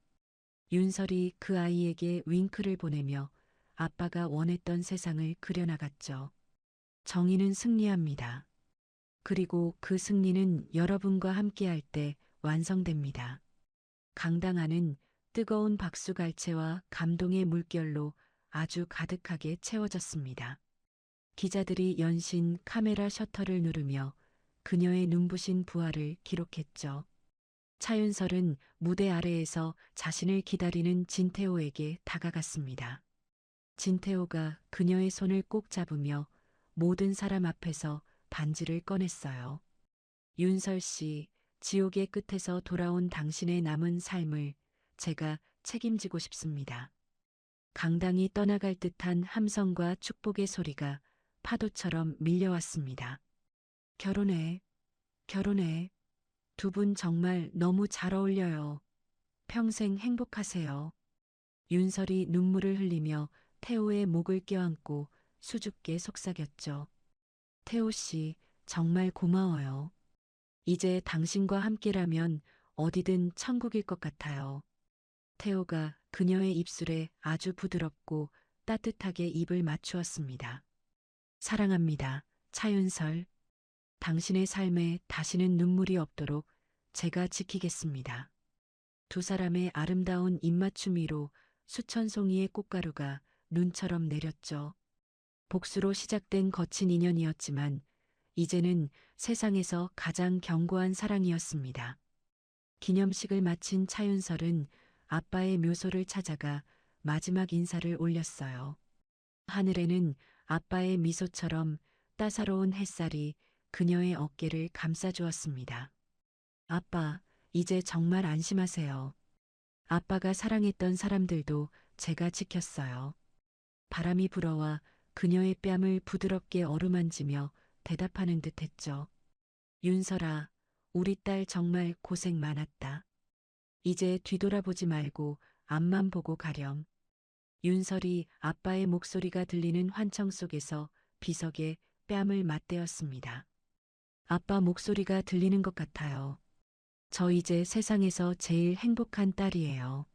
윤설이 그 아이에게 윙크를 보내며 아빠가 원했던 세상을 그려나갔죠. 정의는 승리합니다. 그리고 그 승리는 여러분과 함께할 때 완성됩니다. 강당안은 뜨거운 박수갈채와 감동의 물결로 아주 가득하게 채워졌습니다. 기자들이 연신 카메라 셔터를 누르며 그녀의 눈부신 부활을 기록했죠. 차윤설은 무대 아래에서 자신을 기다리는 진태호에게 다가갔습니다. 진태호가 그녀의 손을 꼭 잡으며 모든 사람 앞에서 반지를 꺼냈어요. 윤설 씨, 지옥의 끝에서 돌아온 당신의 남은 삶을 제가 책임지고 싶습니다. 강당이 떠나갈 듯한 함성과 축복의 소리가 파도처럼 밀려왔습니다. 결혼해, 결혼해. 두 분 정말 너무 잘 어울려요. 평생 행복하세요. 윤설이 눈물을 흘리며 태호의 목을 껴안고 수줍게 속삭였죠. 태호 씨, 정말 고마워요. 이제 당신과 함께라면 어디든 천국일 것 같아요. 태호가 그녀의 입술에 아주 부드럽고 따뜻하게 입을 맞추었습니다. 사랑합니다, 차윤설. 당신의 삶에 다시는 눈물이 없도록 제가 지키겠습니다. 두 사람의 아름다운 입맞춤 위로 수천 송이의 꽃가루가 눈처럼 내렸죠. 복수로 시작된 거친 인연이었지만 이제는 세상에서 가장 견고한 사랑이었습니다. 기념식을 마친 차윤설은 아빠의 묘소를 찾아가 마지막 인사를 올렸어요. 하늘에는 아빠의 미소처럼 따사로운 햇살이 그녀의 어깨를 감싸주었습니다. 아빠, 이제 정말 안심하세요. 아빠가 사랑했던 사람들도 제가 지켰어요. 바람이 불어와 그녀의 뺨을 부드럽게 어루만지며 대답하는 듯 했죠. 윤설아, 우리 딸 정말 고생 많았다. 이제 뒤돌아보지 말고 앞만 보고 가렴. 윤설이 아빠의 목소리가 들리는 환청 속에서 비석에 뺨을 맞대었습니다. 아빠 목소리가 들리는 것 같아요. 저 이제 세상에서 제일 행복한 딸이에요.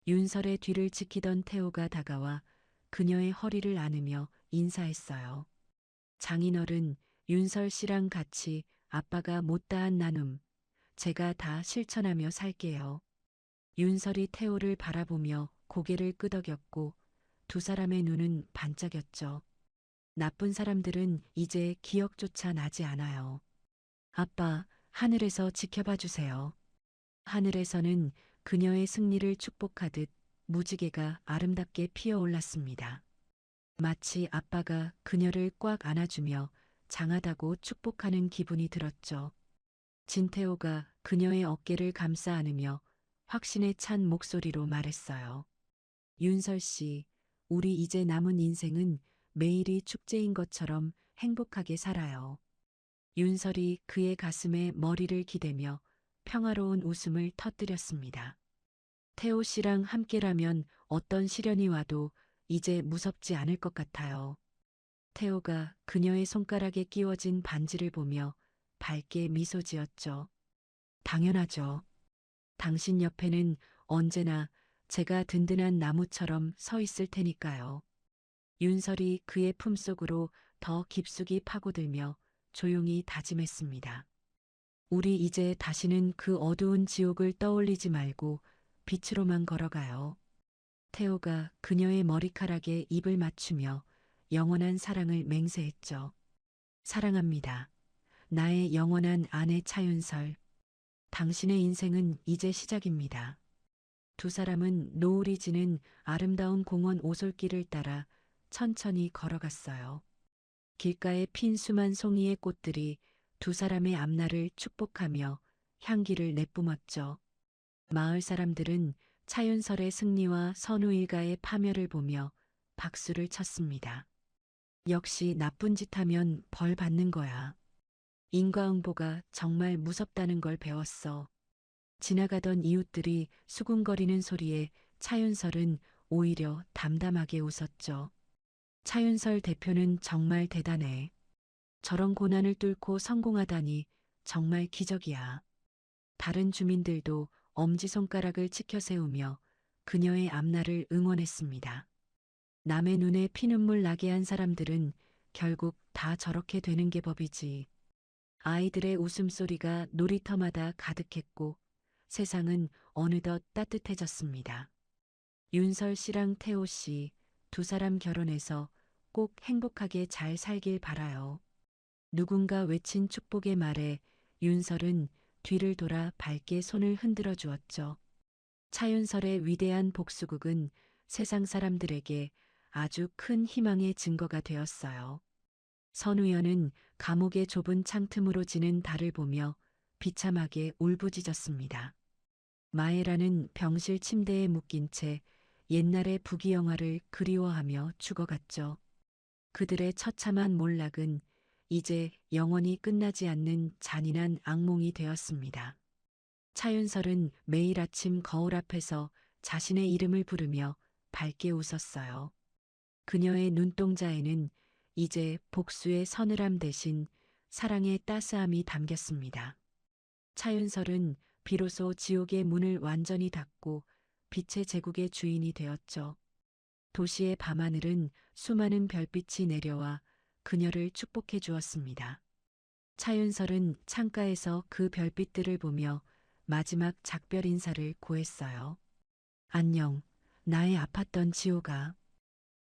윤설의 뒤를 지키던 태호가 다가와 그녀의 허리를 안으며 인사했어요. 장인어른, 윤설 씨랑 같이 아빠가 못다한 나눔, 제가 다 실천하며 살게요. 윤설이 태호를 바라보며 고개를 끄덕였고 두 사람의 눈은 반짝였죠. 나쁜 사람들은 이제 기억조차 나지 않아요. 아빠, 하늘에서 지켜봐 주세요. 하늘에서는 그녀의 승리를 축복하듯 무지개가 아름답게 피어올랐습니다. 마치 아빠가 그녀를 꽉 안아주며 장하다고 축복하는 기분이 들었죠. 진태호가 그녀의 어깨를 감싸 안으며 확신에 찬 목소리로 말했어요. 윤설 씨, 우리 이제 남은 인생은 매일이 축제인 것처럼 행복하게 살아요. 윤설이 그의 가슴에 머리를 기대며 평화로운 웃음을 터뜨렸습니다. 태호 씨랑 함께라면 어떤 시련이 와도 이제 무섭지 않을 것 같아요. 태호가 그녀의 손가락에 끼워진 반지를 보며 밝게 미소 지었죠. 당연하죠. 당신 옆에는 언제나 제가 든든한 나무처럼 서 있을 테니까요. 윤설이 그의 품속으로 더 깊숙이 파고들며 조용히 다짐했습니다. 우리 이제 다시는 그 어두운 지옥을 떠올리지 말고 빛으로만 걸어가요. 태호가 그녀의 머리카락에 입을 맞추며 영원한 사랑을 맹세했죠. 사랑합니다. 나의 영원한 아내 차윤설. 당신의 인생은 이제 시작입니다. 두 사람은 노을이 지는 아름다운 공원 오솔길을 따라 천천히 걸어갔어요. 길가에 핀 수만 송이의 꽃들이 두 사람의 앞날을 축복하며 향기를 내뿜었죠. 마을 사람들은 차윤설의 승리와 선우 일가의 파멸을 보며 박수를 쳤습니다. 역시 나쁜 짓 하면 벌 받는 거야. 인과응보가 정말 무섭다는 걸 배웠어. 지나가던 이웃들이 수군거리는 소리에 차윤설은 오히려 담담하게 웃었죠. 차윤설 대표는 정말 대단해. 저런 고난을 뚫고 성공하다니 정말 기적이야. 다른 주민들도 엄지손가락을 치켜 세우며 그녀의 앞날을 응원했습니다. 남의 눈에 피눈물 나게 한 사람들은 결국 다 저렇게 되는 게 법이지. 아이들의 웃음소리가 놀이터마다 가득했고 세상은 어느덧 따뜻해졌습니다. 윤설 씨랑 태호 씨 두 사람 결혼해서 꼭 행복하게 잘 살길 바라요. 누군가 외친 축복의 말에 윤설은 뒤를 돌아 밝게 손을 흔들어 주었죠. 차윤설의 위대한 복수극은 세상 사람들에게 아주 큰 희망의 증거가 되었어요. 선우연은 감옥의 좁은 창틈으로 지는 달을 보며 비참하게 울부짖었습니다. 마에라는 병실 침대에 묶인 채 옛날의 부귀영화를 그리워하며 죽어갔죠. 그들의 처참한 몰락은 이제 영원히 끝나지 않는 잔인한 악몽이 되었습니다. 차윤설은 매일 아침 거울 앞에서 자신의 이름을 부르며 밝게 웃었어요. 그녀의 눈동자에는 이제 복수의 서늘함 대신 사랑의 따스함이 담겼습니다. 차윤설은 비로소 지옥의 문을 완전히 닫고 빛의 제국의 주인이 되었죠. 도시의 밤하늘은 수많은 별빛이 내려와 그녀를 축복해 주었습니다. 차윤설은 창가에서 그 별빛들을 보며 마지막 작별 인사를 고했어요. 안녕, 나의 아팠던 지호가.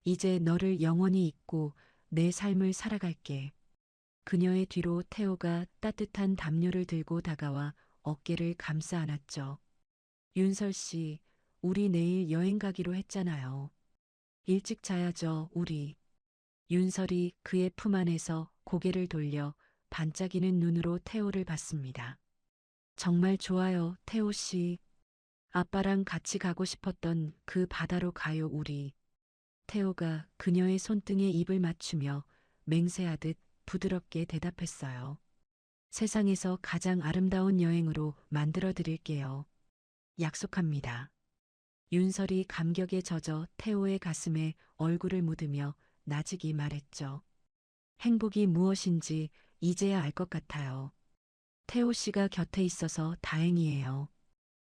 이제 너를 영원히 잊고 내 삶을 살아갈게. 그녀의 뒤로 태호가 따뜻한 담요를 들고 다가와 어깨를 감싸 안았죠. 윤설 씨, 우리 내일 여행 가기로 했잖아요. 일찍 자야죠, 우리. 윤설이 그의 품 안에서 고개를 돌려 반짝이는 눈으로 태호를 봤습니다. 정말 좋아요, 태호 씨. 아빠랑 같이 가고 싶었던 그 바다로 가요, 우리. 태호가 그녀의 손등에 입을 맞추며 맹세하듯 부드럽게 대답했어요. 세상에서 가장 아름다운 여행으로 만들어 드릴게요. 약속합니다. 윤설이 감격에 젖어 태호의 가슴에 얼굴을 묻으며 나직이 말했죠. 행복이 무엇인지 이제야 알 것 같아요. 태호 씨가 곁에 있어서 다행이에요.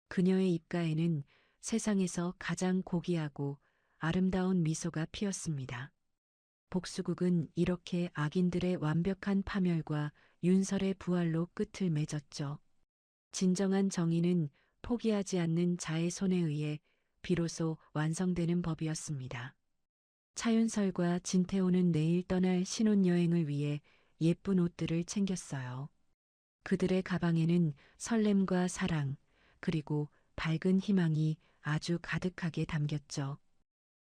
그녀의 입가에는 세상에서 가장 고귀하고 아름다운 미소가 피었습니다. 복수국은 이렇게 악인들의 완벽한 파멸과 윤설의 부활로 끝을 맺었죠. 진정한 정의는 포기하지 않는 자의 손에 의해 비로소 완성되는 법이었습니다. 차윤설과 진태호는 내일 떠날 신혼여행을 위해 예쁜 옷들을 챙겼어요. 그들의 가방에는 설렘과 사랑, 그리고 밝은 희망이 아주 가득하게 담겼죠.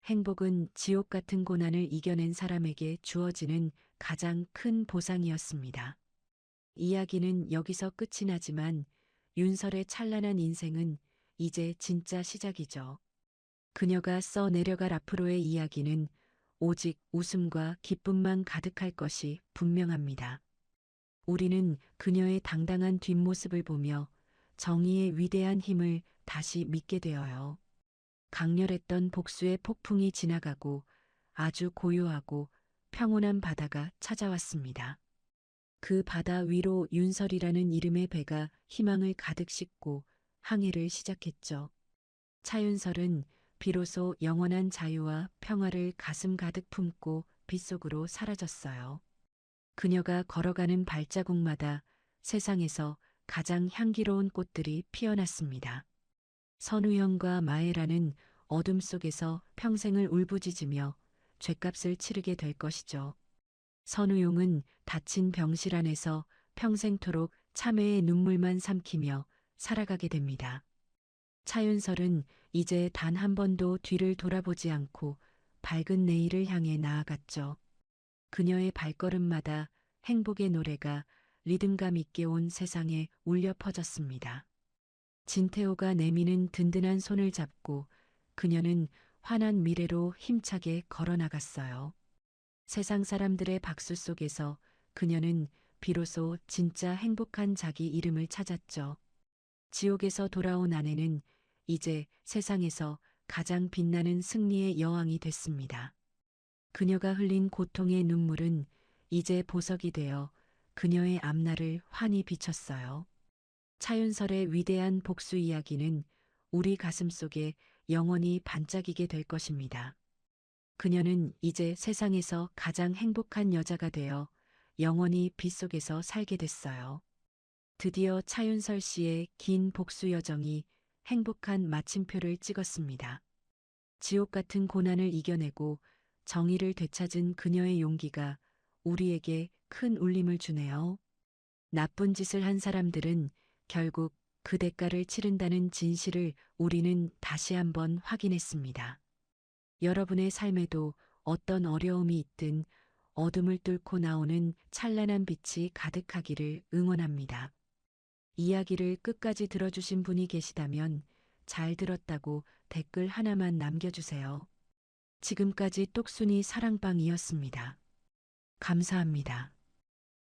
행복은 지옥 같은 고난을 이겨낸 사람에게 주어지는 가장 큰 보상이었습니다. 이야기는 여기서 끝이 나지만 윤설의 찬란한 인생은 이제 진짜 시작이죠. 그녀가 써 내려갈 앞으로의 이야기는 오직 웃음과 기쁨만 가득할 것이 분명합니다. 우리는 그녀의 당당한 뒷모습을 보며 정의의 위대한 힘을 다시 믿게 되어요. 강렬했던 복수의 폭풍이 지나가고 아주 고요하고 평온한 바다가 찾아왔습니다. 그 바다 위로 윤설이라는 이름의 배가 희망을 가득 싣고 항해를 시작했죠. 차윤설은 비로소 영원한 자유와 평화를 가슴 가득 품고 빗속으로 사라졌어요. 그녀가 걸어가는 발자국마다 세상에서 가장 향기로운 꽃들이 피어났습니다. 선우형과 마에라는 어둠 속에서 평생을 울부짖으며 죗값을 치르게 될 것이죠. 선우용은 다친 병실 안에서 평생토록 참회의 눈물만 삼키며 살아가게 됩니다. 차윤설은 이제 단 한 번도 뒤를 돌아보지 않고 밝은 내일을 향해 나아갔죠. 그녀의 발걸음마다 행복의 노래가 리듬감 있게 온 세상에 울려 퍼졌습니다. 진태호가 내미는 든든한 손을 잡고 그녀는 환한 미래로 힘차게 걸어 나갔어요. 세상 사람들의 박수 속에서 그녀는 비로소 진짜 행복한 자기 이름을 찾았죠. 지옥에서 돌아온 아내는 이제 세상에서 가장 빛나는 승리의 여왕이 됐습니다. 그녀가 흘린 고통의 눈물은 이제 보석이 되어 그녀의 앞날을 환히 비쳤어요. 차윤설의 위대한 복수 이야기는 우리 가슴 속에 영원히 반짝이게 될 것입니다. 그녀는 이제 세상에서 가장 행복한 여자가 되어 영원히 빛 속에서 살게 됐어요. 드디어 차윤설 씨의 긴 복수 여정이 행복한 마침표를 찍었습니다. 지옥 같은 고난을 이겨내고 정의를 되찾은 그녀의 용기가 우리에게 큰 울림을 주네요. 나쁜 짓을 한 사람들은 결국 그 대가를 치른다는 진실을 우리는 다시 한번 확인했습니다. 여러분의 삶에도 어떤 어려움이 있든 어둠을 뚫고 나오는 찬란한 빛이 가득하기를 응원합니다. 이야기를 끝까지 들어주신 분이 계시다면 잘 들었다고 댓글 하나만 남겨주세요. 지금까지 똑순이 사랑방이었습니다. 감사합니다.